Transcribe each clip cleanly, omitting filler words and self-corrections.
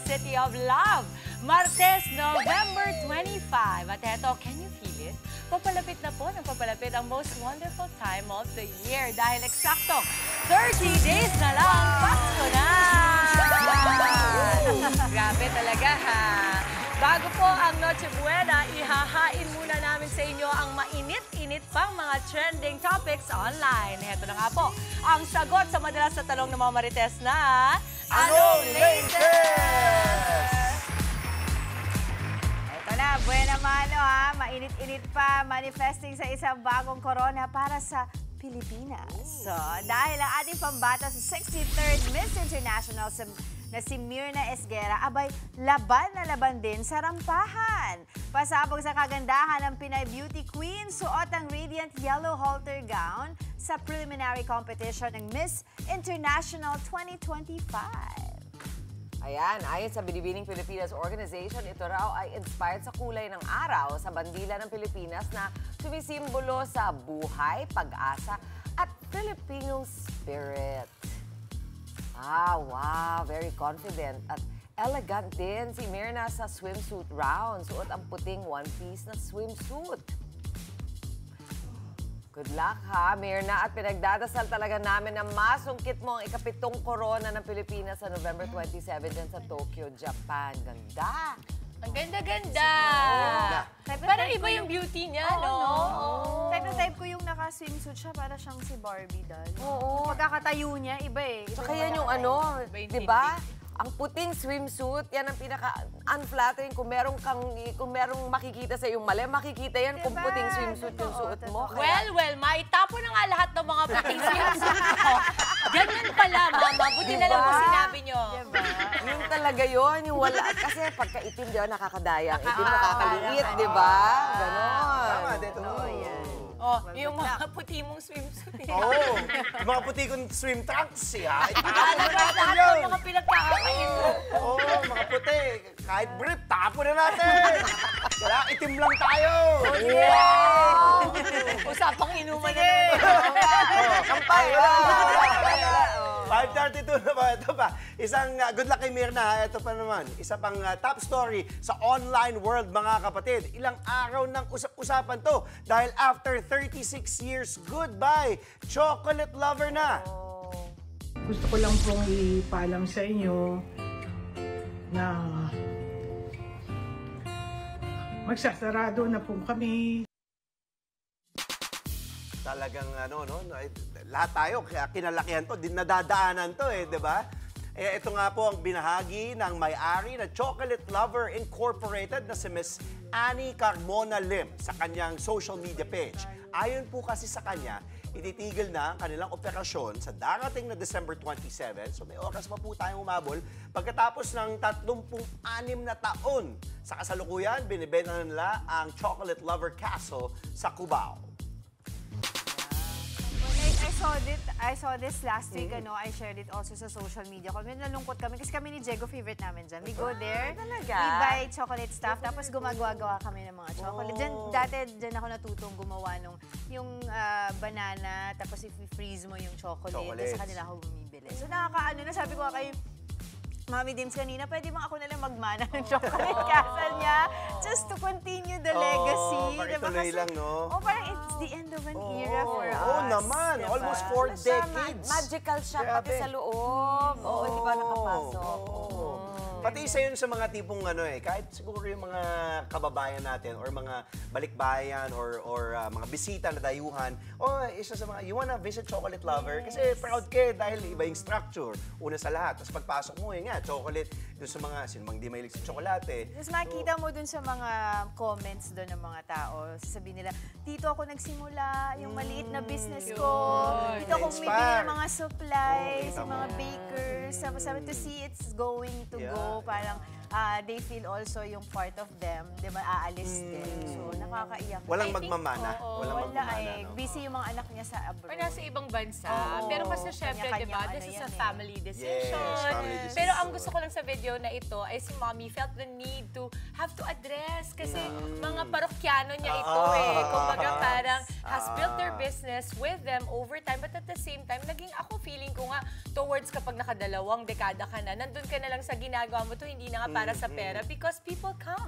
City of Love. Martes, November 25. At eto, can you feel it? Papalapit na po ng papalapit ang most wonderful time of the year dahil eksakto 30 days na lang, Pasko na! Grabe talaga ha! Bago po ang Noche Buena, ihahain muna namin sa inyo ang mainit-init pang mga trending topics online. Heto na nga po, ang sagot sa madalas na tanong ng mga Marites na... Anong latest? Ito na, buena mano ha. Mainit-init pa, manifesting sa isang bagong corona para sa Pilipinas. So, dahil ang ating pambata sa 63rd Miss International na si Mirna Esguera, abay, laban na laban din sa rampahan. Pasabog sa kagandahan ng Pinay Beauty Queen, suot ang radiant yellow halter gown sa preliminary competition ng Miss International 2025. Ayan, ayon sa Binibining Pilipinas Organization, ito raw ay inspired sa kulay ng araw sa bandila ng Pilipinas na sumisimbolo sa buhay, pag-asa at Filipino spirit. Ah, wow, very confident at elegant din si Mirna sa swimsuit round. Suot ang puting one-piece na swimsuit. Good luck ha, Mirna. At pinagdadasal talaga namin na masungkit mo ang ikapitong corona ng Pilipinas sa November 27 dyan sa Tokyo, Japan. Ganda! Ang ganda-ganda! Parang iba yung beauty niya, no? Type na type ko yung naka-swimsuit siya, para siyang si Barbie doll. Oo. Yung pagkakatayo niya, iba eh. Tsaka yan yung ano, di ba? Ang puting swimsuit, yan ang pinaka-unflattering. Kung merong makikita sa iyong mali, makikita yan kung puting swimsuit yung suot mo. Well, maitapo na nga lahat ng mga puting swimsuit ko. Ganyan pala, Mama. Buti na lang po sinabi nyo. Diba? Yung talaga yun, yung wala. Kasi pagka-itim, di ba, nakakadaya. Ang itim, nakakaliit, di ba? Ganon. Tama, dito mo. Oh, yung mga puti mong swimsuit. Oo, yung mga puti kong swim trunks, ha? Ano ba lahat ng mga pinagkakakain mo? Oo, mga puti. Kahit brief, tapo na natin. Kaya itim lang tayo. Wow! Usapang inuman na naman. Kampay! 5:32 na ba? Ito pa. Isang good luck kay Mirna. Ha? Ito pa naman. Isa pang top story sa online world, mga kapatid. Ilang araw nang usap-usapan to. Dahil after 36 years, goodbye. Chocolate lover na. Gusto ko lang pong ipaalam sa inyo na magsasarado na po kami. Talagang lahat tayo, kaya kinalakihan to, nadadaanan to di ba? Ito nga po ang binahagi ng may-ari na Chocolate Lover Incorporated na si Miss Annie Carmona Lim sa kanyang social media page. Ayon po kasi sa kanya, ititigil na ang kanilang operasyon sa darating na December 27. So may oras pa po tayong umabol. Pagkatapos ng 36 na taon, sa kasalukuyan, binibenta nila ang Chocolate Lover Castle sa Cubao. I saw this last week, I shared it also sa social media. Kami nalungkot kami kasi kami ni Jego favorite namin dyan. We go there, talaga? we buy chocolate stuff, tapos gumagawa kami ng mga chocolate. Dyan ako natutong gumawa yung banana, tapos i-freeze mo yung chocolate. Sa kanila ako bumibili. So nakakaano na, sabi ko kay Mami Dims kanina, pwede bang ako nalang magmana ng chocolate castle niya just to continue the legacy. Pakituloy lang, no? Parang it's the end of an era for us. Oo naman, diba? almost 4 decades. Magical siya pati sa loob. Oo, hindi ba nakapasok? Pati isa yun sa mga tipong kahit siguro yung mga kababayan natin or mga balikbayan or mga bisita na dayuhan, isa sa mga, you wanna visit Chocolate Lover? Kasi proud ka dahil iba yung structure. Una sa lahat. Tapos pagpasok mo, chocolate. Doon sa mga, sino mang di mahilig sa tsokolate. Tapos makikita mo dun sa mga comments doon ng mga tao, sasabihin nila, dito ako nagsimula, yung maliit na business ko. Dito ako bumibili ng mga supplies, yung mga bakers. Sabi to see it's going to go. Parang they feel also yung part of them, di ba, aalis din. So, nakakaiyak. Walang magmamana. Wala eh. Busy yung mga anak niya sa abroad. Or nasa ibang bansa. Pero kasi syempre, di ba, this is a family decision. Yes, family decision. Pero ang gusto ko lang sa video na ito ay si Mommy felt the need to have to address kasi mga parokyano niya ito Kumbaga parang has built their business with them over time. But at the same time, naging ako feeling ko nga towards kapag nakadalawang dekada ka na, nandun ka na lang sa ginagawa mo to, hindi na nga para sa pera because people come.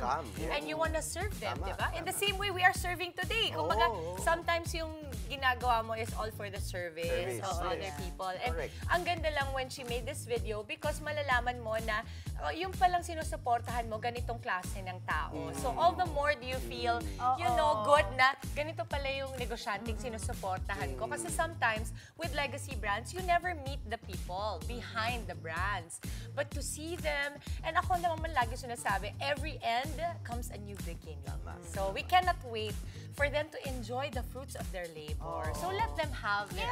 And you wanna serve them, di ba? In the same way, we are serving today. Kumbaga, sometimes yung ginagawa mo is all for the service of other people. And ang ganda lang when she made this video because malalaman mo na yung palang sinusuportahan mo, ganitong klase ng tao. So all the more do you feel, you know, good na ganito pala yung negosyanteng sinusuportahan ko. Kasi sometimes, with legacy brands, you never meet the people behind the brands. But to see them, and ako naman lagi sinasabi, every end comes a new beginning. So we cannot wait for them to enjoy the fruits of their labor. So let them have their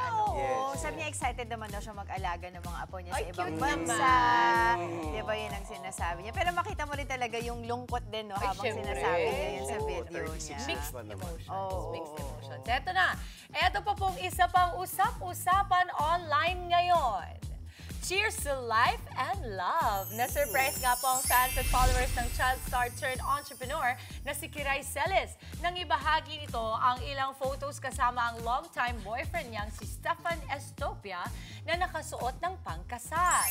Sabi niya, excited naman daw siya mag-alaga ng mga apo niya sa ibang cute bansa. Di ba yun ang sinasabi niya? Pero makita mo rin talaga yung lungkot din, no? Habang sinasabi niya yun sa video niya. Mixed emotions. Mixed emotions. Eto na. Eto pa pong isa pang usap-usapan online ngayon. Cheers to life and love! Na-surprise nga po ang fans at followers ng child star turned entrepreneur na si Kiray Celis. Nang ibahagi nito ang ilang photos kasama ang longtime boyfriend niyang si Stefan Estopia na nakasuot ng pangkasal.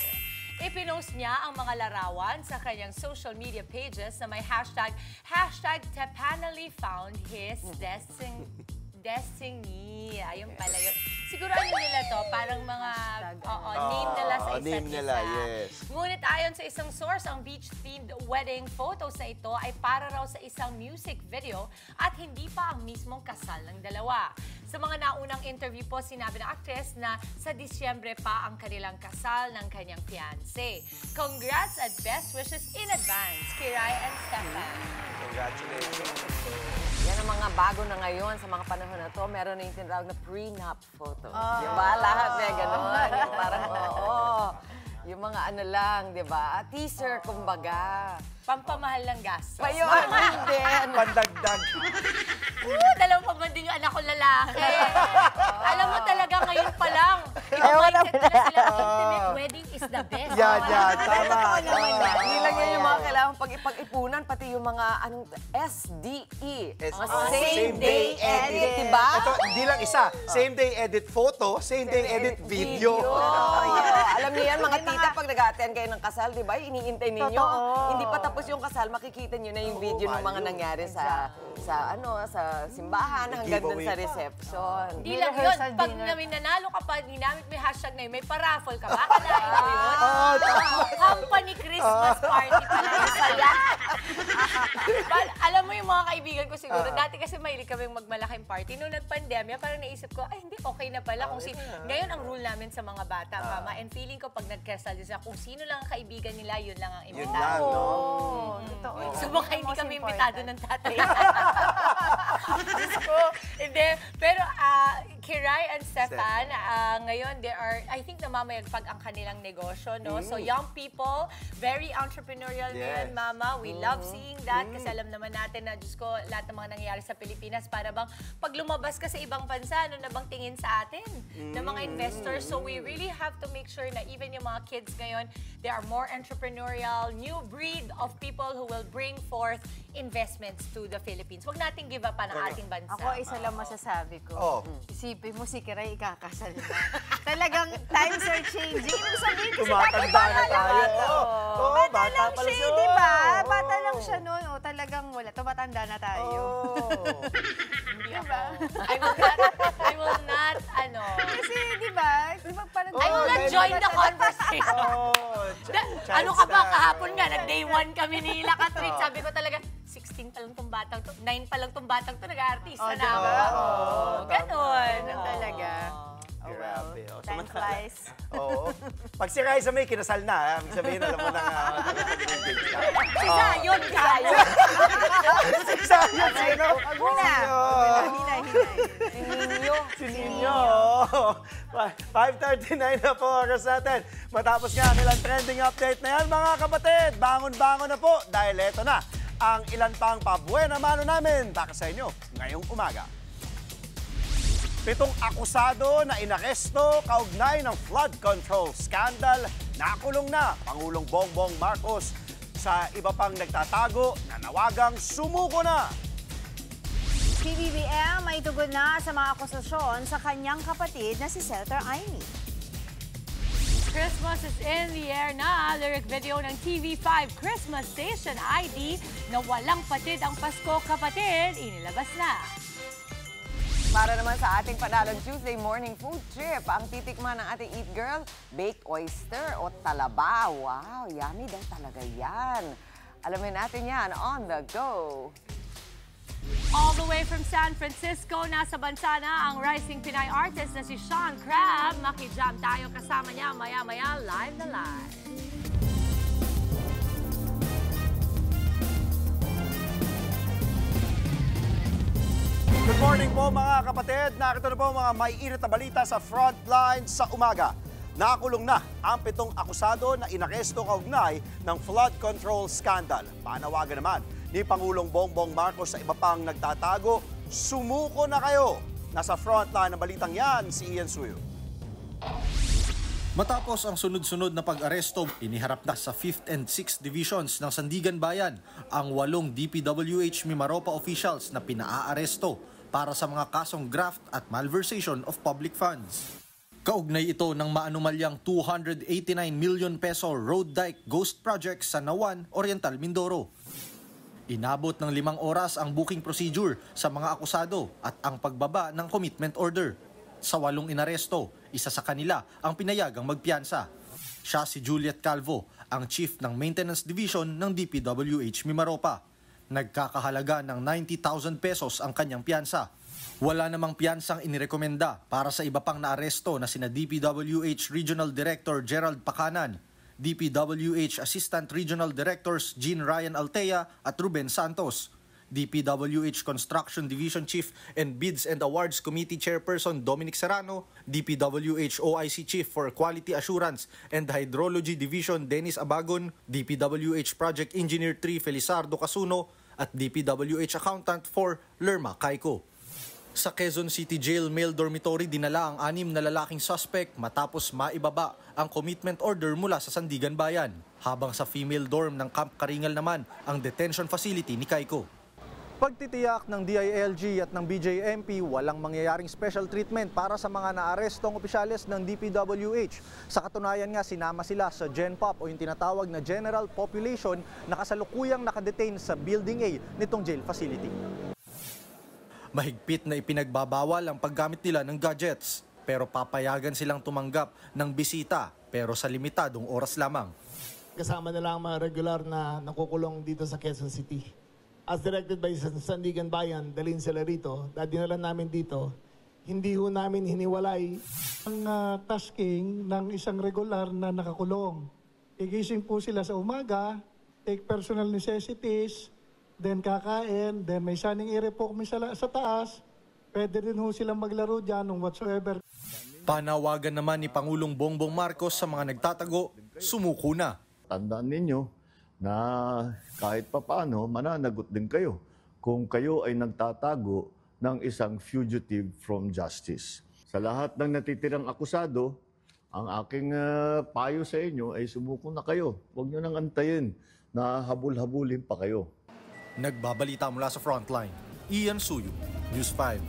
Ipinost niya ang mga larawan sa kanyang social media pages na may hashtag Tepanally found his destiny. Ayun pala yun. Siguro ano nila to, parang mga name nila sa isa't isa. Ngunit ayon sa isang source, ang beach-themed wedding photos na ito ay para raw sa isang music video at hindi pa ang mismong kasal ng dalawa. Sa mga naunang interview po, sinabi ng actress na sa Disyembre pa ang kanilang kasal ng kanyang fiancé. Congrats at best wishes in advance, Kiray and Stefan. Congratulations. Yan ang mga bago na ngayon sa mga panahon na to. Meron na yung tinatawag na prenup photo. Diba? Lahat na gano'n. Yung parang, yung mga ano lang, diba? Teaser, kumbaga. Pampamahal ng gastos. Payon, hindi. Pandagdag. Dalawang pamanding yung anak ko lalaki. Alam mo talaga ngayon pa lang. Mindset ko na sila, intimate wedding is the best. Yan. Tama. Hindi lang yan yung mga kailangan pag-ipunan, pati yung mga SDE. Same day edit. Diba? Ito, hindi lang isa. Same day edit photo, same day edit video. Alam niyo yan, mga tita, pag nag-a-attend kayo ng kasal, diba? Iniintay ninyo. Hindi pa tapos yung kasal, makikita niyo na yung video ng mga nangyari sa simbahan hanggang dun sa reception. Hindi lang yun. Pag nanalo ka pa, ginamit mo yung hashtag na yun, may paraffle ka ba? Kalain mo yun? Company Christmas party pala yun pala. Alam mo yung mga kaibigan ko siguro, dati kasi mahilig kami magmalaking party. Noong nag-pandemya, parang naisip ko, ay hindi, okay na pala. Ngayon ang rule namin sa mga bata, mama, and feeling ko pag nag-kesal sila, kung sino lang ang kaibigan nila, yun lang ang imbitado. Yun lang, no? So baka hindi kami imbitado ng tatay. Diyos ko. Hindi. Pero Kiray and Stefan, ngayon, they are, I think, namamayagpag ang kanilang negosyo, no? So young people, very entrepreneurial din, mama. We love seeing that kasi alam naman natin na, Diyos ko, lahat ng mga nangyayari sa Pilipinas, para bang pag lumabas ka sa ibang bansa, ano na bang tingin sa atin ng mga investors? So we really have to make sure na even yung mga kids ngayon, they are more entrepreneurial, new breed of people who will bring forth investments to the Philippines. Huwag nating give up ang ating bansa. Ako, isa lang masasabi ko. Isipin mo si Kiray, ikakasal na. Talagang times are changing. Ibig sabihin kasi Tumatanda na tayo. bata lang siya, di ba? Bata lang siya noon. Talagang wala. Tumatanda na tayo. Diba? I will not, Kasi, di ba? Parang I will not join the conversation. Ano ka ba, kahapon nga, nag-day 1 kami ni Hila Catherine. Sabi ko talaga, 16 pa lang tong batang to, 9 pa lang tong batang to, nag-artista na ako. Ganon. talaga. Grabe. Time flies. Oo. Pag si Raisa May kinasal na, ibig sabihin, alam mo na nga. Si Zion. Si Zion, sino? Wag mo na. Hinay. Si Nino. 5:39 na po oras natin. Matapos nga ang ilang trending update na yan, mga kapatid. Bangon-bangon na po dahil eto na ang ilan pang pabuena mano namin para sa inyo ngayong umaga. 7 akusado na inaresto kaugnay ng flood control scandal. Nakulong na Pangulong Bongbong Marcos sa iba pang nagtatago na nawagang sumuko na. PBBM may tugon na sa mga akusasyon sa kanyang kapatid na si Senator Amy. Christmas is in the air na. Lyric video ng TV5 Christmas Station ID na walang patid ang Pasko kapatid, inilabas na. Para naman sa ating panalong Tuesday morning food trip, ang titikman ng ating Eat Girl, baked oyster o talaba. Wow, yummy daw talaga yan. Alamin natin yan on the go. All the way from San Francisco, nasa bansa na ang rising Pinay artist na si Sean Crab. Makijam tayo kasama niya maya-maya live na live. Good morning po mga kapatid. Nakita na po mga may init na balita sa Frontline sa umaga. Nakakulong na ang 7 akusado na inaresto kaugnay ng flood control scandal. Panawagan naman ni Pangulong Bongbong Marcos sa iba pang nagtatago, sumuko na kayo. Nasa frontline ng balitang yan si Ian Suyo. Matapos ang sunod-sunod na pag-aresto, iniharap na sa 5th and 6th Divisions ng Sandigan Bayan ang 8 DPWH Mimaropa officials na pinaaresto para sa mga kasong graft at malversation of public funds. Kaugnay ito ng maanumalyang 289 million peso road dike ghost project sa Nawan, Oriental Mindoro. Inabot ng 5 oras ang booking procedure sa mga akusado at ang pagbaba ng commitment order. Sa 8 inaresto, isa sa kanila ang pinayagang magpiyansa. Siya si Juliet Calvo, ang chief ng Maintenance Division ng DPWH Mimaropa. Nagkakahalaga ng 90,000 pesos ang kanyang piyansa. Wala namang piyansang inirekomenda para sa iba pang naaresto na sina DPWH Regional Director Gerald Pacanan, DPWH Assistant Regional Directors Jean Ryan Altea at Ruben Santos, DPWH Construction Division Chief and Bids and Awards Committee Chairperson Dominic Serrano, DPWH OIC Chief for Quality Assurance and Hydrology Division Dennis Abagon, DPWH Project Engineer 3 Felizardo Casuno, at DPWH Accountant 4 Lerma Caico. Sa Quezon City Jail Male Dormitory, dinala ang 6 na lalaking suspect matapos maibaba ang commitment order mula sa Sandigan Bayan. Habang sa female dorm ng Camp Karingal naman ang detention facility ni Caico. Pagtitiyak ng DILG at ng BJMP, walang mangyayaring special treatment para sa mga naarestong opisyales ng DPWH. Sa katunayan nga, sinama sila sa GenPop o yung tinatawag na General Population na kasalukuyang nakadetain sa Building A nitong jail facility. Mahigpit na ipinagbabawal ang paggamit nila ng gadgets, pero papayagan silang tumanggap ng bisita, pero sa limitadong oras lamang. Kasama nila ang mga regular na nakukulong dito sa Quezon City. As directed by Sandigan Bayan, dalhin sila rito. Dinala namin dito. Hindi ho namin hiniwalay ang tasking ng isang regular na nakakulong. Igising po sila sa umaga, take personal necessities, then kakain, then may sunning area po kami sa taas. Pwede rin ho silang maglaro dyan ng whatsoever. Panawagan naman ni Pangulong Bongbong Marcos sa mga nagtatago, sumuko na. Tandaan ninyo na kahit papaano mananagot din kayo kung kayo ay nagtatago ng isang fugitive from justice. Sa lahat ng natitirang akusado, ang aking payo sa inyo ay sumuko na kayo. Huwag nyo nang antayin na habul-habulin pa kayo. Nagbabalita mula sa Frontline, Ian Suyo, News 5.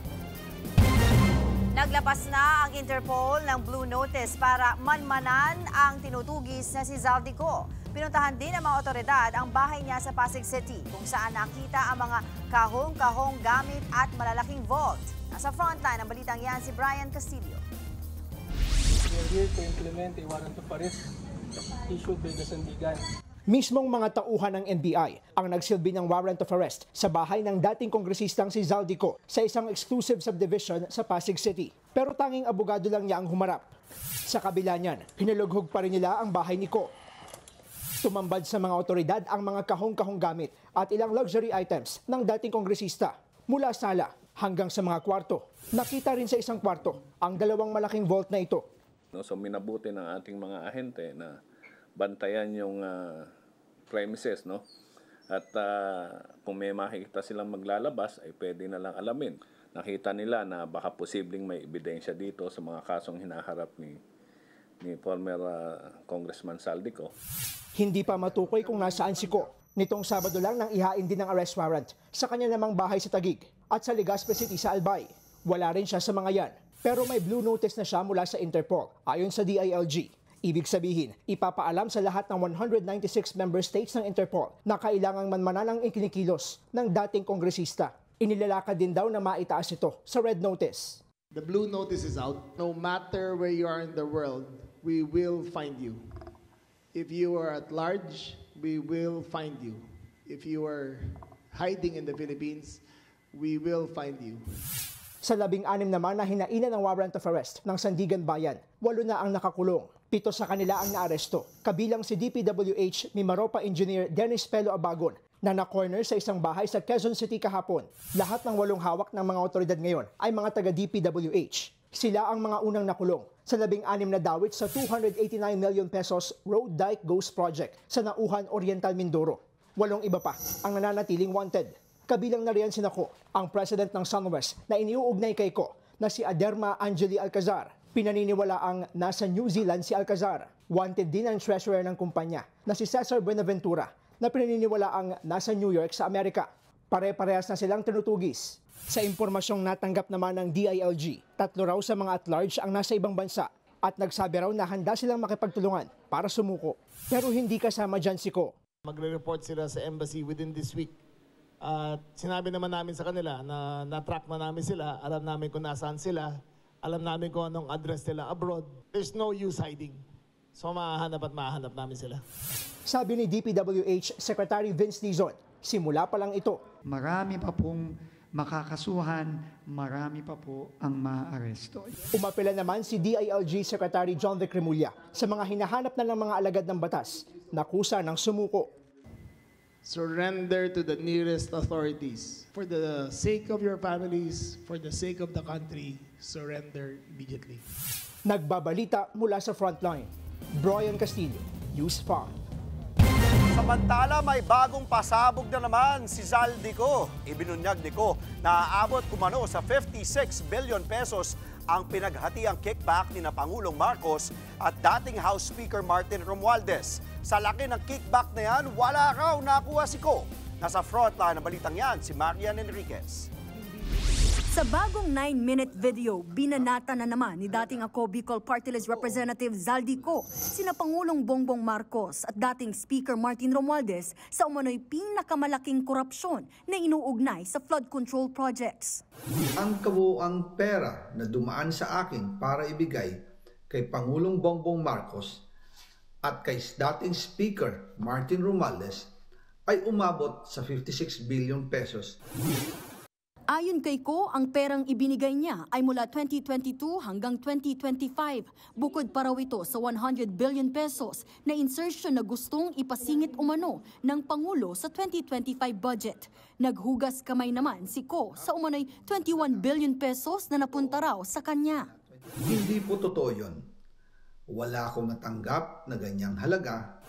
Naglabas na ang Interpol ng Blue Notice para manmanan ang tinutugis na si Zaldico. Pinuntahan din ng mga otoridad ang bahay niya sa Pasig City kung saan nakita ang mga kahong-kahong gamit at malalaking vault. Nasa frontline ng balitang yan si Brian Castillo. We are here to implement a warrant of arrest issued by the Sandigan. Mismong mga tauhan ng NBI ang nagsilbi ng warrant of arrest sa bahay ng dating kongresistang si Zaldico sa isang exclusive subdivision sa Pasig City. Pero tanging abogado lang niya ang humarap. Sa kabila niyan, hinulughog pa rin nila ang bahay ni Ko. Tumambad sa mga otoridad ang mga kahong-kahong gamit at ilang luxury items ng dating kongresista. Mula sala hanggang sa mga kwarto. Nakita rin sa isang kwarto ang 2 malaking vault na ito. So minabuti ng ating mga ahente na bantayan yung premises, no? At kung may makikita silang maglalabas, ay pwede na lang alamin. Nakita nila na baka posibleng may ebidensya dito sa mga kasong hinaharap ni ni former Congressman Zaldico. Hindi pa matukoy kung nasaan si Ko. Nitong Sabado lang nang ihain din ng arrest warrant sa kanya namang bahay sa Taguig at sa Legazpi City sa Albay. Wala rin siya sa mga yan, pero may blue notice na siya mula sa Interpol ayon sa DILG. Ibig sabihin, ipapaalam sa lahat ng 196 member states ng Interpol na kailangang manmanan ang ikinikilos ng dating kongresista. Inilalakad din daw na maitaas ito sa red notice. The blue notice is out. No matter where you are in the world, we will find you. If you are at large, we will find you. If you are hiding in the Philippines, we will find you. Sa 16 naman na hinainan ng warrant of arrest ng Sandigan Bayan, 8 na ang nakakulong. 7 sa kanila ang naaresto, kabilang si DPWH Mimaropa Engineer Dennis Pelo Abagon na na-corner sa isang bahay sa Quezon City kahapon. Lahat ng 8 hawak ng mga otoridad ngayon ay mga taga-DPWH. Sila ang mga unang nakulong sa 16 na dawit sa 289 million pesos Road Dike Ghost Project sa Nauhan Oriental, Mindoro. 8 iba pa ang nananatiling wanted. Kabilang na riyan si Ko, ang president ng SunWest na iniuugnay kay Ko na si Aderma Angeli Alcazar. Pinaniniwalaang nasa New Zealand si Alcazar. Wanted din ang treasurer ng kumpanya na si Cesar Buenaventura na pinaniniwalaang nasa New York sa Amerika. Pare-parehas na silang tinutugis. Sa impormasyong natanggap naman ng DILG, 3 raw sa mga at-large ang nasa ibang bansa at nagsabi raw na handa silang makipagtulungan para sumuko. Pero hindi kasama dyan si Ko. Magre-report sila sa embassy within this week. At sinabi naman namin sa kanila na na-track na namin sila, alam namin kung nasaan sila, alam namin kung anong address nila abroad. There's no use hiding. So mahahanap namin sila. Sabi ni DPWH Secretary Vince Dizon, simula pa lang ito. Marami pa pong makakasuhan, marami pa po ang maaaresto. Umapela naman si DILG Secretary John Vic Remulla sa mga hinahanap na ng mga alagad ng batas na kusa ng sumuko. Surrender to the nearest authorities. For the sake of your families, for the sake of the country, surrender immediately. Nagbabalita mula sa frontline. Brian Castillo, News 5. Samantala, may bagong pasabog na naman si Zaldico. Ibinunyag ni Ko na aabot kumano sa 56 billion pesos ang pinaghatiang kickback ni na Pangulong Marcos at dating House Speaker Martin Romualdez. Sa laki ng kickback na yan, wala raw nakuha si Ko. Nasa frontline ng balitang yan, si Marian Enriquez. Sa bagong 9-minute video, binanata na naman ni dating Ako Bicol Party List Representative Zaldico sina Pangulong Bongbong Marcos at dating Speaker Martin Romualdez sa umano'y pinakamalaking korupsyon na inuugnay sa flood control projects. Ang kabuuang pera na dumaan sa akin para ibigay kay Pangulong Bongbong Marcos at kay dating Speaker Martin Romualdez ay umabot sa 56 billion pesos. Ayon kay Ko, ang perang ibinigay niya ay mula 2022 hanggang 2025. Bukod pa raw ito sa 100 billion pesos na insertion na gustong ipasingit umano ng Pangulo sa 2025 budget. Naghugas kamay naman si Ko sa umano'y 21 billion pesos na napunta raw sa kanya. Hindi po totoo yun. Wala akong natanggap na ganyang halaga.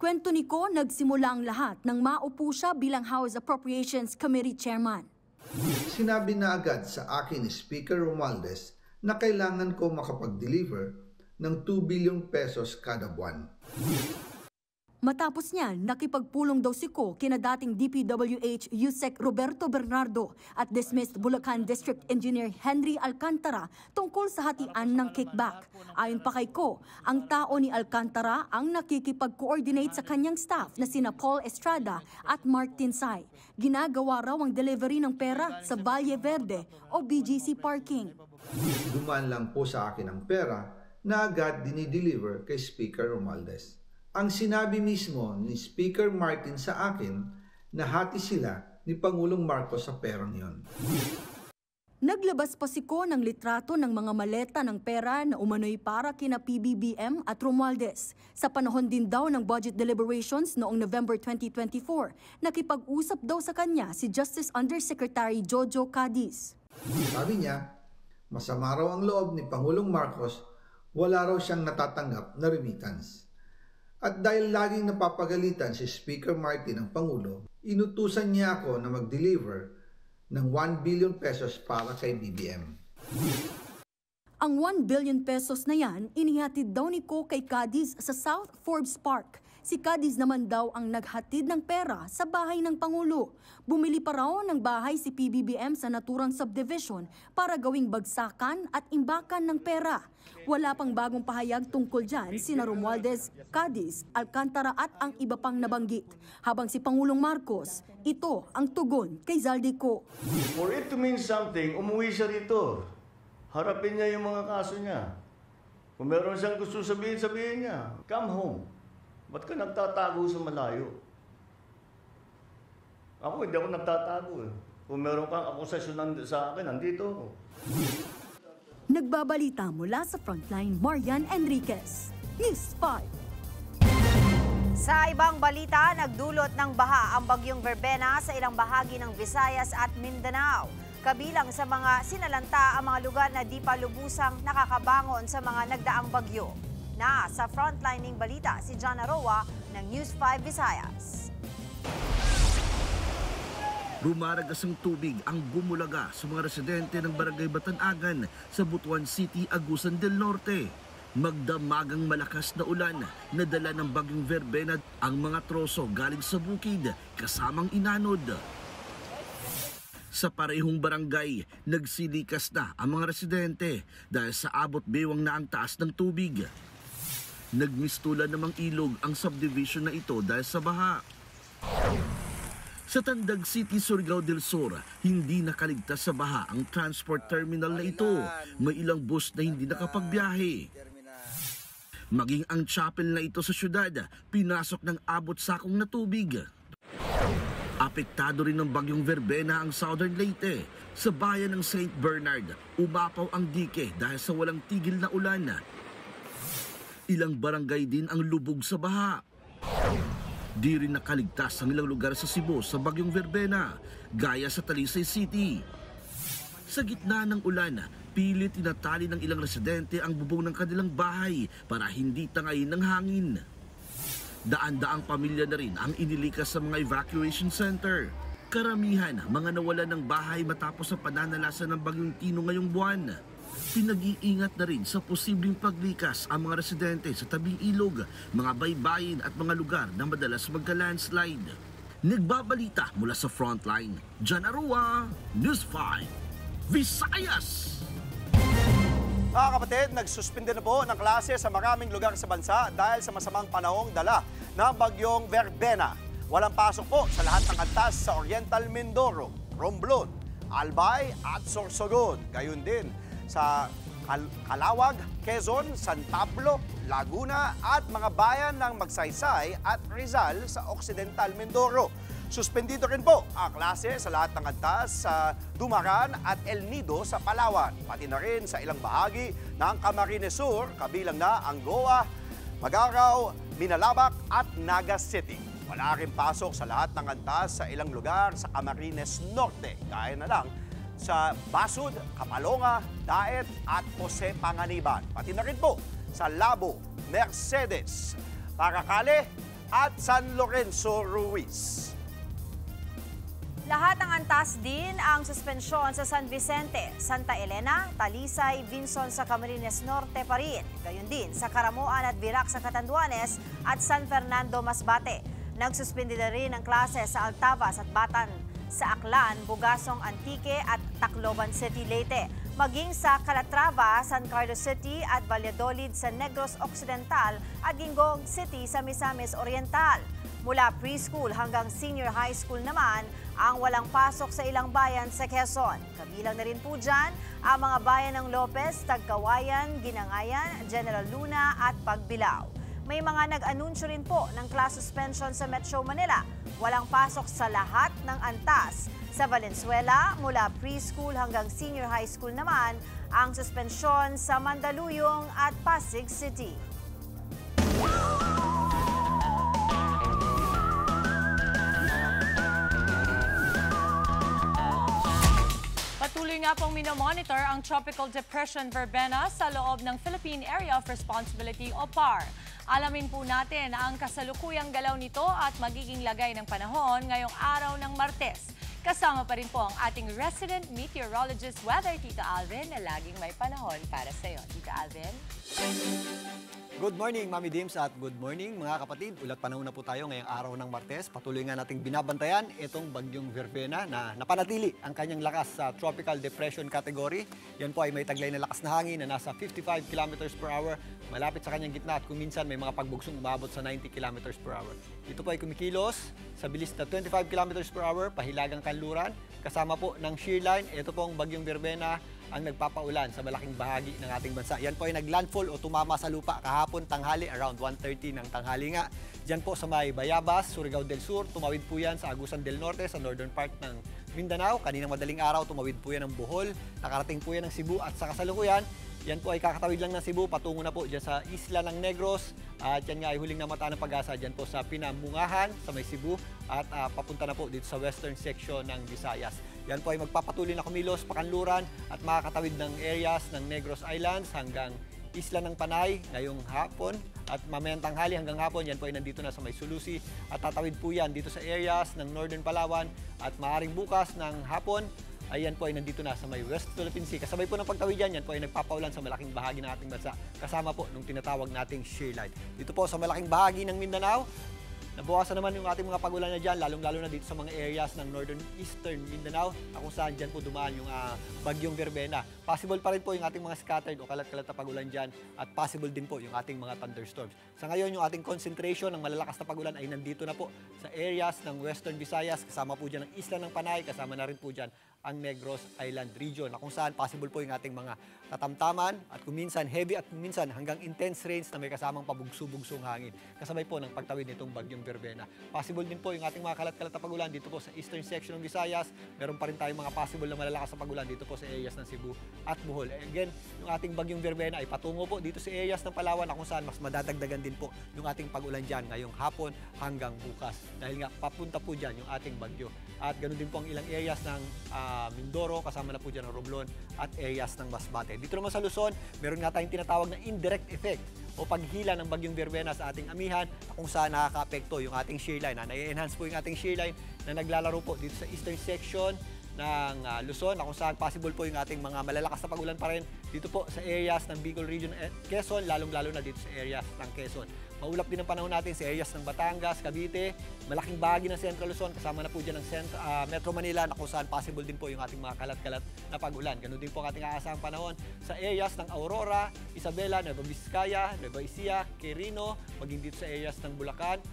Kwento ni Ko, nagsimula ang lahat nang maupo siya bilang House Appropriations Committee Chairman. Sinabi na agad sa akin ni Speaker Romualdez na kailangan ko makapag-deliver ng 2 billion pesos kada buwan. Matapos niyan, nakipagpulong daw si Ko kina dating DPWH Yusek Roberto Bernardo at dismissed Bulacan District Engineer Henry Alcantara tungkol sa hatian ng kickback. Ayon pa kay Ko, ang tao ni Alcantara ang nakikipag-coordinate sa kanyang staff na sina Paul Estrada at Mark Tinsay. Ginagawa raw ang delivery ng pera sa Valle Verde o BGC parking. Dumaan lang po sa akin ang pera na agad dinideliver kay Speaker Romualdez. Ang sinabi mismo ni Speaker Martin sa akin na hati sila ni Pangulong Marcos sa perang yon. Naglabas pa si Ko ng litrato ng mga maleta ng pera na umano'y para kina PBBM at Romualdez. Sa panahon din daw ng budget deliberations noong November 2024, nakipag-usap daw sa kanya si Justice Undersecretary Jojo Cadiz. Sabi niya, masama raw ang loob ni Pangulong Marcos, wala raw siyang natatanggap na remittance. At dahil laging napapagalitan si Speaker Martin ng Pangulo, inutusan niya ako na mag-deliver ng 1 billion pesos para kay BBM. Ang 1 billion pesos na yan, inihatid daw ni Ko kay Cadiz sa South Forbes Park. Si Cadiz naman daw ang naghatid ng pera sa bahay ng Pangulo. Bumili pa raw ng bahay si PBBM sa naturang subdivision para gawing bagsakan at imbakan ng pera. Wala pang bagong pahayag tungkol dyan sina Romualdez, Cadiz, Alcantara at ang iba pang nabanggit. Habang si Pangulong Marcos, ito ang tugon kay Zaldico. For it to mean something, umuwi siya rito. Harapin niya yung mga kaso niya. Kung meron siyang gusto sabihin, sabihin niya. Come home. Ba't ka nagtatago sa malayo? Ako, hindi ako nagtatago eh. Kung meron kang akusasyon sa akin, nandito ako. Nagbabalita mula sa Frontline, Marian Enriquez, News 5. Sa ibang balita, nagdulot ng baha ang bagyong Verbena sa ilang bahagi ng Visayas at Mindanao. Kabilang sa mga sinalanta ang mga lugar na di pa lubusang nakakabangon sa mga nagdaang bagyo. Na sa frontlining balita si John Aroa ng News 5 Visayas. Rumaragas ang tubig ang bumulaga sa mga residente ng Barangay Batanagan sa Butuan City, Agusan del Norte. Magdamagang malakas na ulan na dala ng bagyong Verbena ang mga troso galing sa bukid kasamang inanod. Sa parehong barangay, nagsilikas na ang mga residente dahil sa abot bewang na ang taas ng tubig. Nagmistulan namang ilog ang subdivision na ito dahil sa baha. Sa Tandag City, Surigao del Sur, hindi nakaligtas sa baha ang transport terminal na ito. May ilang bus na hindi nakapagbiyahe. Maging ang chapel na ito sa syudad, pinasok ng abot sakong na tubig. Apektado rin ng bagyong Verbena ang Southern Leyte. Sa bayan ng St. Bernard, umapaw ang dike dahil sa walang tigil na ulan. Ilang barangay din ang lubog sa baha. Di rin nakaligtas ang ilang lugar sa Cebu sa bagyong Verbena, gaya sa Talisay City. Sa gitna ng ulan, pilit tinatali ng ilang residente ang bubong ng kanilang bahay para hindi tangayin ng hangin. Daan-daang pamilya na rin ang inilikas sa mga evacuation center. Karamihan, mga nawalan ng bahay matapos sa pananalasa ng bagyong Tino ngayong buwan. Pinag-iingat na rin sa posibleng paglikas ang mga residente sa tabing ilog, mga baybayin at mga lugar na madalas magka-landslide. Nagbabalita mula sa Frontline, John Aroa, News 5, Visayas! Mga kapatid, nagsuspinde na po ng klase sa maraming lugar sa bansa dahil sa masamang panahong dala ng bagyong Verbena. Walang pasok po sa lahat ng antas sa Oriental Mindoro, Romblon, Albay at Sorsogon. Gayun din sa Calawag, Quezon, San Pablo, Laguna at mga bayan ng Magsaysay at Rizal sa Occidental Mindoro. Suspendido rin po ang klase sa lahat ng antas sa Dumaran at El Nido sa Palawan, pati na rin sa ilang bahagi ng Camarines Sur, kabilang na ang Goa, Magaraw, Minalabak at Naga City. Wala rin pasok sa lahat ng antas sa ilang lugar sa Camarines Norte, gaya na lang sa Basud, Kapalonga, Daet at Jose Panganiban. Pati na rin po sa Labo, Mercedes, Paracale at San Lorenzo Ruiz. Lahat ng antas din ang suspensyon sa San Vicente, Santa Elena, Talisay, Vinson sa Camarines Norte pa rin. Gayon din sa Caramuan at Virac sa Catanduanes at San Fernando, Masbate. Nagsuspindi na rin ang klase sa Altavas at Batan, sa Aklan, Bugasong, Antique at Tacloban City, Leyte. Maging sa Calatrava, San Carlos City at Valladolid sa Negros Occidental at Gingong City sa Misamis Oriental. Mula preschool hanggang senior high school naman ang walang pasok sa ilang bayan sa Quezon. Kabilang na rin po dyan ang mga bayan ng Lopez, Tagkawayan, Ginangayan, General Luna at Pagbilao. May mga nag-anunsyo rin po ng class suspension sa Metro Manila. Walang pasok sa lahat ng antas. Sa Valenzuela, mula preschool hanggang senior high school naman, ang suspensyon sa Mandaluyong at Pasig City. Patuloy nga pong minomonitor ang Tropical Depression Verbena sa loob ng Philippine Area of Responsibility o PAR. Alamin po natin ang kasalukuyang galaw nito at magiging lagay ng panahon ngayong araw ng Martes. Kasama pa rin po ang ating resident meteorologist, Weather Tito Alvin, na laging may panahon para sa iyo. Tito Alvin? Good morning, Mami Dims, at good morning mga kapatid. Ulat panahon na po tayo ngayong araw ng Martes. Patuloy nga nating binabantayan itong bagyong Verbena na napanatili ang kanyang lakas sa Tropical Depression category. Yan po ay may taglay na lakas na hangin na nasa 55 kilometers per hour malapit sa kanyang gitna at kung minsan may mga pagbugsong umabot sa 90 kilometers per hour. Ito po ay kumikilos sa bilis na 25 kilometers per hour pahilagang kanluran. Kasama po ng shear line, ito pong bagyong Verbena ang nagpapaulan sa malaking bahagi ng ating bansa. Yan po ay naglandfall o tumama sa lupa kahapon tanghali around 1:30 ng tanghali nga. Diyan po sa may Bayabas, Surigao del Sur, tumawid po yan sa Agusan del Norte sa northern part ng Mindanao. Kaninang madaling araw, tumawid po yan ng Bohol, nakarating po yan ng Cebu at sa kasalukuyan, yan po ay kakatawid lang ng Cebu, patungo na po dyan sa Isla ng Negros. At yan nga ay huling namata ng pag-asa dyan po sa Pinamungahan, sa may Cebu. At papunta na po dito sa western section ng Visayas. Yan po ay magpapatuloy na kumilos, pakanluran at makakatawid ng areas ng Negros Islands hanggang Isla ng Panay ngayong hapon. At mamayang tanghali hanggang hapon, yan po ay nandito na sa may Sulusi. At tatawid po yan dito sa areas ng Northern Palawan. At maaaring bukas ng hapon, ayan po ay nandito na sa may West Philippine Sea. Kasabay po ng pagtawid yan po ay nagpapaulan sa malaking bahagi ng ating bansa. Kasama po nung tinatawag nating shear line. Dito po sa malaking bahagi ng Mindanao, nabawasan naman yung ating mga pag-ulan na dyan, lalong-lalo na dito sa mga areas ng Northern Eastern Mindanao, kung saan dyan po dumaan yung bagyong Verbena. Possible pa rin po yung ating mga scattered o kalat-kalat na pag-ulan dyan at possible din po yung ating mga thunderstorms. Sa ngayon, yung ating concentration ng malalakas na pag-ulan ay nandito na po sa areas ng Western Visayas, kasama po dyan ang Isla ng Panay, kasama na rin po dyan ang Negros Island region, na kung saan possible po yung ating mga katamtaman at kung minsan heavy at kung minsan hanggang intense rains na may kasamang pabugso-bugsong hangin. Kasabay po ng pagtawid nitong bagyong Verbena. Possible din po yung ating mga kalat-kalat na pag-ulan dito po sa eastern section ng Visayas. Meron pa rin tayong mga possible na malalakas na pag-ulan dito po sa areas ng Cebu at Bohol. Again, yung ating bagyong Verbena ay patungo po dito sa areas ng Palawan, na kung saan mas madadagdagan din po yung ating pag-ulan dyan ngayong hapon hanggang bukas. Dahil nga papunta po dyan yung ating bagyo. At ganoon din po ang ilang areas ng Mindoro, kasama na po dyan ang Romblon at areas ng Masbate. Dito naman sa Luzon, meron nga tayong tinatawag na indirect effect o paghila ng bagyong Verbena sa ating amihan, kung saan nakaka-apekto yung ating shear line. Na-enhance po yung ating shear line na naglalaro po dito sa eastern section ng Luzon, na kung saan possible po yung ating mga malalakas na pag-ulan pa rin dito po sa areas ng Bicol Region at Quezon, lalong-lalo na dito sa areas ng Quezon. Maulap din ang panahon natin sa areas ng Batangas, Cavite, malaking bahagi ng Central Luzon, kasama na po dyan ng Metro Manila, na kung saan possible din po yung ating mga kalat-kalat na pag-ulan. Ganun din po ang ating aasahang panahon sa areas ng Aurora, Isabela, Nueva Vizcaya, Nueva Ecija, Quirino, maging dito sa areas ng Bulacan,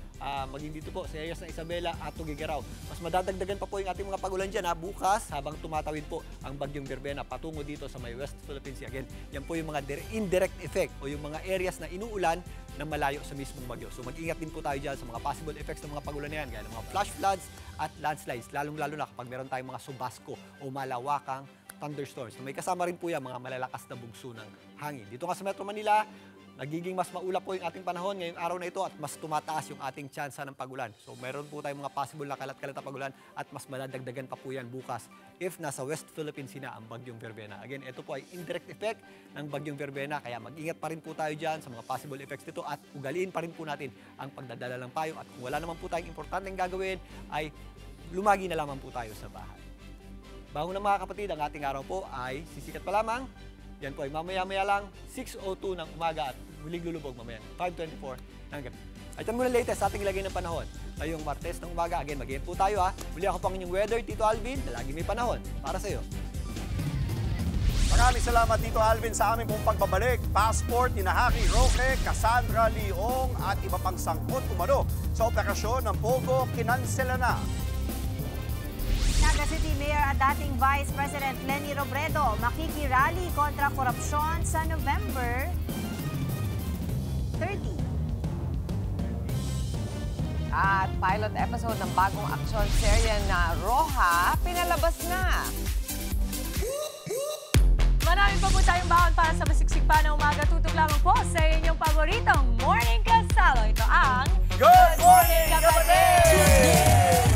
maging dito po sa areas ng Isabela at Tuguegarao. Mas madadagdagan pa po yung ating mga pag-ulan dyan bukas habang tumatawid po ang bagyong Verbena patungo dito sa may West Philippine Sea. Again, yan po yung mga indirect effect o yung mga areas na inuulan na malayo sa mismong bagyo. So mag-ingat din po tayo dyan sa mga possible effects ng mga pag-ulan na yan, gaya ng mga flash floods at landslides, lalong-lalo na kapag meron tayong mga subasco o malawakang thunderstorms. So may kasama rin po yan mga malalakas na bugso ng hangin. Dito nga sa Metro Manila, nagiging mas maulap po yung ating panahon ngayong araw na ito at mas tumataas yung ating tsansa ng pag-ulan. So meron po tayong mga possible na kalat-kalat na pag-ulan at mas madadagdagan pa po yan bukas if nasa West Philippine Sea na ang bagyong Verbena. Again, ito po ay indirect effect ng bagyong Verbena, kaya mag-ingat pa rin po tayo dyan sa mga possible effects nito at ugaliin pa rin po natin ang pagdadala ng payo, at kung wala naman po tayong importanteng gagawin ay lumagi na lamang po tayo sa bahay. Bago na mga kapatid, ang ating araw po ay sisikat pa lamang. Yan po ay mamaya-maya lang, 6:02 ng umaga at muling lulubog mamaya, 5:24 ng gabi. At yan muna latest sa ating lagay ng panahon. Ngayong Martes ng umaga, again, mag-iingat po tayo Muli ako po ang inyong weather, Tito Alvin, na lagi may panahon para sa iyo. Maraming salamat, Tito Alvin, sa aming pong pagbabalik. Passport ni Haki Roque, Cassandra Leong at iba pang sangkot umano sa operasyon ng Pogo kinansela na. Naga City Mayor at dating Vice President Leni Robredo makikirally kontra korupsyon sa November 30. At pilot episode ng bagong aksyon serye na Roja, pinalabas na. Marami pa po tayong baon para sa masiksik pa na umaga. Tutok lamang po sa inyong paboritong Morning Kasalo. Ito ang Good Morning Kapatid!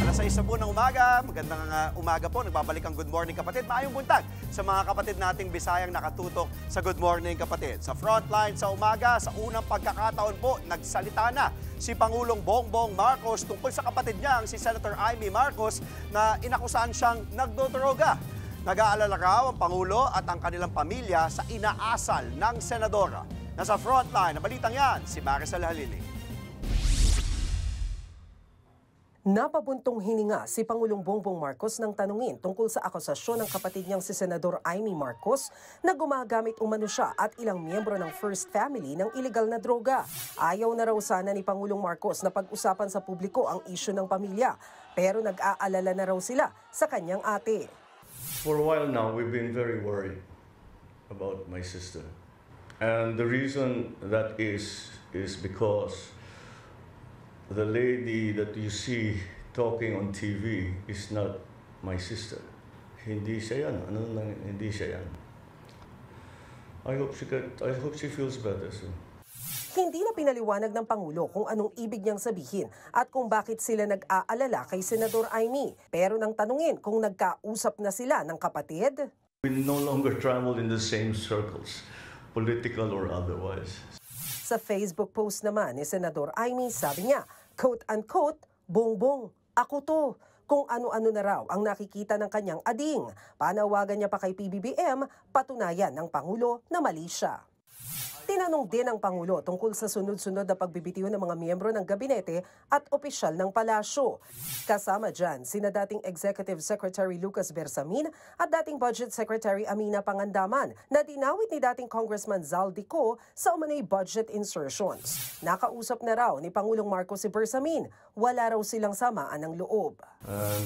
Alas 6 po ng umaga, magandang umaga po. Nagbabalik ang Good Morning Kapatid. Maayong buntag sa mga kapatid nating Bisayang nakatutok sa Good Morning Kapatid. Sa frontline sa umaga, sa unang pagkakataon po, nagsalita na si Pangulong Bongbong Marcos tungkol sa kapatid niya, si Senator Amy Marcos, na inakusahan siyang nagdodroga. Nag-aalala raw ang Pangulo at ang kanilang pamilya sa inaasal ng senadora. Nasa frontline na balitang yan, si Maricel Halili. Napabuntong hininga si Pangulong Bongbong Marcos nang tanungin tungkol sa akusasyon ng kapatid niyang si Senador Amy Marcos na gumagamit umano siya at ilang miyembro ng First Family ng illegal na droga. Ayaw na raw sana ni Pangulong Marcos na pag-usapan sa publiko ang isyu ng pamilya, pero nag-aalala na raw sila sa kanyang ate. For a while now, we've been very worried about my sister. And the reason that is because the lady that you see talking on TV is not my sister. Hindi siya yan. Hindi siya yan. I hope she feels better soon. Hindi na pinaliwanag ng Pangulo kung anong ibig niyang sabihin at kung bakit sila nag-aalala kay Senador Amy. Pero nang tanungin kung nagkausap na sila ng kapatid, We no longer travel in the same circles, political or otherwise. Sa Facebook post naman ni Senador Amy, sabi niya, quote-unquote, Bongbong, ako to. Kung ano-ano na raw ang nakikita ng kanyang ading. Panawagan niya pa kay PBBM, patunayan ng Pangulo na mali siya. Tinanong din ng Pangulo tungkol sa sunod-sunod na pagbibitiw ng mga miyembro ng gabinete at opisyal ng palasyo. Kasama dyan sina dating Executive Secretary Lucas Bersamin at dating Budget Secretary Amina Pangandaman na dinawit ni dating Congressman Zaldico sa umanay budget insertions. Nakausap na raw ni Pangulong Marcos si Bersamin. Wala raw silang samaan ng loob.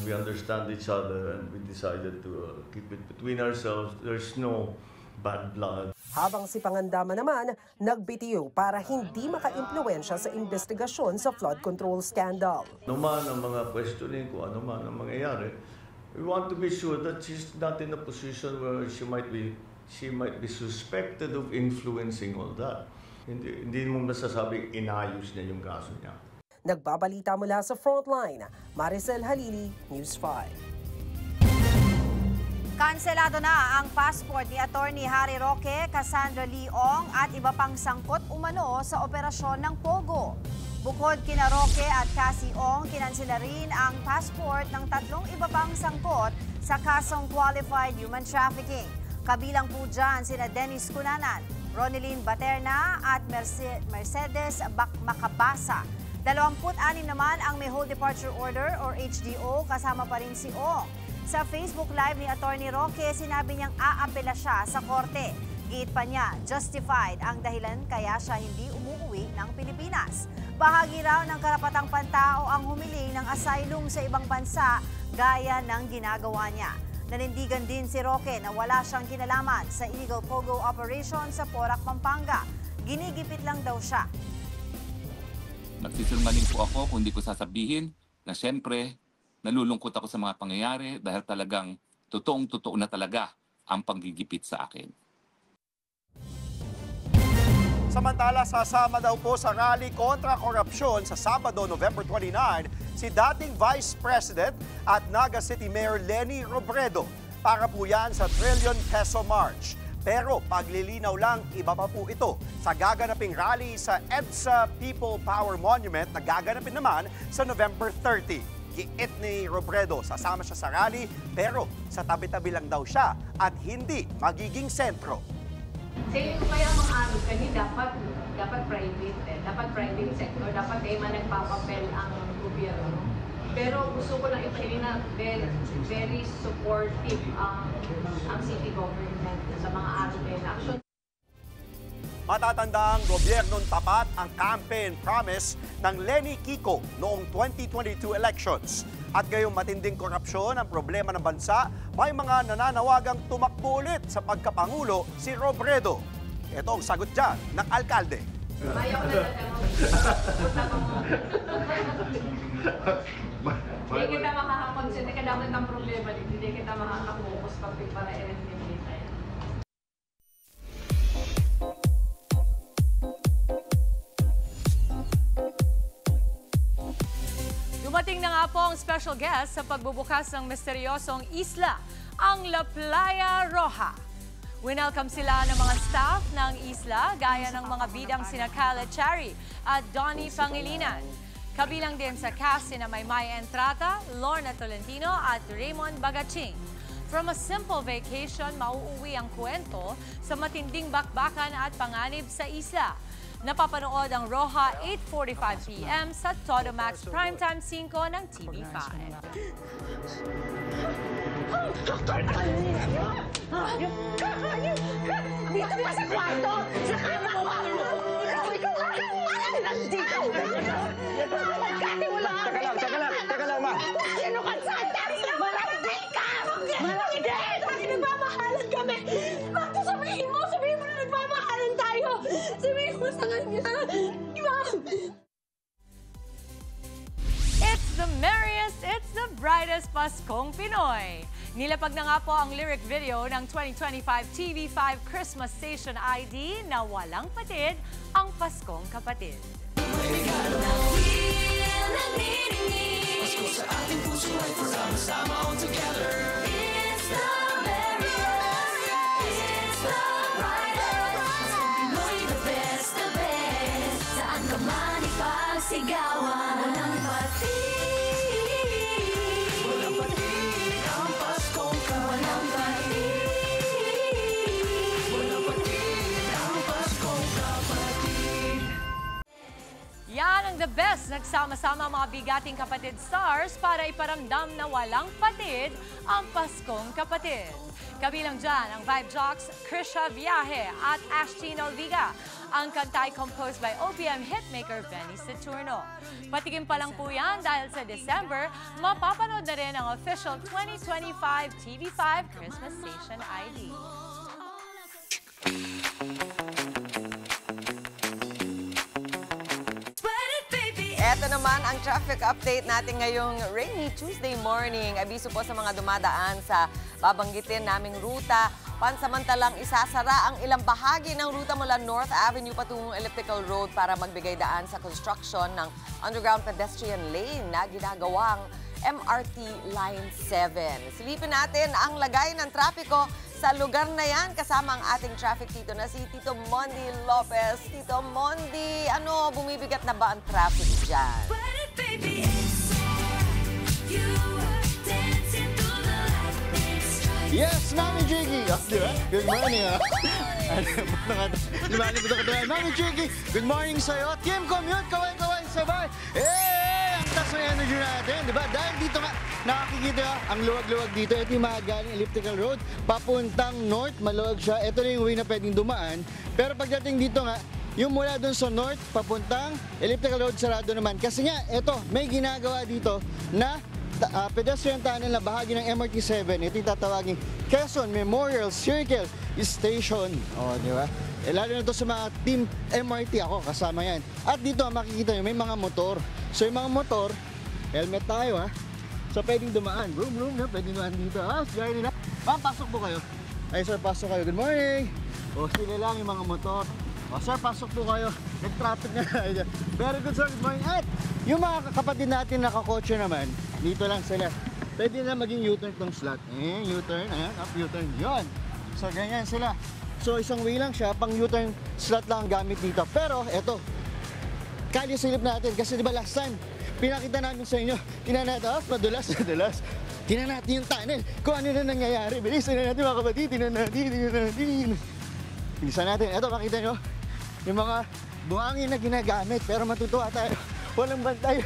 We understand each other and we decided to keep it between ourselves. There's no bad blood. Habang si Pangandaman naman, nagbitiw para hindi maka-impluwensya sa investigasyon sa flood control scandal. Ano man ang mga questioning, kung ano man ang mangyayari, we want to be sure that she's not in a position where she might be suspected of influencing all that. Hindi mo masasabing inayos niya yung kaso niya. Nagbabalita mula sa Frontline, Maricel Halili, News 5. Kanselado na ang passport ni Attorney Harry Roque, Cassandra Leong at iba pang sangkot umano sa operasyon ng Pogo. Bukod kina Roque at Cassie Ong, kinansela rin ang passport ng 3 iba pang sangkot sa kasong qualified human trafficking. Kabilang po dyan sina Dennis Cunanan, Ronilyn Baterna at Mercedes Macabasa. 26 naman ang may hold departure order or HDO, kasama pa rin si Ong. Sa Facebook Live ni Attorney Roque, sinabi niyang aapela siya sa korte. Giit pa niya, justified ang dahilan kaya siya hindi umuwi ng Pilipinas. Bahagi raw ng karapatang pantao ang humiling ng asylum sa ibang bansa gaya ng ginagawa niya. Nanindigan din si Roque na wala siyang kinalaman sa illegal pogo operation sa Porac, Pampanga. Ginigipit lang daw siya. Nagsisinungaling po ako kung hindi ko sasabihin na siyempre nalulungkot ako sa mga pangyayari dahil talagang totoong-totoo na talaga ang panggigipit sa akin. Samantala, sasama daw po sa rally kontra korupsyon sa Sabado, November 29, si dating Vice President at Naga City Mayor Leni Robredo. Para po yan sa Trillion Peso March. Pero paglilinaw lang, iba pa po ito sa gaganaping rally sa EDSA People Power Monument na gaganapin naman sa November 30. Giit ni Robredo, sasama siya sa rally pero sa tabi-tabi lang daw siya at hindi magiging sentro. Sa inyo kaya mga amin kasi dapat private dapat private sector, dapat nagpapapel ang gobyerno. Pero gusto ko lang ipahingin na very supportive ang city government sa mga amin action. Matatanda ang gobyernong tapat ang campaign promise ng Leni Kiko noong 2022 elections. At ngayong matinding korupsyon ang problema ng bansa, may mga nananawagang tumakbo ulit sa pagkapangulo si Robredo. Ito ang sagot dyan ng alkalde. Hindi kita makakakonsin, hindi ka dapat ng problema, hindi kita makakapokus pag para i-eliminate yan. Dumating na nga po ang special guest sa pagbubukas ng misteryosong isla, ang La Playa Roja. Winelcome sila ng mga staff ng isla gaya ng mga bidang sina Kyle Echari at Donnie Pangilinan. Kabilang din sa cast sina Maymay Entrata, Lorna Tolentino at Raymond Bagaching. From a simple vacation, mauuwi ang kwento sa matinding bakbakan at panganib sa isla. Napapanood ang Roja 8:45 p.m. sa Todo Max Primetime 5 ng TV5. Dito pa sa kwarto! Sa kama mo! Ikaw nandito! Magkatiwala! Teka lang, ma! Sino ka santa? Malandi ka! Malandi! Nagmamahalan kami! Bakit sabihin mo na nagmamahalan tayo! Sabihin mo sa kanya! It's the merriest, it's the brightest Paskong Pinoy. Nilapag na nga po ang lyric video ng 2025 TV5 Christmas Station ID na walang patid, ang Paskong Kapatid. Pasko sa ating puso ay sama all together. It's the merriest, it's the brightest. Paskong Pinoy, the best, the best. Saan ka man ipagsigawan, walang patid. Walang patid ang Paskong Kapatid. Walang patid. Walang patid ang Paskong Kapatid. Yan ang the best. Nagsama-sama mga bigating kapatid stars para iparamdam na walang patid ang Paskong Kapatid. Kabilang dyan ang Vibe Jocks, Krisha Viaje at Ashtin Olviga. Ang kanta ay composed by OPM hitmaker Benny Saturno. Patikim pa lang po yan dahil sa December, mapapanood na rin ang official 2025 TV5 Christmas Station ID. Ito naman ang traffic update natin ngayong rainy Tuesday morning. Abiso po sa mga dumadaan sa babanggitin naming ruta. Pansamantalang isasara ang ilang bahagi ng ruta mula North Avenue patungong Elliptical Road para magbigay daan sa construction ng underground pedestrian lane na ginagawang MRT Line 7. Silipin natin ang lagay ng trapiko sa lugar na yan kasama ang ating traffic tito na si Tito Mondi Lopez. Tito Mondi, ano, bumibigat na ba ang traffic dyan? Yes, Mami Jiggy! Oh, di ba? Good morning, ha? Lumalipad ako doon. Mami Jiggy, good morning sa'yo. Team Commute, kaway-kaway, sabay. Ang taas ng energy natin, di ba? Dahil dito nga, nakakikita ang luwag-luwag dito. Ito yung mga galing Elliptical Road, papuntang north, maluwag siya. Ito na yung way na pwedeng dumaan. Pero pagdating dito nga, yung mula doon sa north, papuntang Elliptical Road, sarado naman. Kasi nga, ito, may ginagawa dito na pedestrian tunnel na bahagi ng MRT 7. Ito yung tatawagin Quezon Memorial Circle Station. O, di ba? Lalo na ito sa mga team MRT, ako kasama yan. At dito, makikita nyo, may mga motor. So, yung mga motor, helmet tayo, ha? So, pwedeng dumaan. Vroom, vroom, na, pwedeng dumaan dito. Gaya nila. Pasok po kayo. Ay, sir, pasok kayo. Good morning. O, sila lang yung mga motor. O, sir, pasok po kayo. Nag-traffic na. Very good, sir. Good morning. At yung mga kapatid natin nakakotse naman, dito lang sila. Pwede na maging U-turn tong slot. U-turn. Ayan, up U-turn. Yun. So, ganyan sila. So, isang way lang siya. Pang U-turn slot lang ang gamit dito. Pero, eto. Kali silip natin. Kasi diba last time, pinakita namin sa inyo. Tingnan natin. Madulas. Tingnan natin yung tunnel. Kung ano na nangyayari. Bilisan na natin mga kapatid. Tingnan natin. Bilisan natin. Eto, makita nyo. Yung mga buhangin na ginagamit. Pero matutuwa tayo. Walang bantay.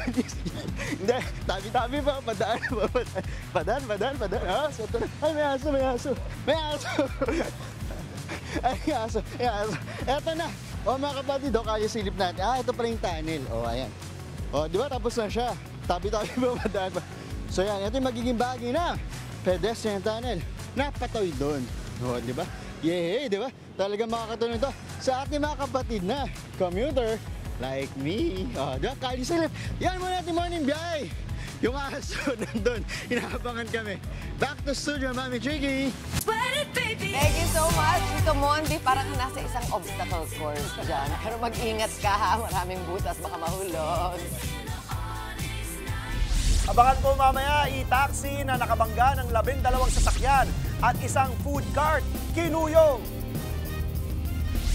Hindi, tabi-tabi pa. Padaan. So, ay, may aso. Ay, aso. Eto na. O, mga kapatid, kaya silip natin. Ito pala yung tunnel. O, ayan. O, di ba? Tapos na siya. Tabi-tabi pa, padaan pa. So, yan. Ito yung magiging bahagi na pedestrian tunnel. Napatawid doon. O, di ba? Yay, di ba? Talagang makakatulong ito sa ating mga kapatid na commuter like me. O, di ba? Kali silip. Yan muna natin morning biyahe. Yung aso nandun. Inaabangan kami. Back to studio, Mami Jiggy. Thank you so much, Tito Mondi. Parang nasa isang obstacle course dyan. Pero mag-ingat ka, ha? Maraming butas, baka mahulog. Abangan po mamaya, e-taxi na nakabangga ng 12 sasakyan at isang food cart kinuyong.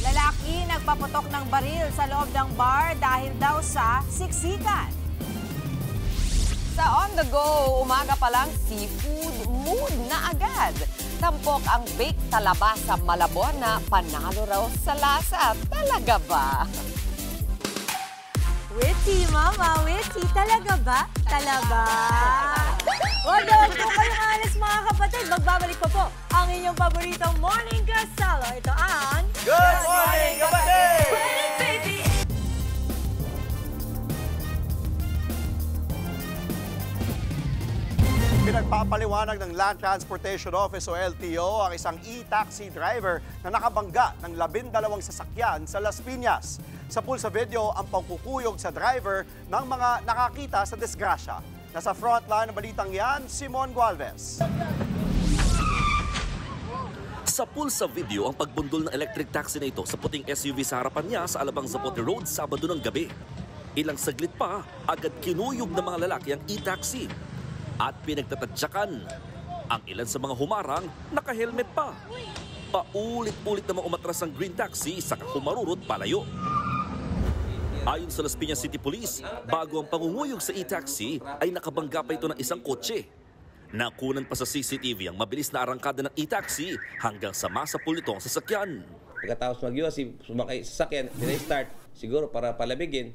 Lalaki nagpaputok ng baril sa loob ng bar dahil daw sa siksikan. Sa on the go, umaga pa lang seafood mood na agad. Tampok ang baked talaba sa Malabon na panalo raw sa lasa. Talaga ba? Witty, Mama. Witty. Talaga ba? Talaga. Wag po kayong alis, mga kapatid. Magbabalik pa po ang inyong paboritong morning kasalo. Ito ang... Good morning, kapatid! Pinagpapaliwanag ng Land Transportation Office o LTO ang isang e-taxi driver na nakabangga ng 12 sasakyan sa Las Piñas. Sa pulsa video, ang pangkukuyog sa driver ng mga nakakita sa disgrasya. Nasa frontline ng balitang yan, Simon Gualvez. Sa pulsa video, ang pagbundol ng electric taxi na ito sa puting SUV sa harapan niya sa Alabang Zapote Road Sabado ng gabi. Ilang saglit pa, agad kinuyog ng mga lalaki ang e-taxi at pinagtatadyakan. Ang ilan sa mga humarang, naka-helmet pa. Paulit-ulit namang umatras ang green taxi saka humarurot palayo. Ayon sa Las Piñas City Police, bago ang pangunguyog sa e-taxi ay nakabangga pa ito ng isang kotse. Nakunan pa sa CCTV ang mabilis na arangkada ng e-taxi hanggang sa masapul nito ang sasakyan. Pagkatapos mag-iwas, sumakay sa sasakyan, dinay-start, siguro para palabigin,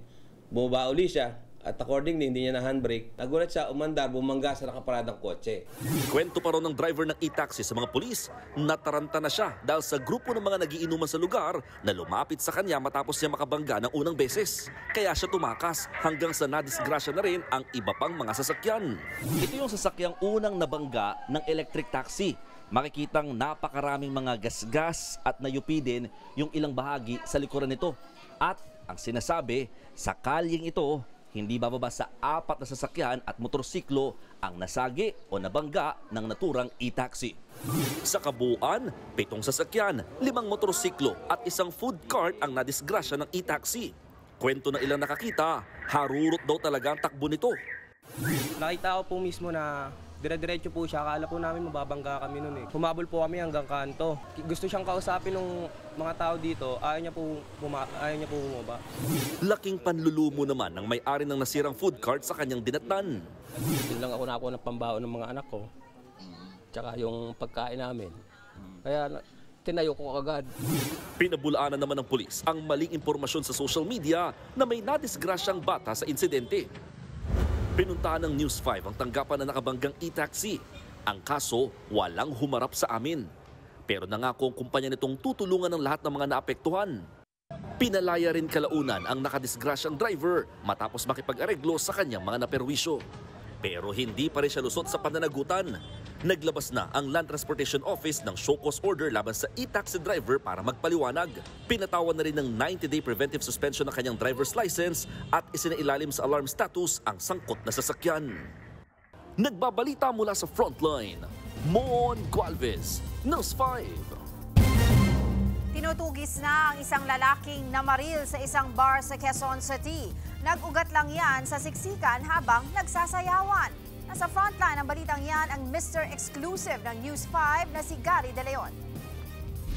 bumaba uli siya. At accordingly, hindi niya na handbrake. Nagulat siya, umandar, bumangga sa nakaparadang kotse. Kwento pa rin ng driver ng e-taxi sa mga pulis, nataranta na siya dahil sa grupo ng mga nagiinuman sa lugar na lumapit sa kanya matapos niya makabangga ng unang beses. Kaya siya tumakas hanggang sa nadisgrasya na rin ang iba pang mga sasakyan. Ito yung sasakyang unang nabangga ng electric taxi. Makikitang napakaraming mga gasgas at nayupi din yung ilang bahagi sa likuran nito. At ang sinasabi, sa kalyeng ito, hindi bababa sa 4 na sasakyan at motorsiklo ang nasagi o nabangga ng naturang e-taxi. Sa kabuuan, 7 sasakyan, 5 motorsiklo at isang food cart ang nadisgrasya ng e-taxi. Kwento ng ilang nakakita, harurot daw talaga ang takbo nito. Nakita ko po mismo na dire-diretso po siya. Akala po namin mababangga kami noon eh. Humabol po kami hanggang kanto. Gusto siyang kausapin ng mga tao dito. Ayaw niya po bumaba. Laking panlulumo naman ng may-ari ng nasirang food cart sa kanyang dinatnan. Yun lang ako nakuha ng pambaon ng mga anak ko. Tsaka yung pagkain namin. Kaya tinayo ko agad. Pinabulaanan naman ng pulis ang maling impormasyon sa social media na may nadisgrasyang bata sa insidente. Pinuntahan ng News 5 ang tanggapan na nakabanggang e-taxi. Ang kaso, walang humarap sa amin. Pero nangako ang kumpanya nitong tutulungan ng lahat ng mga naapektuhan. Pinalaya rin kalaunan ang nakadisgrasyang driver matapos makipag-areglo sa kanyang mga naperwisyo. Pero hindi pa rin siya lusot sa pananagutan. Naglabas na ang Land Transportation Office ng show cause order laban sa e-taxi driver para magpaliwanag. Pinatawan na rin ng 90-day preventive suspension ng kanyang driver's license at isinailalim sa alarm status ang sangkot na sasakyan. Nagbabalita mula sa Frontline, Mon Gualvez, News 5. Tinutugis na ang isang lalaking namaril sa isang bar sa Quezon City. Nag-ugat lang yan sa siksikan habang nagsasayawan. Nasa frontline ng balitang yan ang Mr. Exclusive ng News 5 na si Gary De Leon.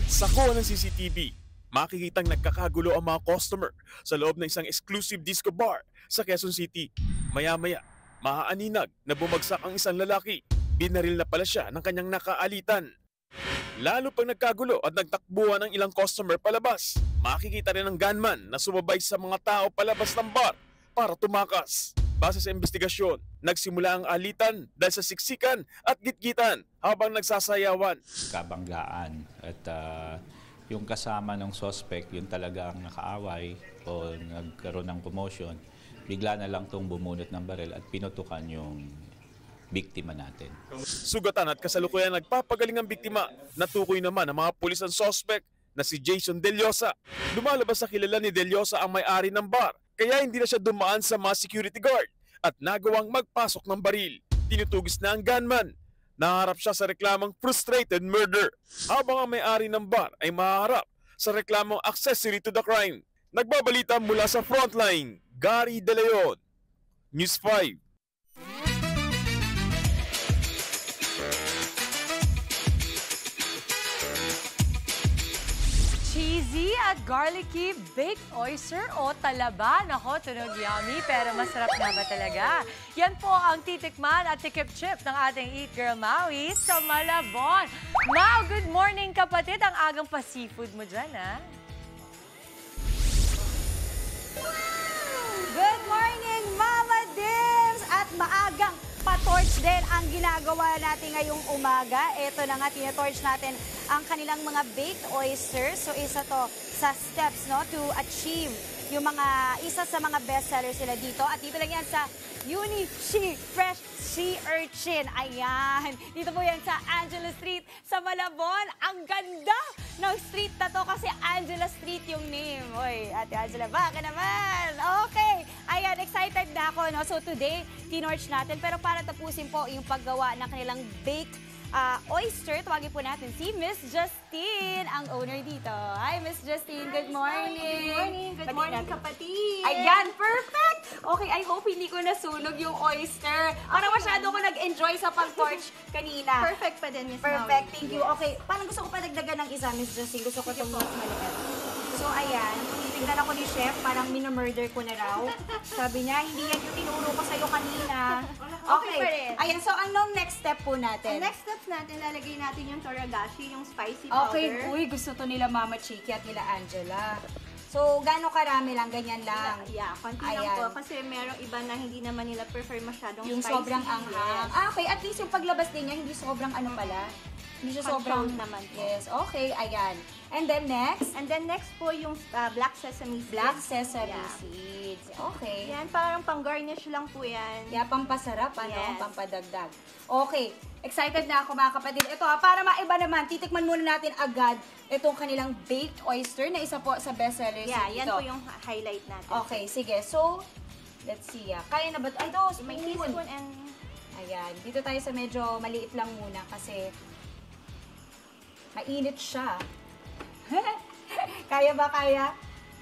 Sa kuha ng CCTV, makikitang nagkakagulo ang mga customer sa loob ng isang exclusive disco bar sa Quezon City. Maya-maya, mahaaninag na bumagsak ang isang lalaki. Binaril na pala siya ng kanyang nakaalitan. Lalo pang nagkagulo at nagtakbuhan ng ilang customer palabas, makikita rin ang gunman na sumabay sa mga tao palabas ng bar para tumakas. Base sa investigasyon, nagsimula ang alitan dahil sa siksikan at gitgitan habang nagsasayawan. Kabanggaan at yung kasama ng suspect, yun talaga ang nakaaway o nagkaroon ng commotion, bigla na lang itong bumunot ng baril at pinutukan yung biktima natin. Sugatan at kasalukuyan nagpapagaling ang biktima. Natukoy naman ang mga pulis ang suspect na si Jason Deliosa. Lumalabas sa kilala ni Deliosa ang may-ari ng bar, kaya hindi na siya dumaan sa mga security guard at nagawang magpasok ng baril. Tinutugis na ang gunman. Naharap siya sa reklamang frustrated murder, habang ang may-ari ng bar ay maharap sa reklamang accessory to the crime. Nagbabalita mula sa Frontline, Gary De Leon, News 5. at garlicky baked oyster o talaba. Nako, tunog yummy pero masarap na ba talaga? Yan po ang titikman at tikip-chip ng ating Eat Girl Maui sa Malabon. Mau, good morning kapatid. Ang agang pa-seafood mo dyan, ha? Good morning, Mama Dims! At maagang pa-torch din ang ginagawa natin ngayong umaga. Ito na nga, tina-torch natin ang kanilang mga baked oysters. So isa to sa steps no to achieve yung isa sa mga bestsellers sila dito. At dito lang yan sa Uni-Chi Fresh Sea Urchin. Ayan. Dito po yan sa Angela Street sa Malabon. Ang ganda ng street na to kasi Angela Street yung name. Oy, Ate Angela, baka naman. Okay. Ayan, excited na ako. No? So today, tinorch natin. Pero para tapusin po yung paggawa ng kanilang baked oyster, tawagin po natin si Miss Justine, ang owner dito. Hi, Miss Justine. Good morning. Good morning. Good morning, kapatid. Ayan, perfect! Okay, I hope hindi ko nasunog yung oyster. Parang masyado ko nag-enjoy sa pag-torch kanina. Perfect pa din, Miss Perfect, Maui. thank you. Yes. Okay, parang gusto ko pa dagdagan ng isa, Miss Justine. Gusto ko itong mas maliit. So, ayan, titignan ako ni Chef, parang minamurder ko na raw. Sabi niya, hindi yan yung tinuro ko sa'yo kanina. Okay pa rin. Ayan, so anong next step po natin? Ang next steps natin, lalagay natin yung toragashi, yung spicy powder. Okay, uy, gusto to nila Mama Chiki at nila Angela. So, gaano karami lang, ganyan lang? Yeah, konti lang po. Kasi merong iba na hindi naman nila prefer masyadong yung spicy. sobrang anghang. Yes. Okay, at least yung paglabas din niya, hindi sobrang ano pala. Hindi siya sobrang naman po. Yes, okay, ayan. And then next? And then next po yung black sesame seeds. Black sesame seeds. Okay. Yan, parang pang-garnish lang po yan. Kaya pampasarap, ano? Yes. Pampadagdag. Okay. Excited na ako mga kapatid. Ito para maiba naman, titikman muna natin agad itong kanilang baked oyster na isa po sa bestsellers. Yeah, yan dito. po yung highlight natin. Okay, sige. So, let's see. Kaya na ba? Ay, ito, May teaspoon and... Ayan. Dito tayo sa medyo maliit lang muna kasi mainit siya. Kaya ba kaya?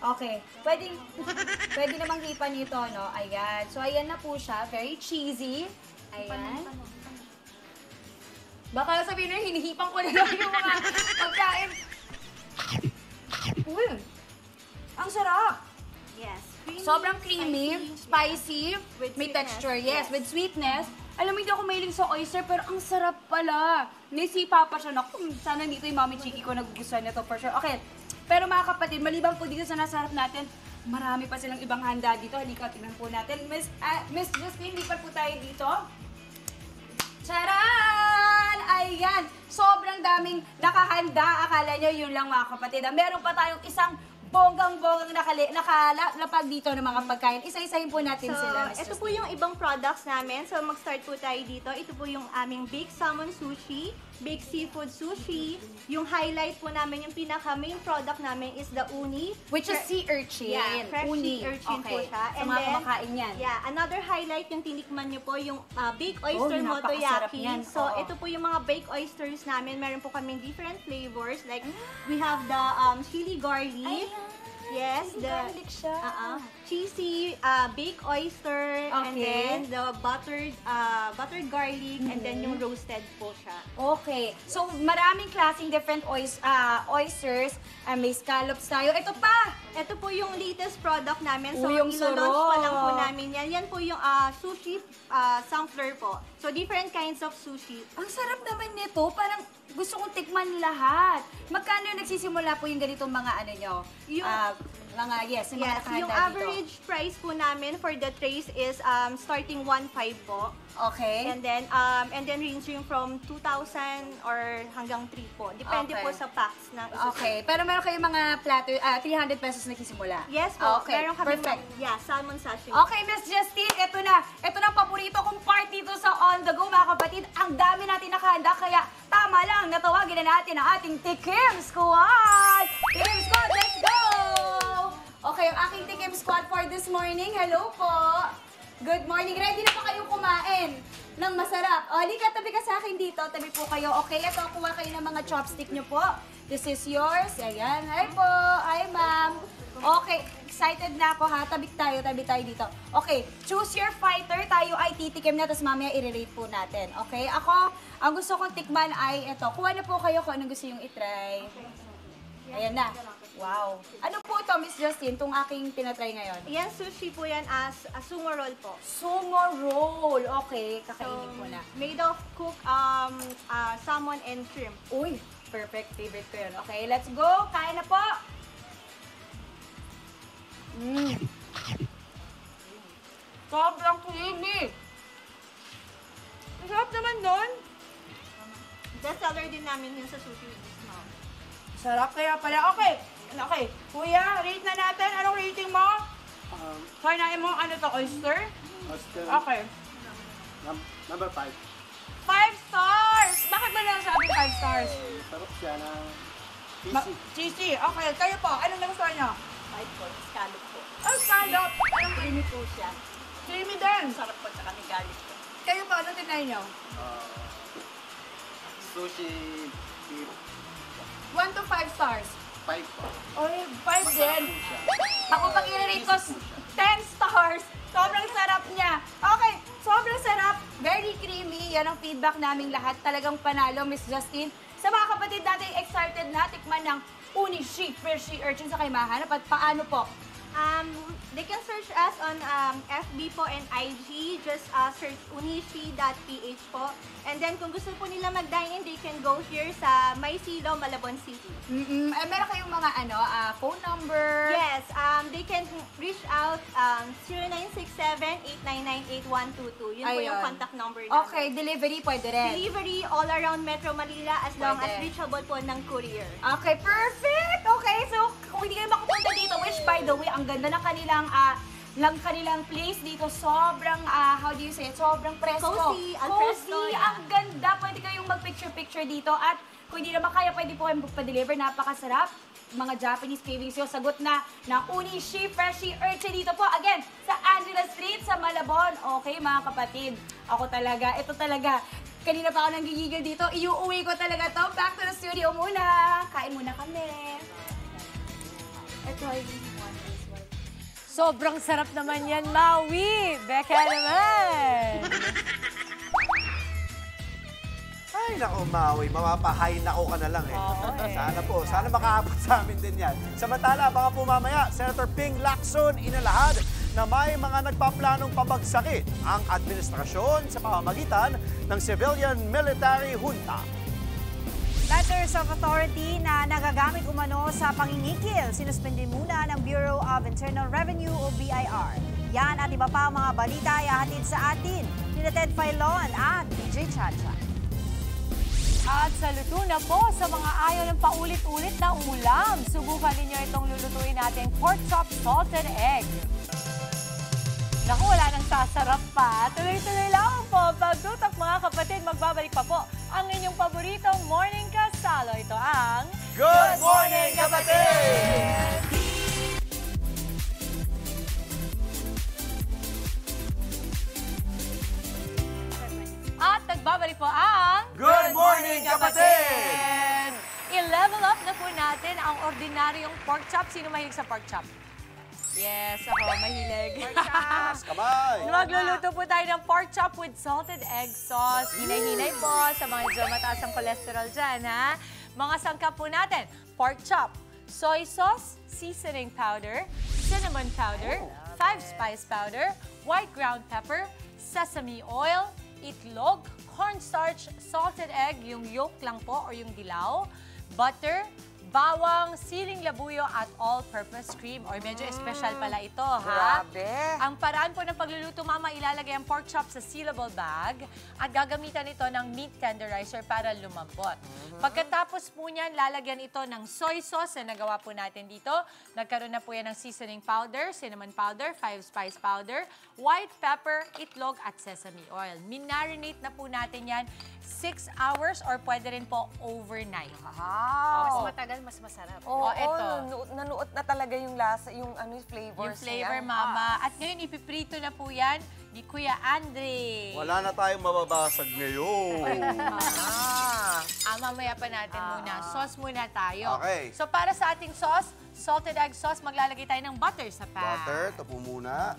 Okay. Pwede namang hipan ito, no? Ayan. So, ayan na po siya. Very cheesy. Ayan. Baka sabihin na, hinihipan ko na lang yung mga pagkain. Uy! Ang sarap! Yes. Creamy, sobrang creamy, spicy, with may sweetness. texture. Yes, with sweetness. Alam mo, hindi ako mahilig sa oyster, pero ang sarap pala. Nisipa pa siya. Naku, sana dito yung Mami Chiki ko nagugustuhan nito for sure. Okay, pero mga kapatid, maliban po dito sa nasa harap natin, marami pa silang ibang handa dito. Halika, tingnan po natin. Miss Justine, lipat po tayo dito. Charan! Ayan! Sobrang daming nakahanda. Akala nyo yun lang mga kapatid. Meron pa tayong isang bonggang-bonggang nakalapag dito ng mga pagkain. Isa-isahin po natin sila. Ito po yung ibang products namin. So, mag-start po tayo dito. Ito po yung aming baked salmon sushi, baked seafood sushi. Yung highlight po namin, yung pinaka-main product namin is the uni. Which is sea urchin. Yeah, fresh Uni. sea urchin po Okay. siya. Sa mga kumakain yan. Yeah, another highlight yung tinikman nyo po, yung baked oyster napakasarap motoyaki. yan. So, Oo. ito po yung mga baked oysters namin. Meron po kaming different flavors. Like, we have the chili garlic. Yes, the cheesy baked oyster, and then the buttered garlic, and then yung roasted po siya. Okay. So, maraming klaseng different oysters. May scallops tayo. Ito pa! Ito po yung latest product namin. So, yung ilo-launch sarap. pa lang po namin yan. Yan po yung sushi sampler po. So, different kinds of sushi. Ang sarap naman nito. Parang gusto kong tikman lahat. Magkano yung nagsisimula po yung ganitong mga ano nyo? Yung, yung mga nakahanda yung dito. average price po namin for the trays is starting 1.5 po. Okay. And then ranging from 2,000 or hanggang 3 po. Depende Okay. po sa packs na isa. Okay. Pero meron kayong mga platter, 300 pesos nagsisimula? Yes po. Okay. Meron kami Perfect. salmon sashimi. Okay, Miss Justine, ito na. Ito na ang paborito kong part dito sa On The Go, mga kapatid. Ang dami natin nakahanda, kaya tama lang, natawagin na natin ang ating Tikim Squad! Tikim Squad, let's go! Okay, ang aking Tikim Squad for this morning, hello po! Good morning. Ready na po kayong kumain ng masarap. O, halika, tabi ka sa akin dito. Tabi po kayo. Okay, ito, kuha kayo ng mga chopstick nyo po. This is yours. Ayan. Hi po. Hi, ma'am. Okay, excited na ako ha. Tabi tayo dito. Okay, choose your fighter. Tayo ay titikim na, tapos mamaya i-rate po natin. Okay, ako, ang gusto kong tikman ay ito. Kuha na po kayo kung anong gusto yung itry. Ayan na. Wow. Ano po ito, Miss Justine, itong aking tinatry ngayon? Yan, sushi po yan as a sumo roll po. Sumo roll. Okay, kakainin ko na. Made of cooked salmon and shrimp. Uy, perfect. Favorite ko yun. Okay, let's go. Kain na po. Sobrang creamy. Masarap naman nun. Bestseller din namin yun sa sushi with this mom. Sarap kaya pala. Okay. Okay. Kuya, rate na natin. Anong rating mo? Kaya mo, ano to, oyster? Oyster. Okay. Number 5. 5 stars! Bakit ba lang sabi 5 stars? Sarap siya na Cheesy. Okay. Kayo po, anong nagustuhan nyo? 5 po, scallop po. Oh, scallop! Anong creamy po siya. Creamy din. Sarap po sa kami garlic po. Kayo po, anong tinay nyo? sushi beef. 1 to 5 stars. 5 po. Oy, 5 din. Ako pag i-rate ko 10 stars. Sobrang sarap niya. Okay, sobrang sarap. Very creamy. Yan ang feedback naming lahat. Talagang panalo, Miss Justine. Sa mga kapatid natin, excited na tikman ng Uni-Shi, Fresh Urchin sa kay mahanap. At paano po? They can search us on FB po and IG. Just search unishi.ph po. And then kung gusto po nila mag-dine in, they can go here sa Maisilaw, Malabon City. Meron kayong mga phone number? Yes, they can reach out 0967-899-8122. Yun po yung contact number namin. Okay, delivery pwede rin? Delivery all around Metro Manila as long as reachable po ng courier. Okay, perfect! Okay, so kung hindi kayo makapunta dito, which by the way, ang ganda ng kanilang place dito. Sobrang, how do you say it? Sobrang presko. Cozy, al fresco, Cozy, ang ganda. Pwede kayong mag-picture-picture dito. At kung hindi naman kaya, pwede po kayong pa-deliver. Napakasarap. Mga Japanese cravings yun. Sagot na ng Uni-Shi Freshie Urchin dito po. Again, sa Angela Street, sa Malabon. Okay, mga kapatid. Ako talaga, ito talaga. Kanina pa ako nanggigigil dito. Iuuwi ko talaga to. Back to the studio muna. Kain muna kami. Ito ay Sobrang sarap naman yan, Maui! Becca naman! Ay, naku, Maui. Mapapahay na ka na lang eh. Sana po. Sana makaabot sa amin din yan. Samantala, baka po mamaya, Senator Ping Lacson inalahad na may mga nagpaplanong pabagsakin ang administrasyon sa pamamagitan ng civilian-military junta. Letters of authority na nagagamit umano sa pangingikil, sinuspendin muna ng Bureau of Internal Revenue o BIR. Yan at iba pa mga balita ay hahatid sa atin ni Ted Filon at DJ Chacha. At saludo na po sa mga ayaw ng paulit-ulit na ulam. Subukan ninyo itong lulutuin nating pork chop salted egg. Naku, wala nang sasarap pa. Tuloy-tuloy lang po. Pagtutok mga kapatid, magbabalik pa po ang inyong paboritong morning kasalo. Ito ang Good Morning Kapatid! At nagbabalik po ang Good Morning Kapatid! I-level up na po natin ang ordinaryong pork chop. Sino mahilig sa pork chop? Yes, ako mahilig. Pork chops, kamay! Magluluto po tayo ng pork chop with salted egg sauce. Hinay-hinay po sa mga dyan mataas ang cholesterol dyan, ha? Mga sangkap po natin, pork chop, soy sauce, seasoning powder, cinnamon powder, 5-spice powder, white ground pepper, sesame oil, itlog, cornstarch, salted egg, yung yolk lang po or yung dilaw, butter, bawang, siling labuyo at all-purpose cream. Or medyo special pala ito, ha? Grabe! Ang paraan po ng pagluluto, Mama, ilalagay ang pork chop sa sealable bag at gagamitan ito ng meat tenderizer para lumambot. Pagkatapos po niyan, lalagyan ito ng soy sauce na nagawa po natin dito. Nagkaroon na po yan ng seasoning powder, cinnamon powder, 5-spice powder, white pepper, itlog at sesame oil. Minarinate na po natin yan 6 hours or pwede rin po overnight. Wow! Mas matagal, mas masarap. Oo, ito. nanuot na talaga yung lasa, yung flavors. Yung flavor, Mama. At ngayon, ipiprito na po yan ni Kuya Andre. Wala na tayong mababasag ngayon. Mamaya pa natin muna. Sauce muna tayo. Okay. So, para sa ating sauce, salted egg sauce, maglalagay tayo ng butter sa pan. Butter, ito po muna.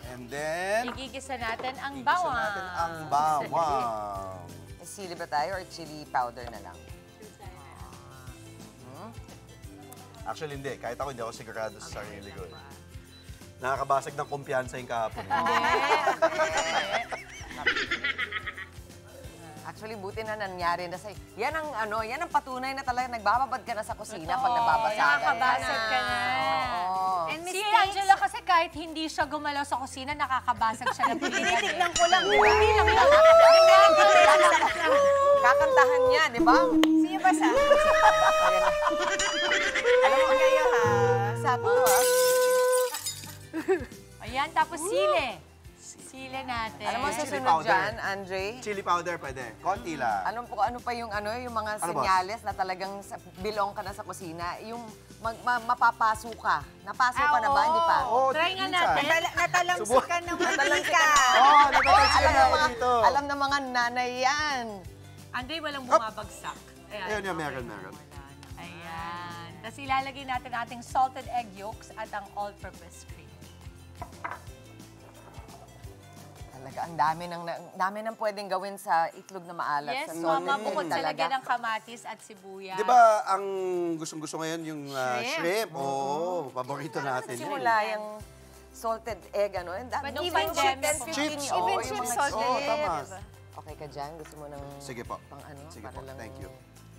And then, igigisa natin ang bawang. Sili ba tayo or chili powder na lang? Actually, hindi. Kahit ako, hindi ako sigurado sa sarili ko. Nakakabasag ng kumpiyansa yung kahapon. Actually, buti na nangyari na sa'yo. Yan ang patunay na talaga nagbababad ka na sa kusina pag nababasagan. Nakakabasag ka na. And Si mistakes. Angela kasi kahit hindi siya gumalaw sa kusina, nakakabasag siya ng pilihan. Tinitignan ko lang, di ba? Hindi lang yan. Kakantahan niya, di ba? Sino ba sa? Alam mo kayo, ha? Sakto, ha? Ayan, tapos sile. Sile natin. Alam mo, Chili susunod powder. dyan, Andre? Chili powder pwede. Konti lang. Ano pa yung yung mga Ano, boss? senyales na talagang belong ka na sa kusina? Yung mapapaso ka. Napaso ka na ba? Hindi pa? Oo, Try nga minsan. natin. Natalamsikan ng mantika. Oo, natatalsikan na ako mga, dito. alam ng mga nanay yan. Andre, walang bumabagsak. Ayun, meron. Ayan. Tapos ilalagay natin ating salted egg yolks at ang all-purpose cream. Talaga, ang dami nang pwedeng gawin sa itlog na maalat. Yes, sa salted Mama, egg bukod sa talaga. lagyan ng kamatis at sibuyas. Di ba ang gustong-gusto ngayon yung shrimp? Oo, paborito natin. Simula yung salted egg, And But even nung chicken, pandemic, chips. Even yung chips mga salted chips. egg. tama. Diba? Okay ka dyan? Gusto mo ng Sige po. pang Sige para po, lang- thank you.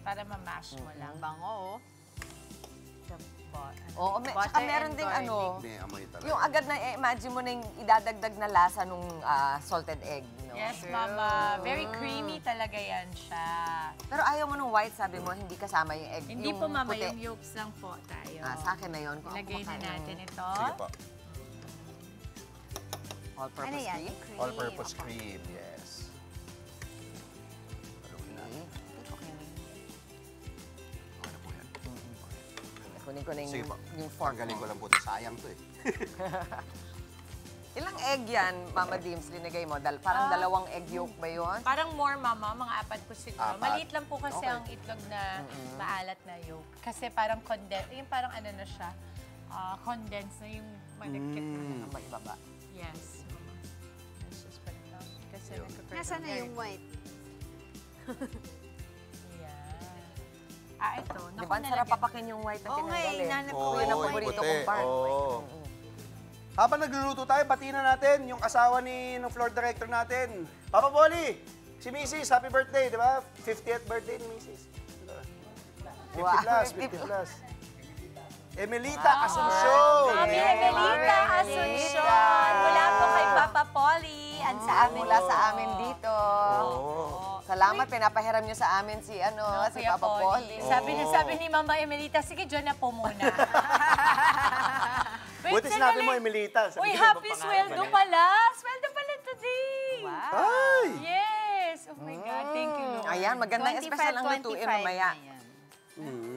Para ma-mash mo lang. Bango, oh. Oo, tsaka meron ding May amoy talaga. yung agad na, imagine mo na yung idadagdag na lasa nung salted egg, no? Yes, Mama. Very creamy talaga yan siya. Pero ayaw mo nung white, sabi mo, hindi kasama yung egg. Hindi yung po, Mama. puti. Yung yolks lang po tayo. Sa akin na yun. Kung ako Ilagay na kumakain ng natin ito. Sige po. All-purpose Ano yan? cream. Cream. All-purpose cream, yes. Kunin ko na Sige po. yung fork. Galing ko lang po ito. Sayang to eh. Ilang egg yan, Mama Dims, linagay mo? Parang dalawang egg yolk ba yun? Parang more, Mama. Mga 4 po siguro. 4. Maliit lang po kasi Okay. ang itlog na maalat na yolk. Kasi parang yung parang na siya, condensed na yung malagkit na. Maibaba. Yes, Mama. Let's just put it down. Kasi nagka-curd. Nasaan na yung white? Yan. Ito. Di ba, ang sarap papakin yung white na Oo nga, tinanggal eh. hinanap ko Yun ang yung paborito puti. kong part. Oo. Habang nagluluto tayo, batiin na natin yung asawa ng floor director natin. Papa Polly, si Mrs. Happy birthday, di ba? 50th birthday ni Mrs. 50 Wow, plus, 50 50 plus. Emelita Asuncion. Mami Emelita Asuncion. Mula po kay Papa Polly. Ang sa amin. Mula sa amin dito. Oo. Salamat, pinapahiram nyo sa amin si Kuya Papa Polly. Sabi ni Mama Emelita, sige, dyan na po muna. Wait, Buti sinabi mo, sandali. Emelita. Uy, Sabihin mo happy pangalan sweldo mo. pala. Sweldo pala today. Wow. Ay! Yes. Oh my God. Thank you, Lord. Ayan, maganda. 25, Special ang lutuin 25 mamaya. na yan. Oo.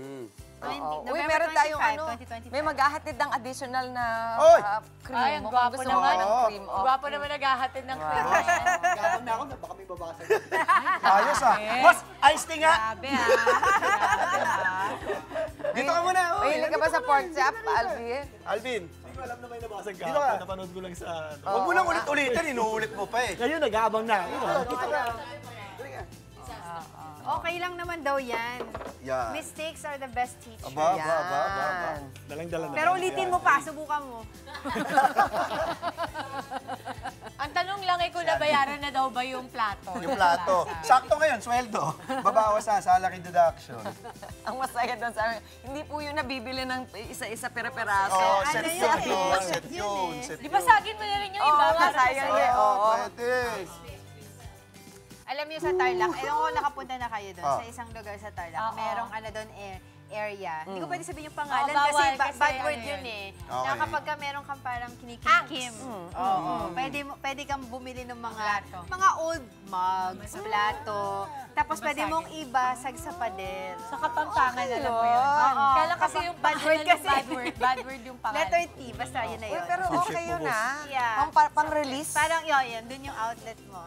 Uy, November meron tayong 25, 2025. may maghahatid ng additional na Oy! cream. Ay, ang Mukhang gwapo gusto mo naman. ng cream. Ang gwapo naman naghahatid ng cream. Gabang na ako na baka may babasag. Ayos ah. Boss, iced tea nga. Grabe ha. Grabe ha. Dito ka muna. oh. Mahilig ka ba sa pork chop, Alvin? Alvin, Hindi ko alam na may nabasag ka. Dito ka. Napanood ko lang sa... huwag mo nang ulit-ulitin. Inuulit mo pa eh. Ngayon, nag-aabang na. Dito ka. Okay lang naman daw yan. Yan. Mistakes are the best teachers. Aba. Dalang-dala na. Pero ulitin mo pa, subukan mo. Ang tanong lang kung nabayaran na daw ba yung plato. Yung plato. Sakto ngayon, sweldo. Babawas sa salary deduction. Ang masaya doon sa amin, hindi po yun nabibili ng isa-isa pera-peraso. Oh, Ano set yun yun. eh? Set yun. Set Di ba yun. sagin mo na rin yung iba? Oo, para sayang sa- eh. Oo. Pwede. Alam niyo sa Tarlac, alam ko nakapunta na kayo doon Ah. sa isang lugar sa Tarlac. Oo. Merong doon area. Hindi ko pwede sabihin yung pangalan Oo, bawal kasi, kasi bad ano word yun. yun eh. Okay. Na kapag ka meron kang parang kinikim. Oo. Pwede kang bumili ng mga old mugs, plato. Tapos pwede mong ibasag sa pader. Sa Kapampangan, alam mo yun. Oo. Kala kasi yung Bad word kasi. Bad word yung pangalan. Letter T, basta yun na Uy, yun. pero okay yun ah. Yeah. Pang-release. Parang yun, dun yung outlet mo.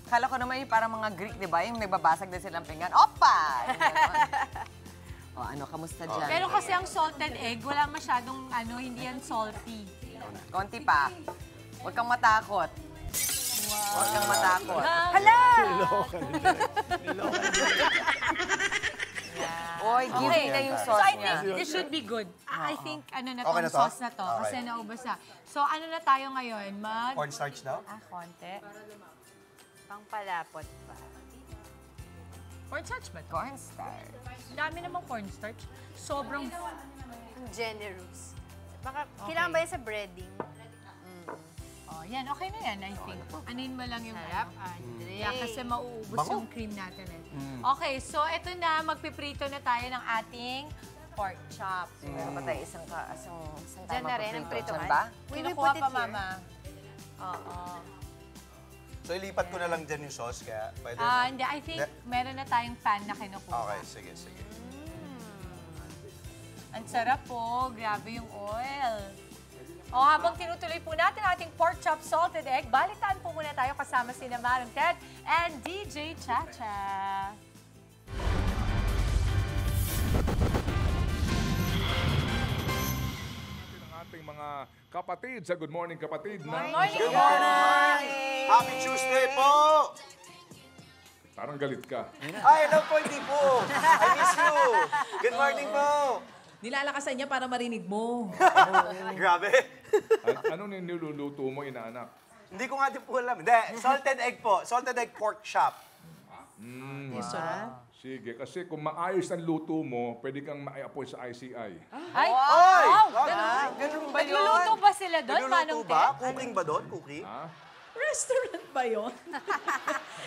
Kala ko naman yung parang mga Greek, di ba? Yung nagbabasag din silang pinggan. Opa! Yung ganon. O ano, kamusta dyan? Pero kasi ang salted egg, wala masyadong, hindi yan salty. Konti pa. Huwag kang matakot. Huwag kang matakot. Hala! Oy, give Okay, me na yung so sauce I niya. think this should be good. I think ano na Okay tong na to? sauce na to Okay. kasi naubos na. So ano na tayo ngayon? Cornstarch daw? Konti. Pangpalapot pa. Cornstarch ba to? Cornstarch. Ang dami namang cornstarch. Sobrang... Generous. Baka, kailangan ba yan sa breading? Oh, yan. Okay na yan, I think. Anin mo lang yung Sarap, ano. Andre. Yeah, kasi mauubos Bango. yung cream natin eh. Okay, so ito na. Magpiprito na tayo ng ating pork chop. Meron pa tayo isang Diyan na rin ang magpaprito. prituhan. Diyan ba? We will Kinukuha put it pa, here. Mama. Oo. So, ilipat ko na lang dyan yung sauce, kaya pwede. Hindi, I think meron na tayong pan na kinukuha. Okay, sige, sige. Ang sarap po. Grabe yung oil. O, habang tinutuloy po natin ating pork chop salted egg, balitaan po muna tayo kasama si Manong Ted and DJ Chacha. Ang ating mga kapatid sa Good Morning Kapatid. Good morning! Good morning! Happy Tuesday po! Parang galit ka. Ay, hello po, hindi po. I miss you. Good morning po. Nilalakasan niya para marinig mo. Grabe. Ano niluluto mo, inaanak? Hindi ko nga din po alam. Hindi, salted egg po. Salted egg pork chop. Sige, kasi kung maayos ang luto mo, pwede kang ma-appoint sa ICI. Ay! Ay! Ganun ba yun? Nagluluto ba sila doon, Nagluluto Manong ba? Ted? Cooking ba doon? Cooking? Restaurant ba yun?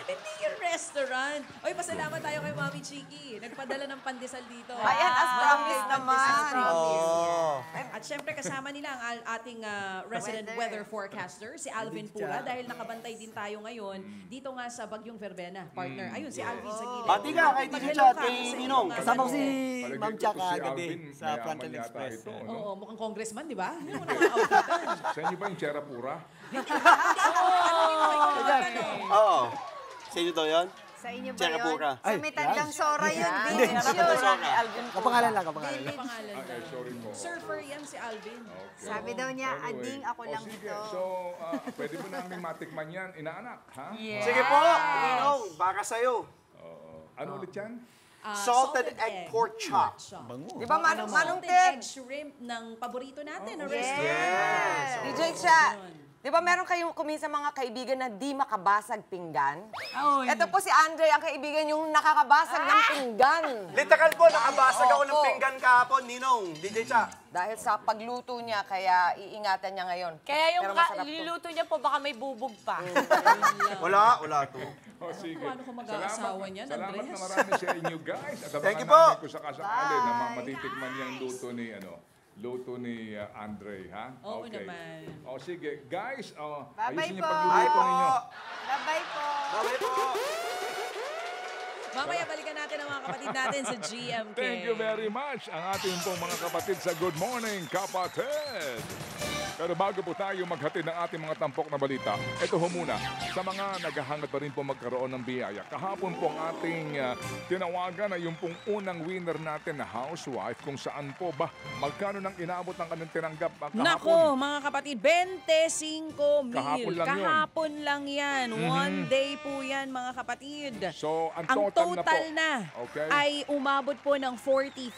Hindi yung restaurant. Oy, pasalamat tayo kay Mami Chiki. Nagpadala ng pandesal dito. Ayan, as promised naman. Oh. At syempre kasama nila ang ating resident weather forecaster, si Alvin Pula, dahil nakabantay din tayo ngayon dito nga sa Bagyong Verbena. Partner, ayun si Alvin sa gilid. Pati ka kay Tito Chat, kay Ninong. Kasama ko si Ma'am Chaka Si kagabi Alvin, sa Frontal mayaman yata Express. ito, no? Oo, mukhang congressman, di ba? Hindi mo nakaka-outfitan. Sa inyo ba yung Chera Pura? Oo. Sa inyo daw yun? Sa inyo ba Chaka yun? Pura. Sa may tandang Sora yun. Hindi, Vintage sa yun. Sora. Kapangalan lang, kapangalan. Hindi pangalan Okay, lang. sorry po. Surfer yan si Alvin. Sabi daw niya, ading ako lang Sige, ito. so pwede mo namin matikman yan, inaanak, ha? Sige po, Ninong, baka sa'yo. Ano ulit yan? Salted egg pork chop. Di ba, Manong Salted Ted? egg shrimp ng paborito natin na Yes. restaurant. DJ Cha, di ba meron kayong kuminsan mga kaibigan na di makabasag pinggan? Ito po si Andre, ang kaibigan yung nakakabasag ng pinggan. Literal po, nakabasag ako ng Opo. pinggan kahapon, Ninong. DJ Cha. Dahil sa pagluto niya, kaya iingatan niya ngayon. Kaya yung Pero masarap to. niluluto niya po, baka may bubog pa. Wala to. Sige. Paano kung mag-aasawa niyan, Salamat Andres? na marami sa inyo, guys. At Thank you abangan po. namin kung sakasakali na matitikman yung luto ni Andre, ha? Oo naman. O sige, guys, Bye-bye ayusin niyo po. pagluluto ninyo. Bye-bye po. Bye po. Mamaya balikan natin ang mga kapatid natin sa GMK. Thank you very much ang ating pong mga kapatid sa Good Morning Kapatid. Pero bago po tayo maghatid ng ating mga tampok na balita, ito ho muna, sa mga naghahangad pa rin po magkaroon ng biyaya. Kahapon po ang ating tinawagan na yung pong unang winner natin na housewife, kung saan po ba magkano nang inaabot ng kanilang tinanggap kahapon. Nako, mga kapatid, 25 mil. Kahapon lang yun. Kahapon lang yan. One day po yan, mga kapatid. So, ang Ang total, total na na, po. Okay. ay umabot po ng 40,000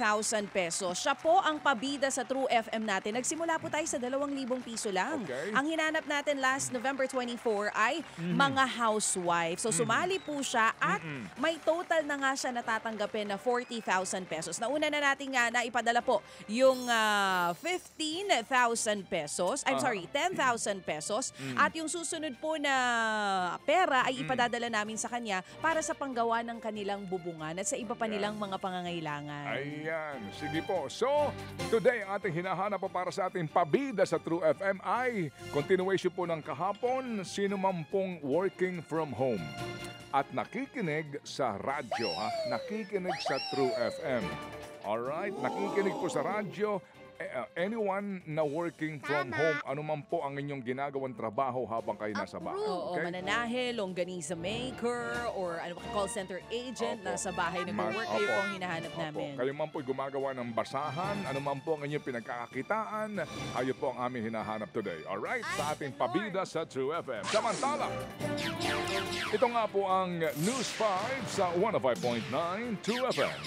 pesos. Siya po ang pabida sa True FM natin. Nagsimula po tayo sa 2,000 piso lang. Okay. Ang hinanap natin last November 24 ay mga housewife. So sumali po siya at may total na nga siya natatanggapin na 40,000 pesos. Nauna na natin nga naipadala po yung 15,000 pesos. I'm sorry, 10,000 pesos. At yung susunod po na pera ay ipadadala namin sa kanya para sa panggawa ng kanilang bubungan at sa iba pa nilang mga pangangailangan. Ayan, sige po. So, today ang ating hinahanap po para sa ating pabida sa True FM ay continuation po ng kahapon, sino man pong working from home at nakikinig sa radyo, ha? Nakikinig sa True FM. Alright, nakikinig po sa radyo anyone na working from home, ano man po ang inyong ginagawang trabaho habang kayo nasa bahay. Oo, mananahe, longganisa maker, or ano ba, call center agent, nasa bahay nag-work, kayo po ang hinahanap namin. Kayo man po gumagawa ng basahan, ano man po ang inyong pinagkakakitaan, kayo po ang aming hinahanap today. Alright, sa ating pabida sa True FM. Samantala, ito nga po ang News 5 sa 105.9 True FM.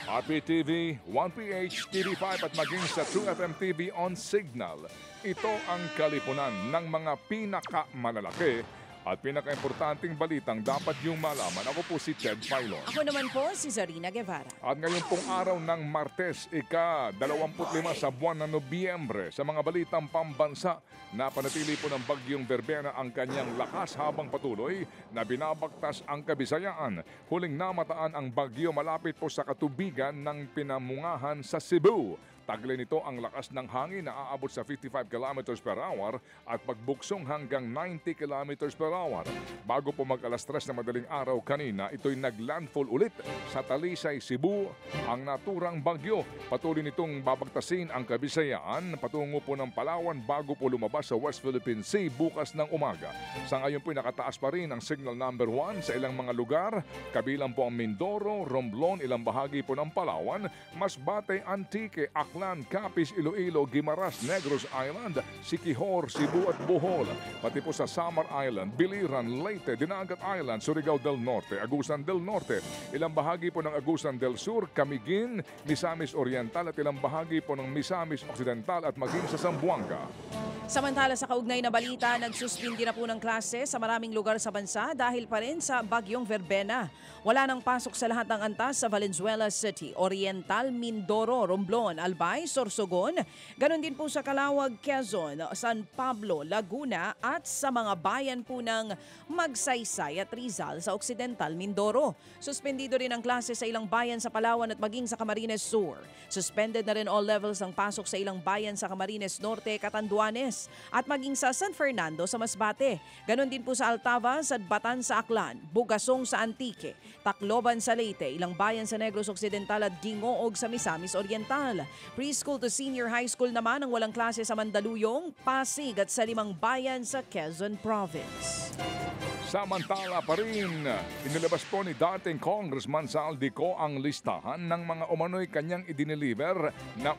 RPTV, 1PH, TV5 at maging sa True FM TV on Signal. Ito ang kalipunan ng mga pinakamalalaki at pinaka-importanting balitang dapat yung malaman. Ako po si Ted Filon. Ako naman po si Zarina Guevara. At ngayon pong araw ng Martes, ika-25 sa buwan ng Nobyembre, sa mga balitang pambansa, napanatili po ng bagyong Verbena ang kanyang lakas habang patuloy na binabagtas ang Kabisayaan. Huling namataan ang bagyo malapit po sa katubigan ng Pinamungahan sa Cebu. Taglay nito ang lakas ng hangin na aabot sa 55 km per hour at pagbuksong hanggang 90 km per hour. Bago po mag-alas 3 na madaling araw kanina, ito'y naglandfall ulit sa Talisay, Cebu, ang naturang bagyo. Patuloy nitong babagtasin ang Kabisayaan patungo po ng Palawan bago po lumabas sa West Philippine Sea bukas ng umaga. Sa ngayon po'y nakataas pa rin ang signal number 1 sa ilang mga lugar, kabilang po ang Mindoro, Romblon, ilang bahagi po ng Palawan, Masbate, Antique, Aklan, Capiz, Iloilo, Guimaras, Negros Island, Siquijor, Cebu at Bohol. Pati po sa Samar Island, Biliran, Leyte, Dinagat Island, Surigao del Norte, Agusan del Norte, ilang bahagi po ng Agusan del Sur, Camiguin, Misamis Oriental at ilang bahagi po ng Misamis Occidental at maging sa Zamboanga. Samantala sa kaugnay na balita, nagsuspindi na po ng klase sa maraming lugar sa bansa dahil pa rin sa bagyong Verbena. Wala nang pasok sa lahat ng antas sa Valenzuela City, Oriental, Mindoro, Romblon, Albay, Sorsogon. Ganon din po sa Calawag, Quezon, San Pablo, Laguna at sa mga bayan po ng Magsaysay at Rizal sa Occidental, Mindoro. Suspendido rin ang klase sa ilang bayan sa Palawan at maging sa Camarines Sur. Suspended na rin all levels ang pasok sa ilang bayan sa Camarines Norte, Catanduanes at maging sa San Fernando sa Masbate. Ganon din po sa Altava, Sadbatan sa Aklan, Bugasong sa Antique, Tacloban sa Leyte, ilang bayan sa Negros Occidental at Gingoog sa Misamis Oriental. Preschool to senior high school naman ang walang klase sa Mandaluyong, Pasig at sa 5 bayan sa Quezon Province. Samantala pa rin, inilabas po ni dating Congressman Saldico ang listahan ng mga umano'y kanyang idineliver na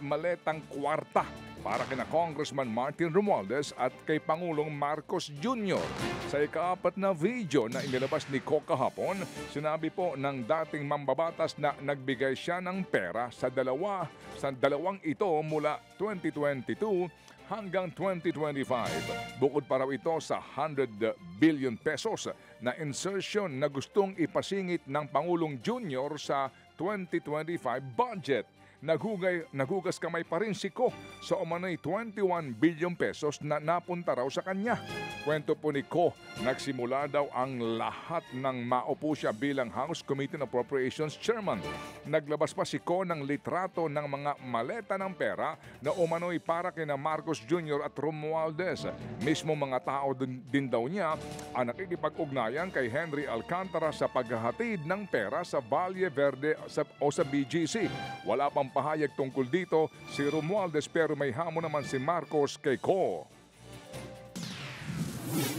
maletang kwarta para kina Congressman Martin Romualdez at kay Pangulong Marcos Jr. Sa ika-4 na video na inilabas ni Ko kahapon, sinabi po ng dating mambabatas na nagbigay siya ng pera sa dalawang ito mula 2022 hanggang 2025. Bukod pa raw ito sa 100 billion pesos na insertion na gustong ipasingit ng Pangulong Jr. sa 2025 budget. Naghugas kamay pa rin si Ko sa umano'y 21 billion pesos na napunta raw sa kanya. Kwento po ni Ko, nagsimula daw ang lahat ng maupo siya bilang House Committee on Appropriations Chairman. Naglabas pa si Ko ng litrato ng mga maleta ng pera na umano'y para kina Marcos Jr. at Romualdez. Mismo mga tao din daw niya ang nakikipag-ugnayan kay Henry Alcantara sa paghahatid ng pera sa Valle Verde o sa BGC. Wala pang pahayag tungkol dito si Romualdez pero may hamon naman si Marcos kay Ko.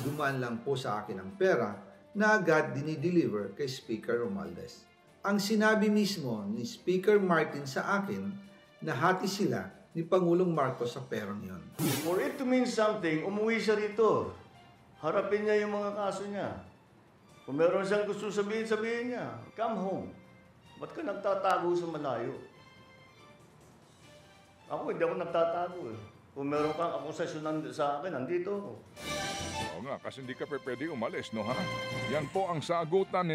Dumaan lang po sa akin ang pera na agad dinideliver kay Speaker Romualdez. Ang sinabi mismo ni Speaker Martin sa akin na hati sila ni Pangulong Marcos sa perang yon. For it to mean something, umuwi siya rito. Harapin niya yung mga kaso niya. Kung meron siyang gusto sabihin niya, come home. Ba't ka nagtatago sa malayo? Ako, hindi ako nagtatago eh. Kung meron kang akusasyon sa akin, nandito ako. Oo nga, kasi hindi ka pwede umalis, no ha? Yan po ang sagutan ni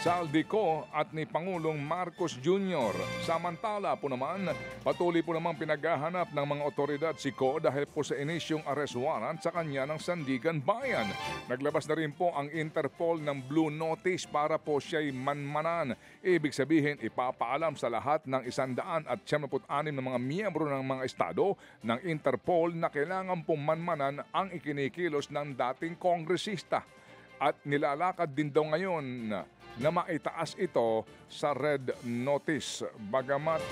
Saldico at ni Pangulong Marcos Jr. Samantala po naman, patuloy po namang pinaghahanap ng mga otoridad si Ko dahil po sa inisyong arrest warrant sa kanya ng Sandigan Bayan. Naglabas na rin po ang Interpol ng Blue Notice para po siya'y manmanan. Ibig sabihin, ipapaalam sa lahat ng 176 na mga miyembro ng mga estado ng Interpol na kailangan pong manmanan ang ikinikilos ng dating kongresista. At nilalakad din daw ngayon na maitaas ito sa red notice. Bagamat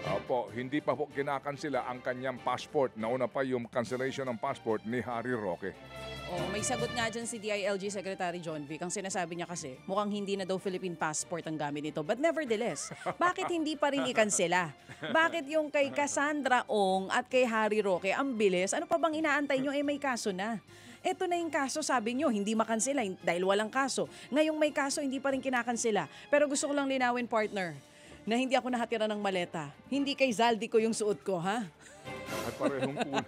Opo, hindi pa po kinakansela ang kanyang passport. Nauna pa yung cancellation ng passport ni Harry Roque. Oh, may sagot nga dyan si DILG Secretary John Vic. Ang sinasabi niya kasi, mukhang hindi na daw Philippine passport ang gamit nito. But nevertheless, bakit hindi pa rin ikansela? Bakit yung kay Cassandra Ong at kay Harry Roque, ang bilis? Ano pa bang inaantay nyo? May kaso na. Ito na yung kaso, sabi nyo, hindi makansela dahil walang kaso. Ngayong may kaso, hindi pa rin kinakansela. Pero gusto ko lang linawin, partner, na hindi ako nakatira ng maleta. Hindi kay Zaldi ko yung suot ko, ha? At parehong cool.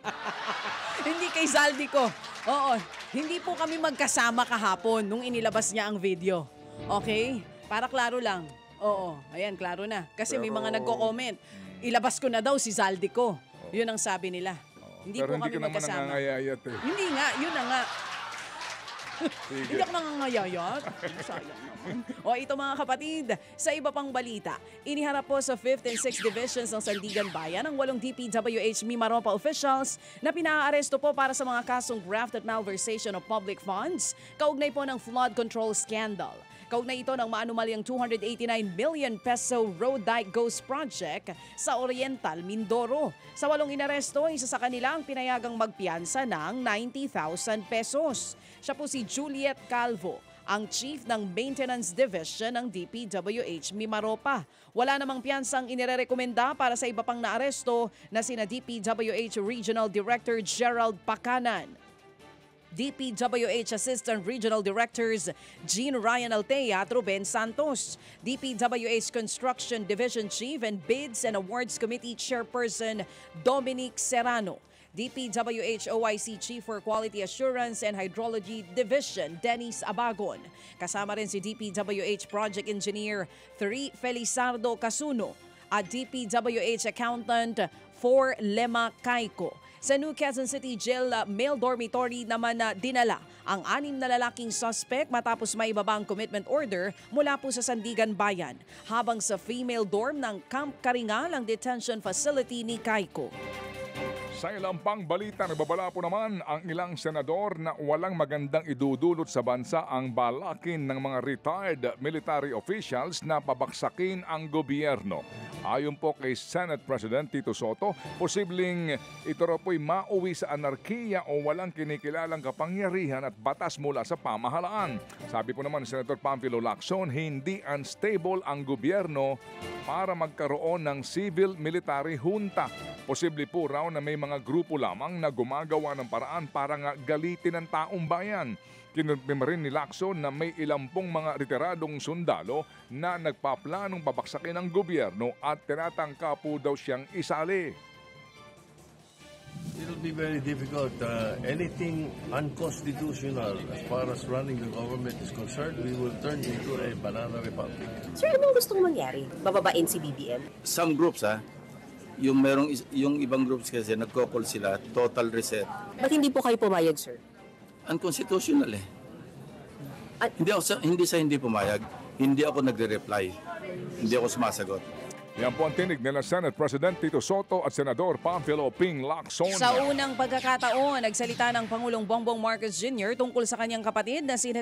Hindi kay Zaldi ko. Oo, hindi po kami magkasama kahapon nung inilabas niya ang video. Okay? Para klaro lang. Oo, ayan, klaro na. Kasi may mga nagko-comment. Ilabas ko na daw si Zaldi ko. Yun ang sabi nila. Hindi Pero po hindi kami ka naman magkasama. nangangayayat eh. Hindi nga, yun na nga. Sige. Hindi ako nangangayayat. Sayang naman. O ito mga kapatid, sa iba pang balita, iniharap po sa 5th and 6th Divisions ng Sandigan Bayan ang 8 DPWH Mimaropa officials na pinaaresto po para sa mga kasong graft at malversation of public funds, kaugnay po ng flood control scandal. Kaugnay ito ng maanumalyang 289 million peso road dike ghost project sa Oriental, Mindoro. Sa 8 inaresto, isa sa kanila ang pinayagang magpiyansa ng 90,000 pesos. Siya po si Juliet Calvo, ang Chief ng Maintenance Division ng DPWH Mimaropa. Wala namang piyansang inirerekomenda para sa iba pang naaresto na sina DPWH Regional Director Gerald Pacanan, DPWH Assistant Regional Directors Jean Ryan Altea at Ruben Santos, DPWH Construction Division Chief and Bids and Awards Committee Chairperson Dominic Serrano, DPWH OIC Chief for Quality Assurance and Hydrology Division Dennis Abagon. Kasama rin si DPWH Project Engineer 3 Felizardo Casuno at DPWH Accountant 4 Lema Caico. Sa New Quezon City Jail male dormitory naman na dinala ang 6 na lalaking suspect matapos may ibabang commitment order mula po sa Sandigan Bayan, habang sa female dorm ng Camp Karingal ang detention facility ni Caico. Sa ilang pang balita, nagbabala po naman ang ilang senador na walang magandang idudulot sa bansa ang balakin ng mga retired military officials na pabaksakin ang gobyerno. Ayon po kay Senate President Tito Soto, posibleng ito raw po'y mauwi sa anarkiya o walang kinikilalang kapangyarihan at batas mula sa pamahalaan. Sabi po naman ni Senator Pamphilo Lacson, hindi unstable ang gobyerno para magkaroon ng civil-military junta. Posible po raw na may mga grupo lamang na gumagawa ng paraan para nga galitin ang taong bayan. Kinumpirma rin ni Lacson na may ilang pong mga retiradong sundalo na nagpaplanong babaksakin ang gobyerno at tinatangka po daw siyang isali. It will be very difficult. Anything unconstitutional as far as running the government is concerned, we will turn into a banana republic. Sir, anong gusto mong mangyari? Bababain si BBM? Some groups, yung ibang groups kasi nagko-call sila total reset. Ba't hindi po kayo pumayag, sir? Unconstitutional eh. Hindi pumayag, hindi ako nagre-reply. Hindi ako sumasagot. Yan po ang tinig nila Senate President Tito Soto at Senador Pamphilo Ping Lacson. Sa unang pagkakataon, nagsalita ng Pangulong Bongbong Marcos Jr. tungkol sa kanyang kapatid na si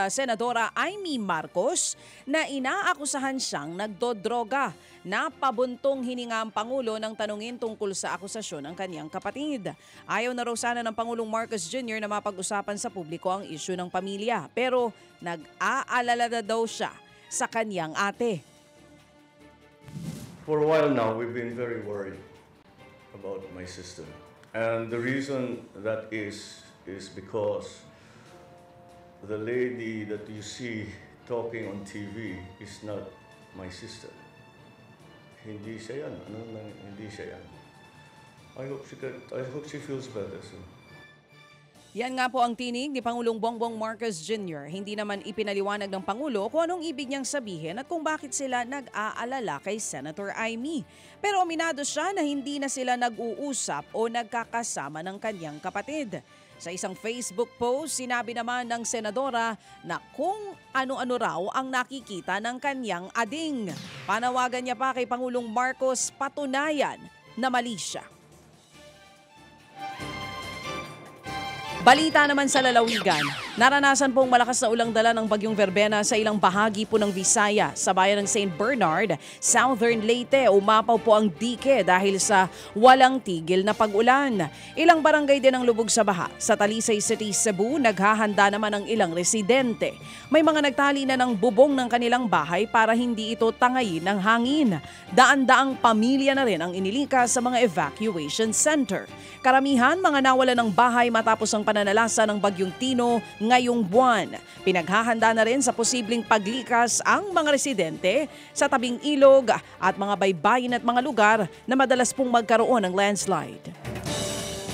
Senadora Amy Marcos na inaakusahan siyang nagdodroga. Napabuntong hininga ang Pangulo ng tanungin tungkol sa akusasyon ng kanyang kapatid. Ayaw na raw sana ng Pangulong Marcos Jr. na mapag-usapan sa publiko ang isyu ng pamilya. Pero nag-aalala na daw siya sa kanyang ate. For a while now, we've been very worried about my sister. And the reason that is because the lady that you see talking on TV is not my sister. Hindi siya yan. Hindi siya yan. I hope she feels better soon. Yan nga po ang tinig ni Pangulong Bongbong Marcos Jr. Hindi naman ipinaliwanag ng Pangulo kung anong ibig niyang sabihin at kung bakit sila nag-aalala kay Senator Amy. Pero aminado siya na hindi na sila nag-uusap o nagkakasama ng kanyang kapatid. Sa isang Facebook post, sinabi naman ng senadora na kung ano-ano raw ang nakikita ng kanyang ading. Panawagan niya pa kay Pangulong Marcos patunayan na mali siya. Balita naman sa lalawigan, naranasan pong malakas na ulang dala ng bagyong Verbena sa ilang bahagi po ng Visaya. Sa bayan ng St. Bernard, Southern Leyte, umapaw po ang dike dahil sa walang tigil na pag-ulan. Ilang barangay din ang lubog sa baha. Sa Talisay City, Cebu, naghahanda naman ang ilang residente. May mga nagtali na ng bubong ng kanilang bahay para hindi ito tangayin ng hangin. Daan-daang pamilya na rin ang inilikas sa mga evacuation center. Karamihan mga nawala ng bahay matapos ang pananalasa ng Bagyong Tino ngayong buwan. Pinaghahanda na rin sa posibleng paglikas ang mga residente sa tabing ilog at mga baybayin at mga lugar na madalas pong magkaroon ng landslide.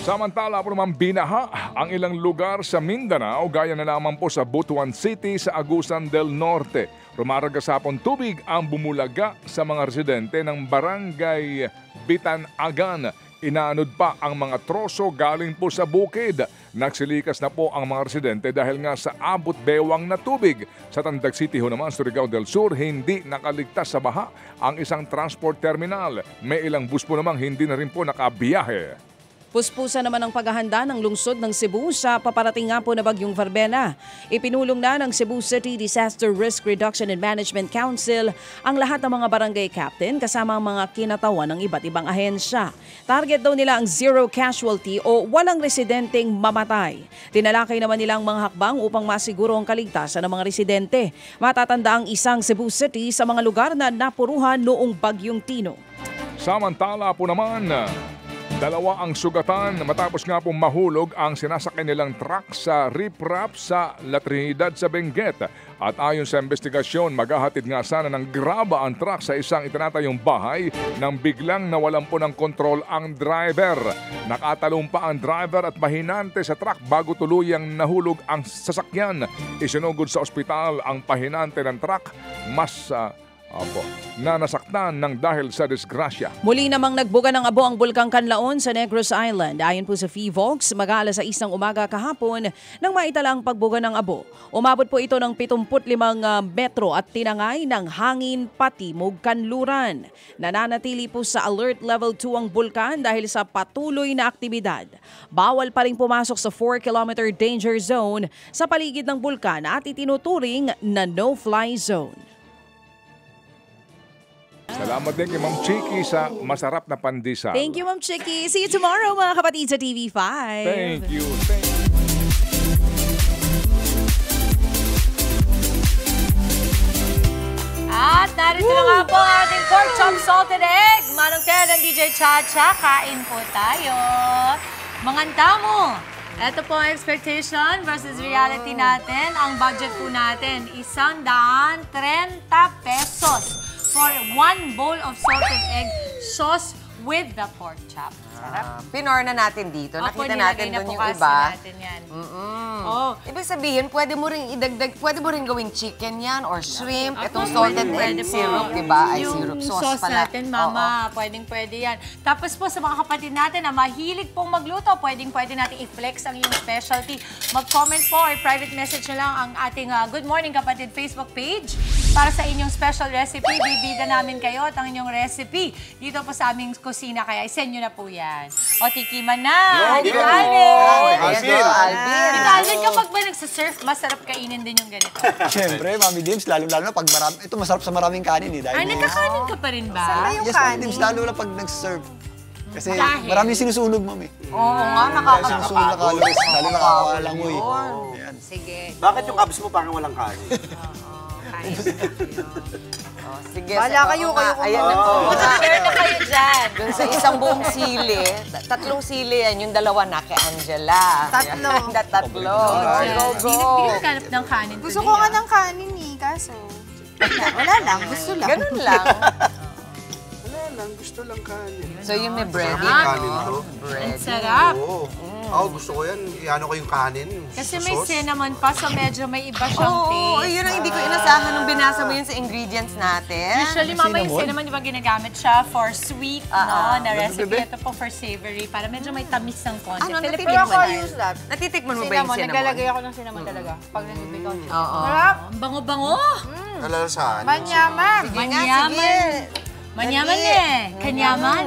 Samantala po naman binaha ang ilang lugar sa Mindanao gaya na lamang po sa Butuan City sa Agusan del Norte. Rumaragasapon tubig ang bumulaga sa mga residente ng Barangay Bitanagan. Inaanod pa ang mga troso galing po sa bukid. Nagsilikas na po ang mga residente dahil nga sa abot bewang na tubig. Sa Tandag City ho naman, Surigao del Sur, hindi nakaligtas sa baha ang isang transport terminal. May ilang bus po namang hindi na rin po nakabiyahe. Puspusan naman ang paghahanda ng lungsod ng Cebu sa paparating nga po na Bagyong Verbena. Ipinulong na ng Cebu City Disaster Risk Reduction and Management Council ang lahat ng mga barangay captain kasama ang mga kinatawan ng iba't ibang ahensya. Target daw nila ang zero casualty o walang residenteng mamatay. Tinalakay naman nila ang mga hakbang upang masiguro ang kaligtasan ng mga residente. Matatanda ang isang Cebu City sa mga lugar na napuruhan noong Bagyong Tino. Samantala po naman, 2 ang sugatan matapos nga pong mahulog ang sinasakay nilang truck sa riprap sa La Trinidad sa Benguet. At ayon sa investigasyon, maghahatid nga sana ng graba ang truck sa isang itinatayong bahay nang biglang nawalan po ng kontrol ang driver. Nakatalong pa ang driver at mahinante sa truck bago tuluyang nahulog ang sasakyan. Isinugod sa ospital ang pahinante ng truck na nasaktan ng dahil sa disgrasya. Muli namang nagbuga ng abo ang Bulkang Kanlaon sa Negros Island. Ayon po sa PHIVOLCS, mag-aalas sa 1 umaga kahapon nang maitala ang pagbuga ng abo. Umabot po ito ng 75 metro at tinangay ng hangin patimog kanluran. Nananatili po sa alert level 2 ang bulkan dahil sa patuloy na aktibidad. Bawal pa rin pumasok sa 4-kilometer danger zone sa paligid ng bulkan at itinuturing na no-fly zone. Salamat din kay Ma'am Chiki sa masarap na pandesal. Thank you, Ma'am Chiki. See you tomorrow, mga kapatid sa TV5. Thank you. At narito na nga po ang ating pork chop salted egg. Manong Ted ang DJ Chacha. Kain po tayo. Manganta mo. Ito po ang expectation versus reality natin. Ang budget po natin, 130 pesos. For 1 bowl of salted egg sauce with the pork chop. Sarap. Pinorna natin dito. Nakita natin doon yung iba. Ibig sabihin, pwede mo rin idagdag, pwede mo rin gawing chicken yan or shrimp. Itong salted egg syrup, di ba? Ay, syrup sauce pala. Natin, Mama. Pwedeng-pwede yan. Tapos po sa mga kapatid natin na mahilig pong magluto, pwedeng-pwede natin i-flex ang iyong specialty. Mag-comment po or private message na lang ang ating Good Morning Kapatid Facebook page para sa inyong special recipe. Bibida namin kayo at ang inyong recipe dito po sa aming kusina. Kaya isend nyo na po yan. O, tikiman na! Dito, Alvin! Dito, Alvin, kapag ba nagsasurf, masarap kainin din yung ganito. Siyempre, Mami Dims, lalo-lalo pag marami. Ito masarap sa maraming kanin eh. Ay, nagkakanin ka pa rin ba? Saan ba yung yes, kanin? Mami Dims, lalo na pag nag-serve. Kasi Dahil? maraming sinusunog, Mami. Oo nga, Sinusunog na calories, lalo nakakalangoy. Sige. Bakit yung abs mo parang walang kanin? Sige. Wala kayo Ayan na po. Share na kayo dyan. Dun sa isang buong sili, 3 sili yan, yung 2 na kay Angela. 3. Tatlo. Go. Hindi nagkanap ng kanin. Gusto ko nga ng kanin eh, kaso wala lang, gusto lang. Ganun lang. Wala lang, gusto lang kanin. So yung may bread. Kanin to. Ang sarap. Oo. Ako gusto ko yan. Iano ko yung kanin. Kasi may cinnamon pa, so medyo may iba siyang taste. Oo, yun ang hindi ko inasahan nung binasa mo yun sa ingredients natin. Usually, Mama, yung cinnamon, di ba ginagamit siya for sweet, no, na recipe. Ito po for savory, para medyo may tamis ng konti. Ano, Filipino natitikman mo ba yung cinnamon? Naglalagay ako ng cinnamon talaga. Pag nandibig ako. Oo. Sarap. Bango-bango. Nalalasahan. Manyaman. Manyaman eh. Kanyaman.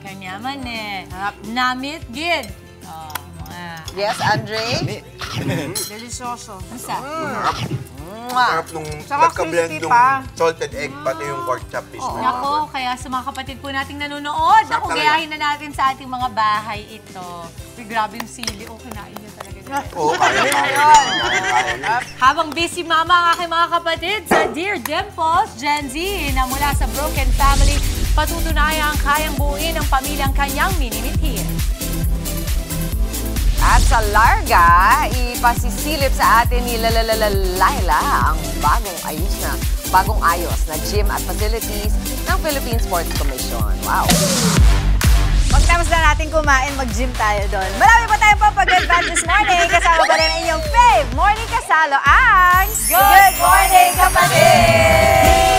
Kanyaman eh. Namit gid. Yes, Andre? Delicioso. Sarap nung Saka nagka-blend crispy nung pa. salted egg, pati yung pork chop mismo. Nako, kaya sa mga kapatid po nating nanonood, Sarap naku, talaga. gayahin na natin sa ating mga bahay ito. Uy, grabe yung sili. O, kinain niyo talaga. Oo, kaya. Habang busy mama ang aking mga kapatid sa Dear Dimples, Gen Z, na mula sa broken family, patutunayang kayang buuin ang pamilyang kanyang minimithin. At sa Larga, ipasisilip sa atin ni Laila ang bagong ayos na gym at facilities ng Philippine Sports Commission. Wow! Pagtapos na natin kumain, mag-gym tayo doon. Marami pa tayong papag-advance this morning. Kasama pa rin ang inyong fave morning kasalo ang Good Morning Kapatid!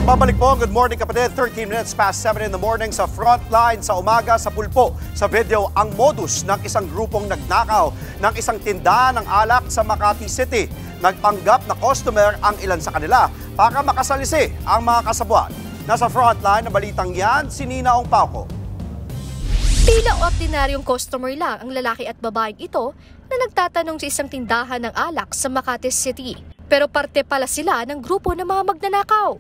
Babalik po, good morning kapatid. 13 minutes past 7 in the morning sa Frontline sa umaga sa Pulpo. Sa video, ang modus ng isang grupong nagnakaw ng isang tindahan ng alak sa Makati City. Nagpanggap na customer ang ilan sa kanila para makasalisi ang mga kasabwat. Nasa Frontline na balitang yan, si Ninaong Pauco. Tila ordinaryong customer lang ang lalaki at babaeng ito na nagtatanong sa isang tindahan ng alak sa Makati City. Pero parte pala sila ng grupo ng mga magnanakaw.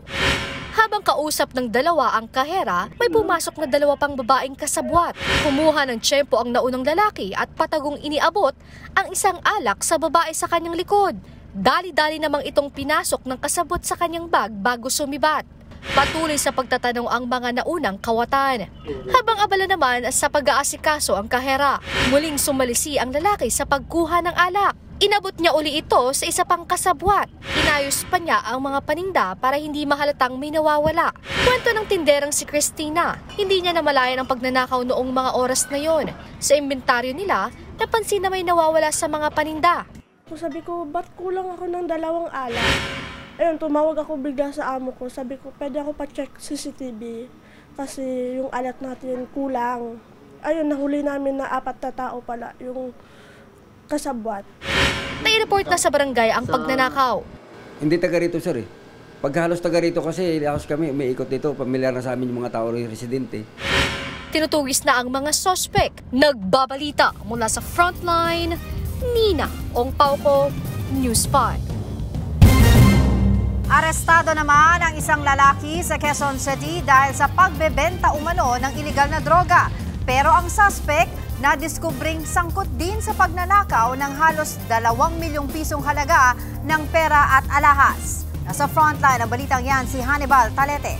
Habang kausap ng dalawa ang kahera, may pumasok na dalawa pang babaeng kasabwat. Kumuha ng tiyempo ang naunang lalaki at patagong iniabot ang isang alak sa babae sa kanyang likod. Dali-dali namang itong pinasok ng kasabwat sa kanyang bag bago sumibat. Patuloy sa pagtatanong ang mga naunang kawatan. Habang abala naman sa pag-aasikaso ang kahera, muling sumalisi ang lalaki sa pagkuha ng alak. Inabot niya uli ito sa isa pang kasabwat. Inayos pa niya ang mga paninda para hindi mahalatang may nawawala. Kwento ng tinderang si Christina, hindi niya namalayan ang pagnanakaw noong mga oras na yon. Sa inventaryo nila, napansin na may nawawala sa mga paninda. Sabi ko, ba't kulang ako ng 2 alak? Ayun, tumawag ako bigla sa amo ko. Sabi ko, pwede ako pa-check CCTV kasi yung alak natin kulang. Ayun, nahuli namin na 4 na tao pala yung kasabwat. Nai-report na sa barangay ang pagnanakaw. Hindi taga rito, sir. Pag halos taga rito kasi, halos kami may ikot dito. Pamilyar na sa amin yung mga tao residente. Tinutugis na ang mga sospek. Nagbabalita mula sa Frontline, Nina Ong Pauco, News 5. Arestado naman ang isang lalaki sa Quezon City dahil sa pagbebenta umano ng iligal na droga. Pero ang suspect nadiskubring sangkot din sa pagnanakaw ng halos 2 milyong pisong halaga ng pera at alahas. Nasa frontline ang balitang yan si Hannibal Talete.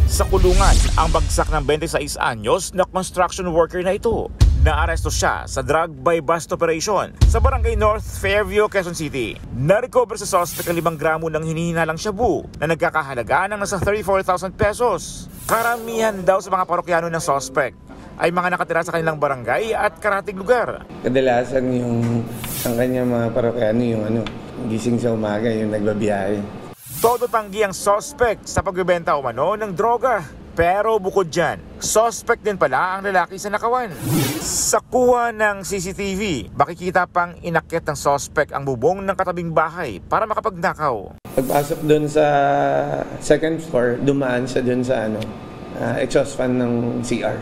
Sa kulungan, ang bagsak ng 26 anyos na construction worker na ito. Naaresto siya sa drug by bust operation sa Barangay North Fairview, Quezon City. Na-recover sa suspect ang 5 gramo ng hinihinalang shabu na nagkakahalaga ng nasa 34,000 pesos. Karamihan daw sa mga parokyano ng suspect ay mga nakatira sa kanilang barangay at karatig lugar. Kadalasan yung ang kanyang mga parokyano yung gising sa umaga, yung nagbabiyahe. Todo tanggi ang suspect sa pagbebenta umano ng droga. Pero bukod dyan, suspect din pala ang lalaki sa nakawan. Sa kuha ng CCTV, makikita pang inakyat ng suspect ang bubong ng katabing bahay para makapagnakaw. Pagpasok doon sa second floor, dumaan siya doon sa exhaust fan ng CR.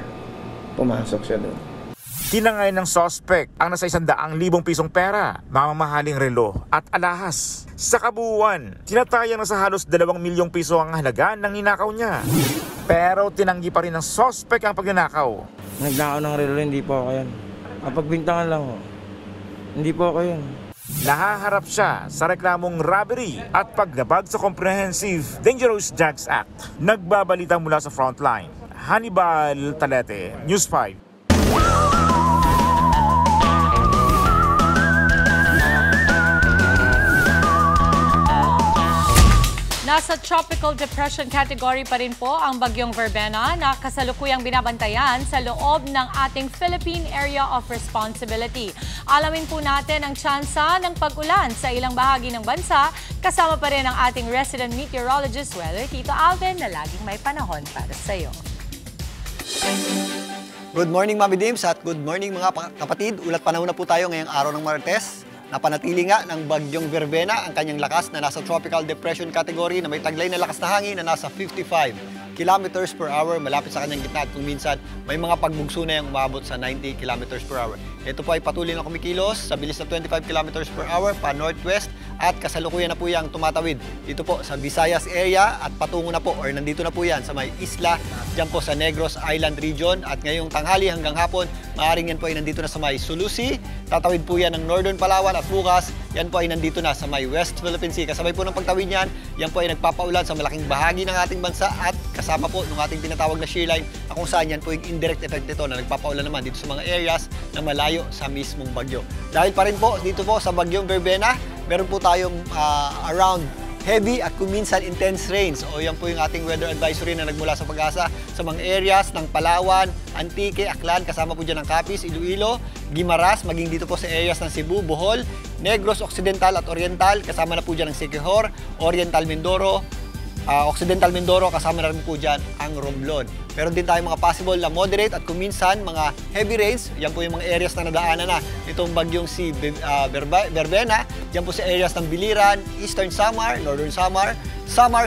Pumasok siya doon. Tinangay ng suspect ang nasa 100,000 pisong pera, mamamahaling relo at alahas. Sa kabuuan, tinatayang nasa halos 2 milyong piso ang halaga ng ninakaw niya. Pero tinanggi pa rin ng suspect ang pagnanakaw. Nagnakaw ng relo, hindi po ako yan. Pagbintangan lang ho. Hindi po ako yan. Nahaharap siya sa reklamong robbery at paglabag sa Comprehensive Dangerous Drugs Act. Nagbabalita mula sa Frontline, Hannibal Talete, News 5. Nasa tropical depression category pa rin po ang bagyong Verbena na kasalukuyang binabantayan sa loob ng ating Philippine Area of Responsibility. Alamin po natin ang tsansa ng pag-ulan sa ilang bahagi ng bansa. Kasama pa rin ang ating resident meteorologist, Weather Tito Alvin, na laging may panahon para sa iyo. Good morning, Mami Dims, at good morning mga kapatid. Ulat panahon na po tayo ngayong araw ng Martes. Napanatili nga ng bagyong Verbena ang kanyang lakas na nasa tropical depression category na may taglay na lakas na hangin na nasa 55 kilometers per hour malapit sa kanyang gitna at kung minsan may mga pagbugso na yung umabot sa 90 kilometers per hour. Ito po ay patuloy na kumikilos sa bilis na 25 kilometers per hour pa northwest at kasalukuyan na po yang tumatawid dito po sa Visayas area at patungo na po or nandito na po yan sa may isla dyan po sa Negros Island region at ngayong tanghali hanggang hapon maaaring yan po ay nandito na sa may Sulusi, tatawid po yan ng Northern Palawan at bukas yan po ay nandito na sa may West Philippine Sea. Kasabay po ng pagtawid niyan, yan po ay nagpapaulan sa malaking bahagi ng ating bansa at kasama po ng ating tinatawag na shear line na kung saan yan po yung indirect effect nito na nagpapaulan naman dito sa mga areas na malayo sa mismong bagyo. Dahil pa rin po dito po sa bagyong Verbena, meron po tayong around heavy at kung minsan intense rains o yan po yung ating weather advisory na nagmula sa Pag-asa sa mga areas ng Palawan, Antique, Aklan, kasama po dyan ng Capiz, Iloilo, Guimaras, maging dito po sa areas ng Cebu, Bohol, Negros Occidental at Oriental, kasama na po dyan ng Siquijor, Oriental Mindoro, Occidental Mindoro, kasama na rin po dyan ang Romblon. Meron din tayong mga possible na moderate at kung minsan mga heavy rains, yan po yung mga areas na nadaanan na itong bagyong si Verbena, yan po sa areas ng Biliran, Eastern Samar, Northern Samar,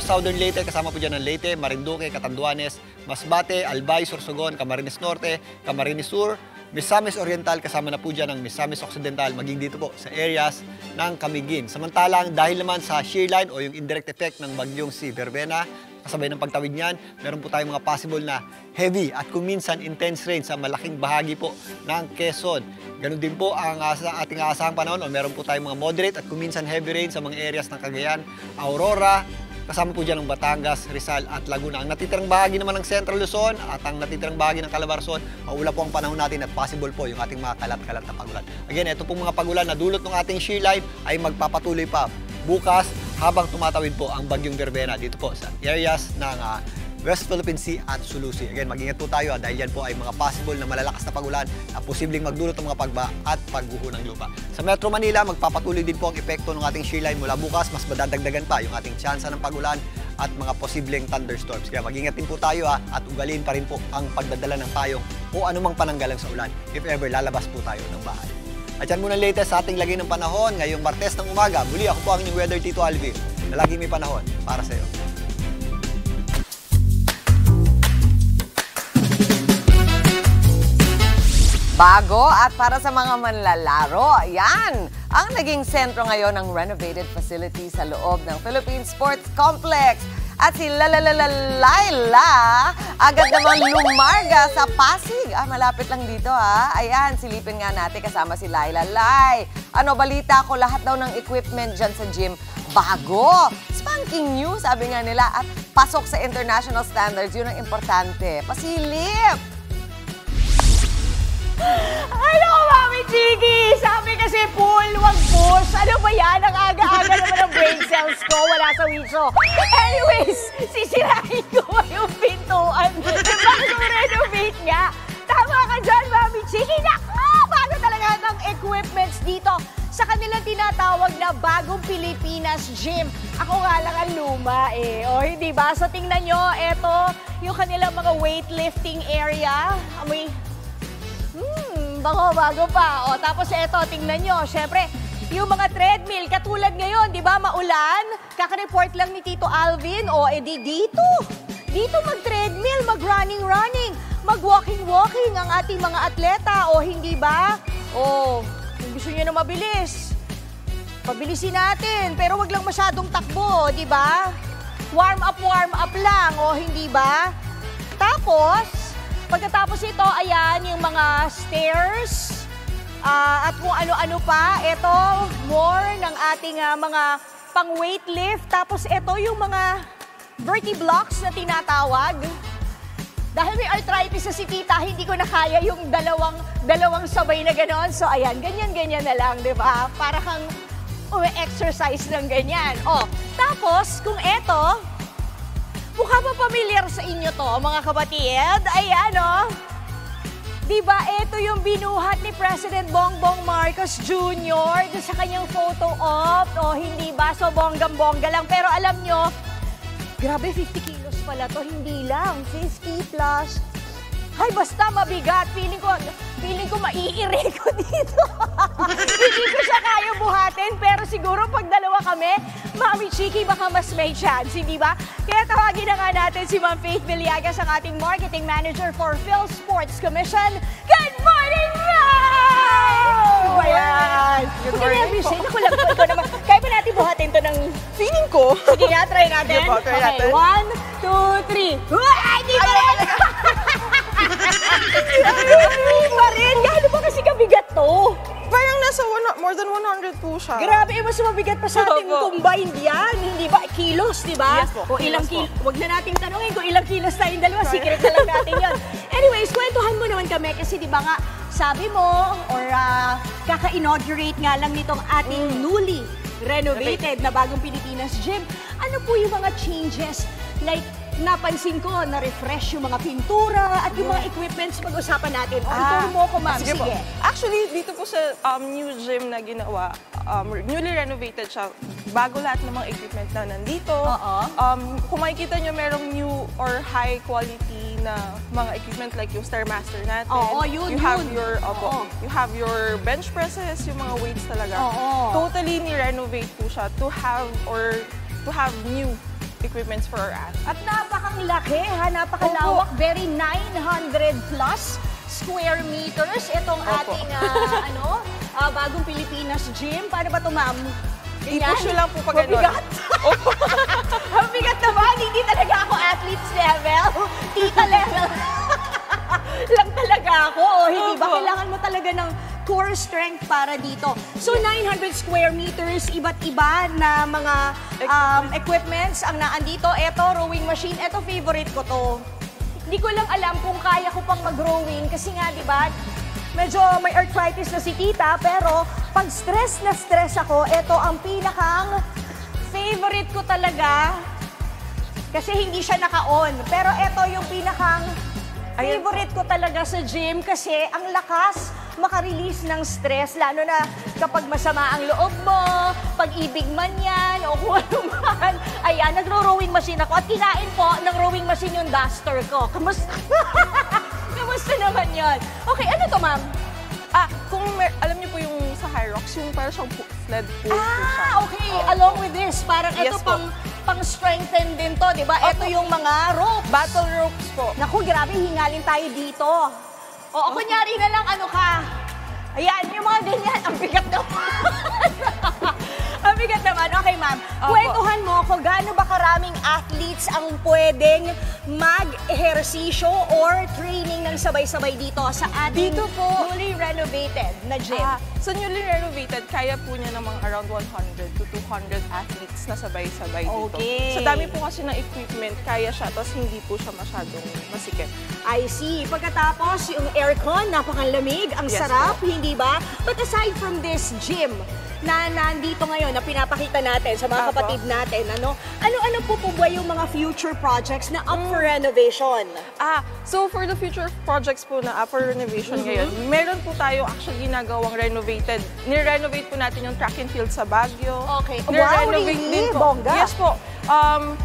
Southern Leyte, kasama po dyan ng Leyte, Marinduque, Catanduanes, Masbate, Albay, Sorsogon, Camarines Norte, Camarines Sur, Misamis Oriental, kasama na po dyan ang Misamis Occidental, maging dito po sa areas ng Camiguin. Samantalang dahil naman sa shear line o yung indirect effect ng bagyong si Verbena, kasabay ng pagtawid niyan, meron po tayong mga possible na heavy at kung minsan intense rain sa malaking bahagi po ng Quezon. Ganun din po ang sa ating aasahang panahon o meron po tayong mga moderate at kung minsan heavy rain sa mga areas ng Cagayan, Aurora, kasama po dyan ng Batangas, Rizal at Laguna. Ang natitirang bahagi naman ng Central Luzon at ang natitirang bahagi ng Calabarzon, maula po ang panahon natin at possible po yung ating mga kalat-kalat na pagulan. Again, ito pong mga pagulan na dulot ng ating shear line ay magpapatuloy pa bukas habang tumatawid po ang bagyong Verbena dito po sa areas ng West Philippine Sea at Sulusi. Again, mag-ingat po tayo dahil yan po ay mga possible na malalakas na pagulan na posibleng magdulot ng mga pagba at pagguho ng lupa. Sa Metro Manila, magpapatuloy din po ang epekto ng ating shear line mula bukas. Mas madadagdagan pa yung ating tsansa ng pagulan at mga posibleng thunderstorms. Kaya mag-ingat din po tayo at ugaliin pa rin po ang pagdadala ng payong o anumang pananggalang sa ulan if ever lalabas po tayo ng bahay. At yan muna ang latest sa ating lagay ng panahon ngayong Martes ng umaga. Muli ako po ang inyong weather Tito Alvin na laging may panahon para sa iyo. Bago at para sa mga manlalaro, yan ang naging sentro ngayon ng renovated facility sa loob ng Philippine Sports Complex. At si Laila agad namang lumarga sa Pasig. Malapit lang dito Ayan, silipin nga natin kasama si Laila. Lai, ano balita ko, lahat daw ng equipment dyan sa gym bago. Spanking new, sabi nga nila. At pasok sa international standards, yun ang importante. Pasilip! Ano, Mami Chiki? Sabi kasi pull, wag push. Ano ba yan? Ang aga-aga naman ang brain cells ko. Wala sa wiso. Anyways, sisirahin ko yung pintuan. Bago renovate nga. Tama ka dyan, Mami Chiki. Naku! Bago talaga ng equipments dito sa kanilang tinatawag na Bagong Pilipinas Gym. Ako nga lang ang luma O, hindi ba? So, tingnan nyo, eto, yung kanilang mga weightlifting area. Amoy... bago pa. Tapos eto, tingnan nyo. Siyempre, yung mga treadmill, katulad ngayon, di ba, maulan? Kaka-report lang ni Tito Alvin. Dito. Dito mag-treadmill, mag-running, mag-walking ang ating mga atleta. Hindi ba? Kung gusto nyo na mabilis, pabilisin natin. Pero wag lang masyadong takbo, di ba? Warm up lang, hindi ba? Tapos, pagkatapos ito, ayan, yung mga stairs at kung ano-ano pa. Ito, more ng ating mga pang-weightlift. Tapos ito yung mga vertiblocks na tinatawag. Dahil may arthritis sa si Tita, hindi ko na kaya yung dalawang sabay na gano'n. So ayan, ganyan-ganyan na lang, di ba? Para kang exercise ng ganyan. Tapos, kung ito, mukha ba pamilyar sa inyo to, mga kapatid? Ayan, Diba, ito yung binuhat ni President Bongbong Marcos Jr. doon sa kanyang photo op. Hindi ba? So, bonggam-bongga lang. Pero alam nyo, grabe, 50 kilos pala to. Hindi lang. 50 plus Ay, basta mabigat. Feeling ko maiire ko dito. Hindi ko siya kaya buhatin, pero siguro pag dalawa kami, Mami Chiki, baka mas may chance, hindi ba? Kaya tawagin na nga natin si Ma'am Faith Villegas, ang ating Marketing Manager for PhilSports Commission. Good morning, Ma'am! Ayan. Good morning po. Ako lang po naman. Kaya ba natin buhatin to ng... Feeling ko. Sige nga, try natin. Sige po, try natin. Okay, 1, 2, 3. Ay, di ba rin? Hindi pa rin. Gaano ba kasi kabigat to? Parang nasa more than 100 po siya. Grabe, mas mabigat pa sa ating combined yan. Hindi ba? Kilos, di ba? Yes po. O ilang kilos. Huwag na natin tanungin kung ilang kilos tayong dalawa. Secret na lang natin yun. Anyways, kwentuhan mo naman kami kasi di ba nga, sabi mo, or kaka-inaugurate nga lang nitong ating newly renovated na bagong Pilipinas Gym. Ano po yung mga changes? Like, napansin ko, na-refresh yung mga pintura at yung mga equipments pag-usapan natin. O, ituro mo ko, ma'am. Sige. Actually, dito po sa new gym na ginawa, newly renovated siya. Bago lahat ng mga equipment na nandito. Kung makikita nyo, merong new or high quality na mga equipment like yung Stairmaster natin. You have your bench presses, yung mga weights talaga. Totally ni-renovate po siya to have new equipments for our athletes. At napakalaki, napakalawak, very 900 plus square meters itong ating bagong Pilipinas Gym. Paano ba ito, ma'am? I-push lang po pag gano'n. Mabigat. Mabigat naman, hindi talaga ako athletes level, tita level. Lang talaga ako, hindi ba? Kailangan mo talaga ng core strength para dito. So, 900 square meters, iba't iba na mga equipments ang naandito. Ito, rowing machine. Ito, favorite ko to. Hindi ko lang alam kung kaya ko pang mag-rowing kasi nga, di ba, medyo may arthritis na si tita, pero pag stress na stress ako, ito ang pinakang favorite ko talaga kasi hindi siya naka-on. Pero ito yung pinakang favorite ko talaga sa gym kasi ang lakas maka-release ng stress, lalo na kapag masama ang loob mo, pag-ibig man yan, o kung ano man. Ayan, nagro-rowing machine ako at kinain po ng rowing machine yung duster ko. Kamusta? Kamusta naman yun? Okay, ano to, ma'am? Kung alam niyo po yung sa High Rocks, yung parang siyang sled pool po siya. Okay. Along with this, parang ito pang-strengthen din to, di ba? Ito yung mga ropes. Battle ropes po. Naku, grabe, hingalin tayo dito. O, kunyari na lang, ano ka? Ayan, yung mga ganyan, ang bigat naman. Ang bigat naman. Okay, ma'am. Kwentuhan mo ako, gaano ba karaming athletes ang pwedeng mag-ehersisyo or training ng sabay-sabay dito sa ating newly renovated na gym? So, newly renovated, kaya po niya ng mga around 100 to 200 athletes na sabay-sabay dito. Okay. Sa dami po kasi ng equipment, kaya siya, tapos hindi po siya masyadong masikip. I see. Pagkatapos, yung aircon, napakalamig, ang sarap, hindi ba? But aside from this gym na nandito ngayon, na pinapakita natin sa mga kapatid natin, ano-ano po ba yung mga future projects na up for renovation? So for the future projects po na up for renovation ngayon, meron po tayo actually ginagawang renovated. Ni-renovate po natin yung track and field sa Baguio. Okay. Wow, really? Bongga? Yes po.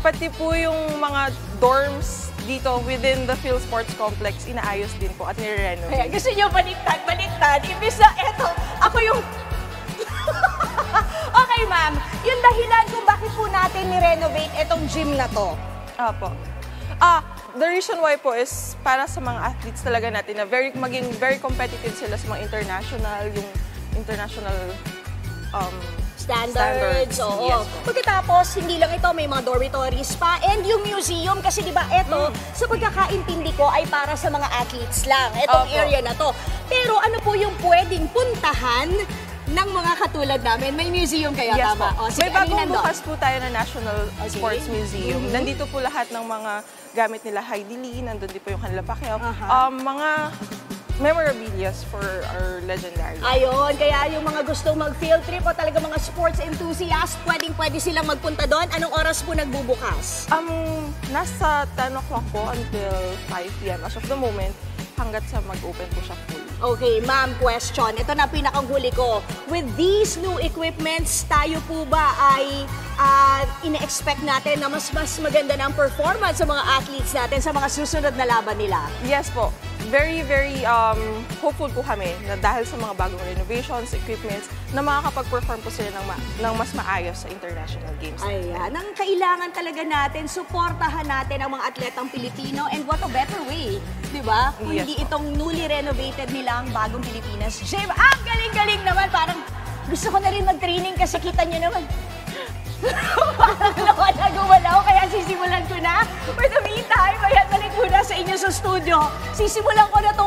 Pati po yung mga dorms dito within the PhilSports Complex, inaayos din po at nire-renovate. Kaya gusto nyo baliktad. Ibig na, eto, ako yung... Okay, ma'am. Yung dahilan kung bakit po natin ni-renovate itong gym na to? The reason why po is para sa mga athletes talaga natin na maging very competitive sila sa mga international, yung international standards. Oo. Yes, Pagkatapos, hindi lang ito, may mga dormitories pa. And yung museum, kasi di ba ito, sa pagkakaintindi ko, ay para sa mga athletes lang. Itong area na to. Pero ano po yung pwedeng puntahan ng mga katulad namin? May museum kayo, tama? May bagong bukas po tayo na National Sports Museum. Nandito po lahat ng mga gamit nila Heidi Lee, nandun din po yung kanila Pacquiao. Mga memorabilias for our legendary. Ayun, kaya yung mga gustong mag-field trip o talaga mga sports enthusiast, pwede silang magpunta doon. Anong oras po nagbubukas? Nasa 10 o'clock po until 5 p.m. as of the moment, hanggat sa mag-open po siya full. Okay, ma'am, question. Ito na pinakang huli ko. With these new equipments, tayo po ba ay ine-expect natin na mas maganda na ang performance sa mga athletes natin sa mga susunod na laban nila. Yes po. Very, very hopeful po kami na dahil sa mga bagong renovations, equipments, na makakapag-perform po sila ng mas maayos sa international games. Ayan, ang kailangan talaga natin, suportahan natin ang mga atletang Pilipino, and what a better way, di ba? Kung Yes, hindi itong newly renovated nila ang bagong Pilipinas Gym. Ang galing-galing naman, parang gusto ko na rin mag-training kasi kita niyo naman. Parang gumalaw, kaya sisimulan ko na. For the meantime, ayan, balik muna sa inyo sa studio. Sisimulan ko na ito.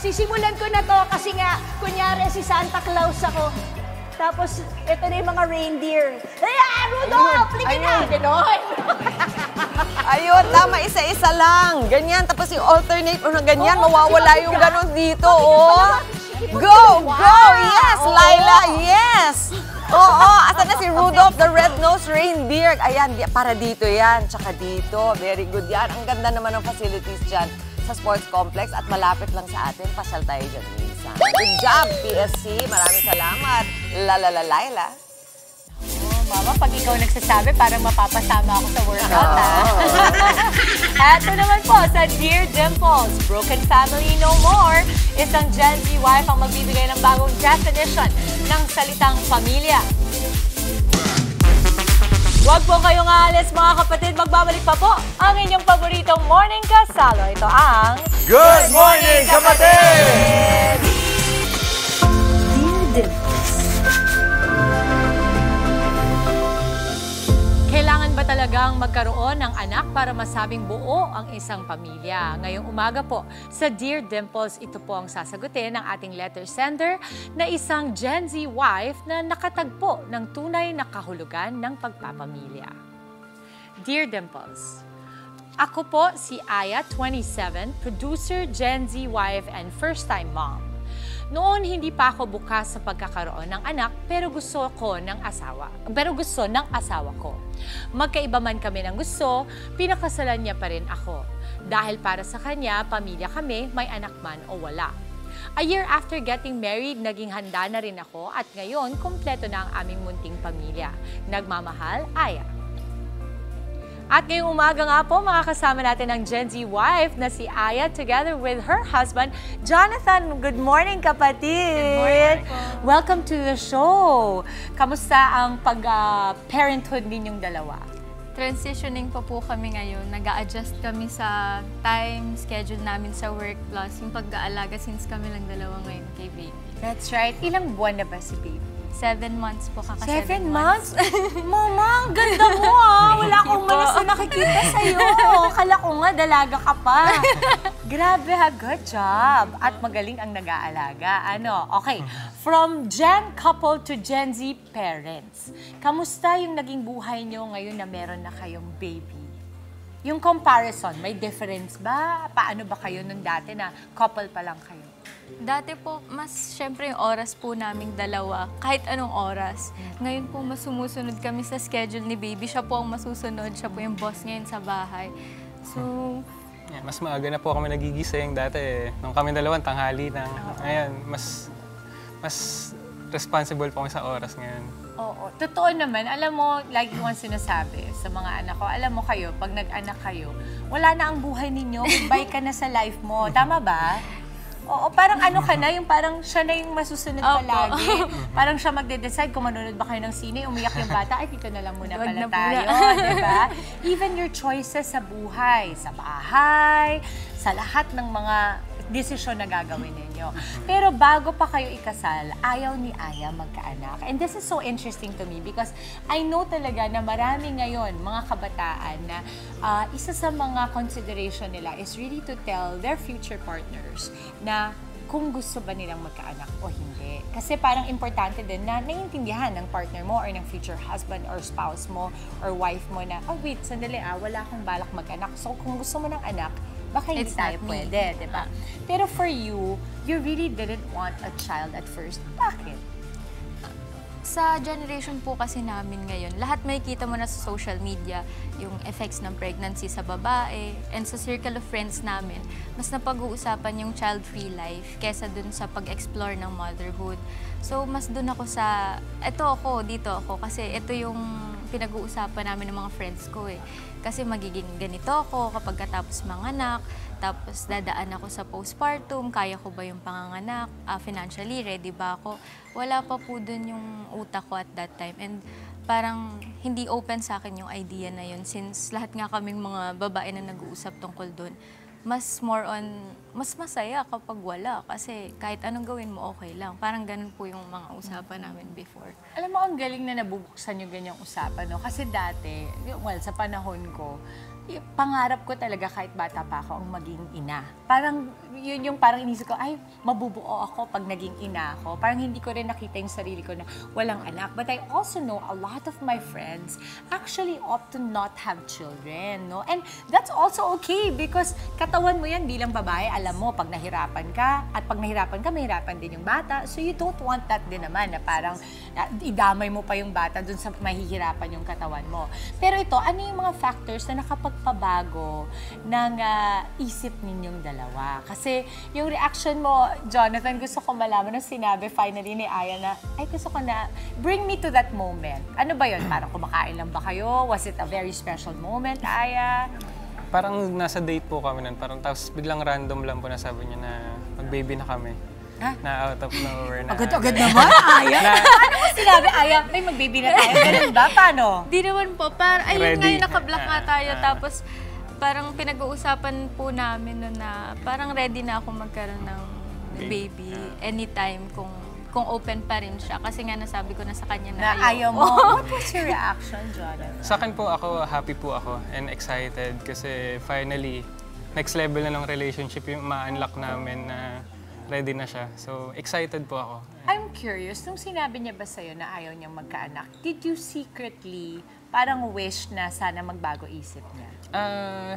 Sisimulan ko na to kasi nga, kunyari si Santa Claus ako. Tapos, ito na yung mga reindeer. Ayan, Rudolph! Ligin na! Ganon! Ayun, tama, isa-isa lang. Ganyan, tapos yung alternate o na ganyan, mawawala yung ganon dito, oh. Go! Go! Yes, Laila! Yes! Oo, asan na si Rudolph, the red-nosed reindeer? Ayan, para dito yan, tsaka dito. Very good yan. Ang ganda naman ng facilities dyan sa sports complex at malapit lang sa atin. Pasyal tayo dyan, Lisa. Good job, PSC. Maraming salamat. Laila. Mama, pag ikaw nagsasabi, parang mapapasama ako sa workout, ha? Eto naman po, sa Dear Dimples, Broken Family No More, isang Gen Z wife ang magbibigay ng bagong definition ng salitang pamilya. Huwag po kayong aalis, mga kapatid. Magbabalik pa po ang inyong paboritong morning kasalo. Ito ang Good Morning, Kapatid! Dear Dimples. Kailangan ba talagang magkaroon ng anak para masabing buo ang isang pamilya? Ngayong umaga po, sa Dear Dimples, ito po ang sasagutin ng ating letter sender na isang Gen Z wife na nakatagpo ng tunay na kahulugan ng pagpapamilya. Dear Dimples, ako po si Aya, 27, producer, Gen Z wife, and first-time mom. Noon, hindi pa ako bukas sa pagkakaroon ng anak, pero gusto ng asawa ko. Magkaiba man kami ng gusto, pinakasalan niya pa rin ako. Dahil para sa kanya, pamilya kami, may anak man o wala. A year after getting married, naging handa na rin ako at ngayon, kumpleto na ang aming munting pamilya. Nagmamahal, Aya. At ngayong umaga nga po, makakasama natin ang Gen Z wife na si Aya together with her husband, Jonathan. Good morning, kapatid! Good morning po. Welcome to the show. Kamusta ang pag-parenthood ninyong dalawa? Transitioning pa po kami ngayon. Nag-a-adjust kami sa time schedule namin sa work plus yung pag-aalaga since kami lang dalawa ngayon kay baby. That's right. Ilang buwan na ba si baby? 7 months po, kaka 7 months? Mama, ang ganda mo ah! Wala akong malas na nakikita sa'yo. Kala ko nga, dalaga ka pa. Grabe ha, good job. At magaling ang nag-aalaga. Okay, from Gen couple to Gen Z parents, kamusta yung naging buhay nyo ngayon na meron na kayong baby? Yung comparison, may difference ba? Paano ba kayo nung dati na couple pa lang kayo? Dati po, mas syempre yung oras po naming dalawa, kahit anong oras. Ngayon po, mas sumusunod kami sa schedule ni baby. Siya po ang masusunod. Siya po yung boss ngayon sa bahay. So, yeah, mas maaga na po kami nagigising dati. Nung kami dalawang tanghali na. Ngayon, mas responsible po kami sa oras ngayon. Oo. Totoo naman. Alam mo, lagi ko ang sinasabi sa mga anak ko, alam mo kayo, pag nag-anak kayo, wala na ang buhay ninyo, goodbye ka na sa life mo. Tama ba? Oo, parang ano ka na, yung parang siya na yung masusunod palagi. Parang siya magde-decide kung manonood ba kayo ng sine, umiyak yung bata, ay dito na lang muna pala tayo, di ba? Even your choices sa buhay, sa bahay, sa lahat ng mga desisyon na gagawin ninyo. Pero bago pa kayo ikasal, ayaw ni Aya magkaanak. And this is so interesting to me because I know talaga na marami ngayon, mga kabataan, na isa sa mga consideration nila is really to tell their future partners na kung gusto ba nilang magkaanak o hindi. Kasi parang importante din na naiintindihan ng partner mo or ng future husband or spouse mo or wife mo na, oh wait, sandali wala akong balak mag-anak. So kung gusto mo ng anak, baka hindi tayo pwede, di ba? Pero for you, you really didn't want a child at first. Bakit? Sa generation po kasi namin ngayon, lahat makikita mo na sa social media, yung effects ng pregnancy sa babae, and sa circle of friends namin, mas napag-uusapan yung child-free life kesa dun sa pag-explore ng motherhood. So, mas dun ako sa, dito ako, kasi ito yung pinag-uusapan namin ng mga friends ko eh. Kasi magiging ganito ako kapag katapos manganak, tapos dadaan ako sa postpartum, kaya ko ba yung panganganak, financially ready ba ako? Wala pa po dun yung utak ko at that time. And parang hindi open sa akin yung idea na yun since lahat nga kaming mga babae na nag-uusap tungkol dun. Mas masaya kapag wala kasi kahit anong gawin mo okay lang. Parang ganun po yung mga usapan namin before. Alam mo, ang galing na nabubuksan yung ganyang usapan, no? Kasi dati, sa panahon ko, pangarap ko talaga kahit bata pa ako ang maging ina. Parang yun yung parang inisip ko, ay, mabubuo ako pag naging ina ako. Parang hindi ko rin nakita yung sarili ko na walang anak. But I also know a lot of my friends actually opt to not have children, no? And that's also okay because katawan mo yan bilang babae, alam mo, pag nahirapan ka, at pag nahirapan ka, mahirapan din yung bata. So you don't want that din naman na parang idamay mo pa yung bata dun sa mahihirapan yung katawan mo. Pero ito, ano yung mga factors na nakapagpabago ng isip ninyong dalawa? Kasi yung reaction mo, Jonathan, gusto ko malaman nung sinabi finally ni Aya na, ay gusto ko na, bring me to that moment. Ano ba yun? Parang kumakain lang ba kayo? Was it a very special moment, Aya? Parang nasa date po kami nun. Parang tapos biglang random lang po na sabi niya na mag-baby na kami. Ha? Na out of nowhere na. Agad-agad naman, Aya? Ano mo sinabi, Aya? May mag-baby na tayo. Ganun ba? Paano? Di naman po. Ayun nga yung nakablock nga tayo. Tapos parang pinag-uusapan po namin nun na parang ready na ako magkaroon ng baby anytime kung open pa rin siya. Kasi nga nasabi ko na sa kanya na ayaw mo. What was your reaction, Jonathan? Sa akin po ako, happy po ako and excited kasi finally, next level na ng relationship yung ma-unlock namin na ready na siya. So, excited po ako. I'm curious, nung sinabi niya ba sa'yo na ayaw niyang magkaanak, did you secretly parang wish na sana magbago isip niya?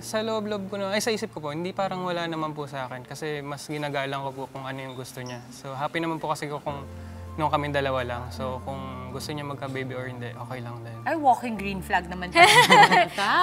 Sa loob-loob ko na, sa isip ko po, hindi parang wala naman po sa akin kasi mas ginagalang ko po kung ano yung gusto niya. So, happy naman po kasi ko kung nung kami dalawa lang. So, kung gusto niya magka-baby or hindi, okay lang din. Ay, walking green flag naman.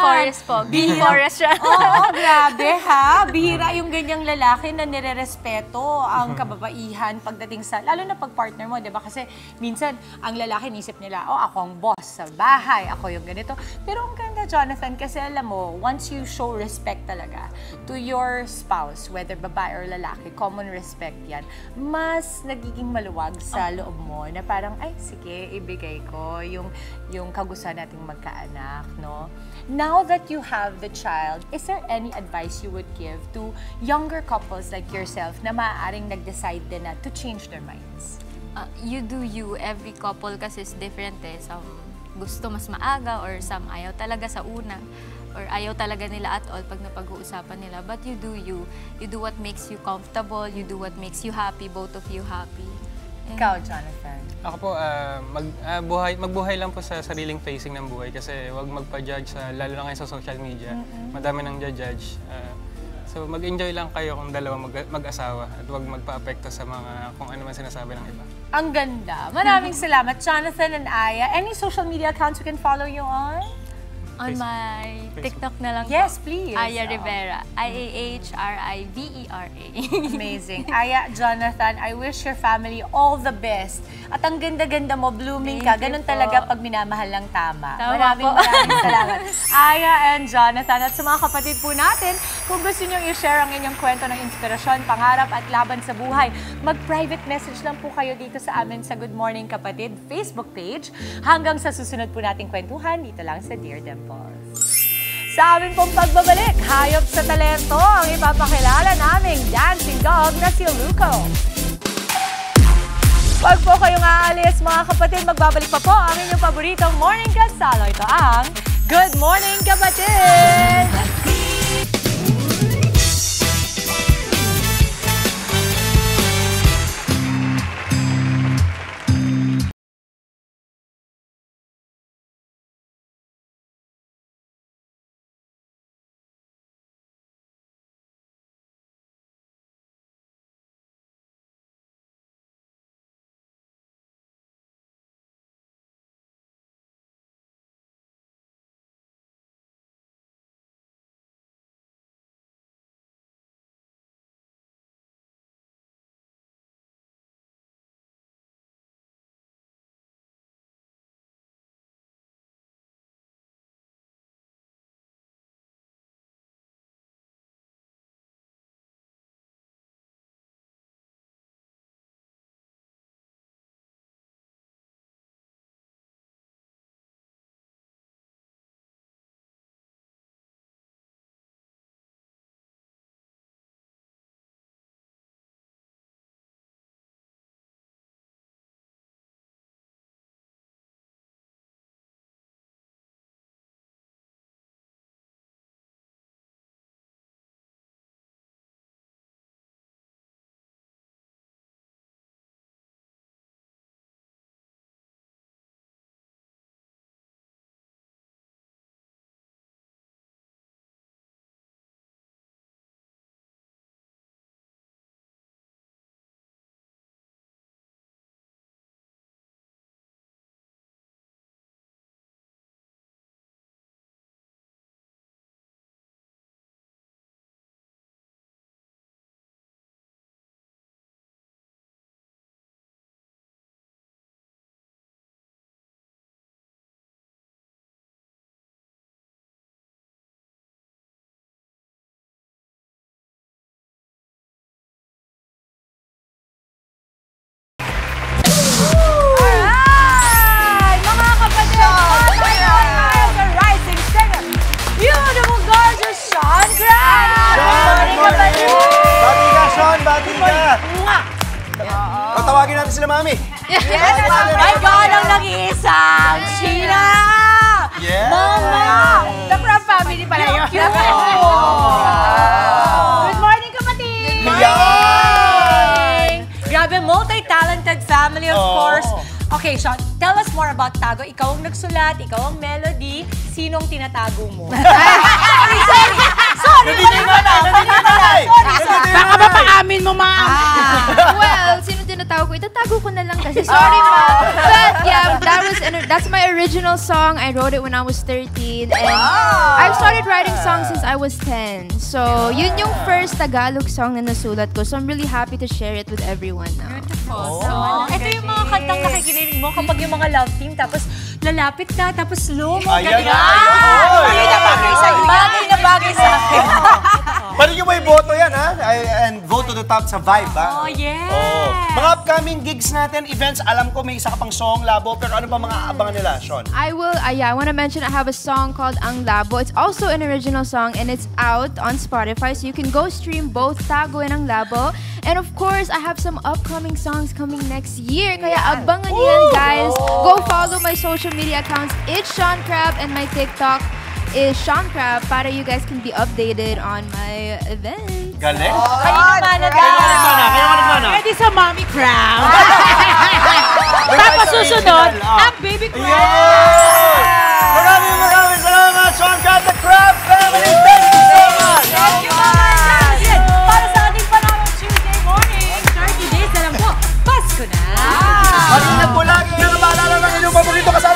Forest po. Green forest siya. Oo, grabe ha. Bihira yung ganyang lalaki na nire-respeto ang kababaihan pagdating sa, lalo na pag partner mo, di ba? Kasi minsan, ang lalaki nisip nila, ako ang boss sa bahay, ako yung ganito. Pero ang ganda, Jonathan, kasi alam mo, once you show respect talaga to your spouse, whether babae or lalaki, common respect yan, mas nagiging maluwag sa loob mo na parang, ay, sige, ibigay ko yung kagustuhan nating magkaanak, no? Now that you have the child, is there any advice you would give to younger couples like yourself na maaaring nag-decide din na to change their minds? You do you. Every couple kasi is different eh. Some gusto mas maaga or some ayaw talaga sa una. Or ayaw talaga nila at all pag napag-uusapan nila. But you do you. You do what makes you comfortable. You do what makes you happy. Both of you happy. Ikaw, Jonathan? Ako po, magbuhay lang po sa sariling facing ng buhay kasi huwag magpa-judge, lalo na ngayon sa social media. Madami nang judge. So mag-enjoy lang kayo kung dalawa mag-asawa at huwag magpa-apekto sa mga kung ano man sinasabi ng iba. Ang ganda. Maraming salamat, Jonathan and Aya. Any social media accounts we can follow you on? On my TikTok na lang Yes, po. please. Aya Rivera. IAHRIVERA. Amazing. Aya, Jonathan, I wish your family all the best. At ang ganda-ganda mo, blooming ka. Ganun talaga pag minamahal lang tama. Maraming salamat. Aya and Jonathan. At sa mga kapatid po natin, kung gusto nyo i-share ang inyong kwento ng inspirasyon, pangarap at laban sa buhay, mag-private message lang po kayo dito sa amin sa Good Morning Kapatid Facebook page. Hanggang sa susunod po nating kwentuhan, dito lang sa Dear Dimples. Sa aming pong pagbabalik, hayop sa talento ang ipapakilala naming dancing dog na si Luco. Wag po kayong aalis mga kapatid, magbabalik pa po ang inyong paboritong morning kasalo. Ito ang Good Morning Kapatid! natin sila, Mami. Yes! My God, ang nag-iisang Sheena! Yes! Mama! The Crab family pala yun. Good morning, kapatid! Good morning! Grabe, multi-talented family, of course. Okay, Sean, tell us more about Tago. Ikaw ang nagsulat, ikaw ang melody. Sinong tinatago mo? Sorry! Baka ba paamin mo, ma'am? Well, sino tinatago ko? Itatago ko na lang kasi. Sorry, ma'am. But yeah, that's my original song. I wrote it when I was 13. And I've started writing songs since I was 10. So, yun yung first Tagalog song na nasulat ko. So, I'm really happy to share it with everyone now. Ito yung mga kantang nakikinig mo kapag yung mga love team, tapos lalapit ka, tapos slow mo. Ayan ganyan. Bagay na bagay sa iyo. Bagay na bagay sa akin. Pwede nyo may boto yan, ha? And vote to the top sa Vibe, ha? Oh, yes! Mga upcoming gigs natin, events, alam ko may isa ka pang song, Labo, pero ano ba mga abangan nila, Sean? I want to mention I have a song called Ang Labo. It's also an original song and it's out on Spotify, so you can go stream both Tago and Ang Labo. And of course, I have some upcoming songs coming next year, kaya abangan niyo yan, guys. Go follow my social media accounts. It's Sean Crab and my TikTok is Sean Crab para you guys can be updated on my events. Galing. Kayo naman na Ready sa Mommy Crab. Tapos susunod, ang Baby Crab. Maraming salamat, Sean Crab, the Crab family. Thank you so much. Thank you, Mama. Para sa ating panahon Tuesday morning, 30 days na lang po. Pasko na. Marinag po lagi. Yan ang maalala ng inyong paborito kasama.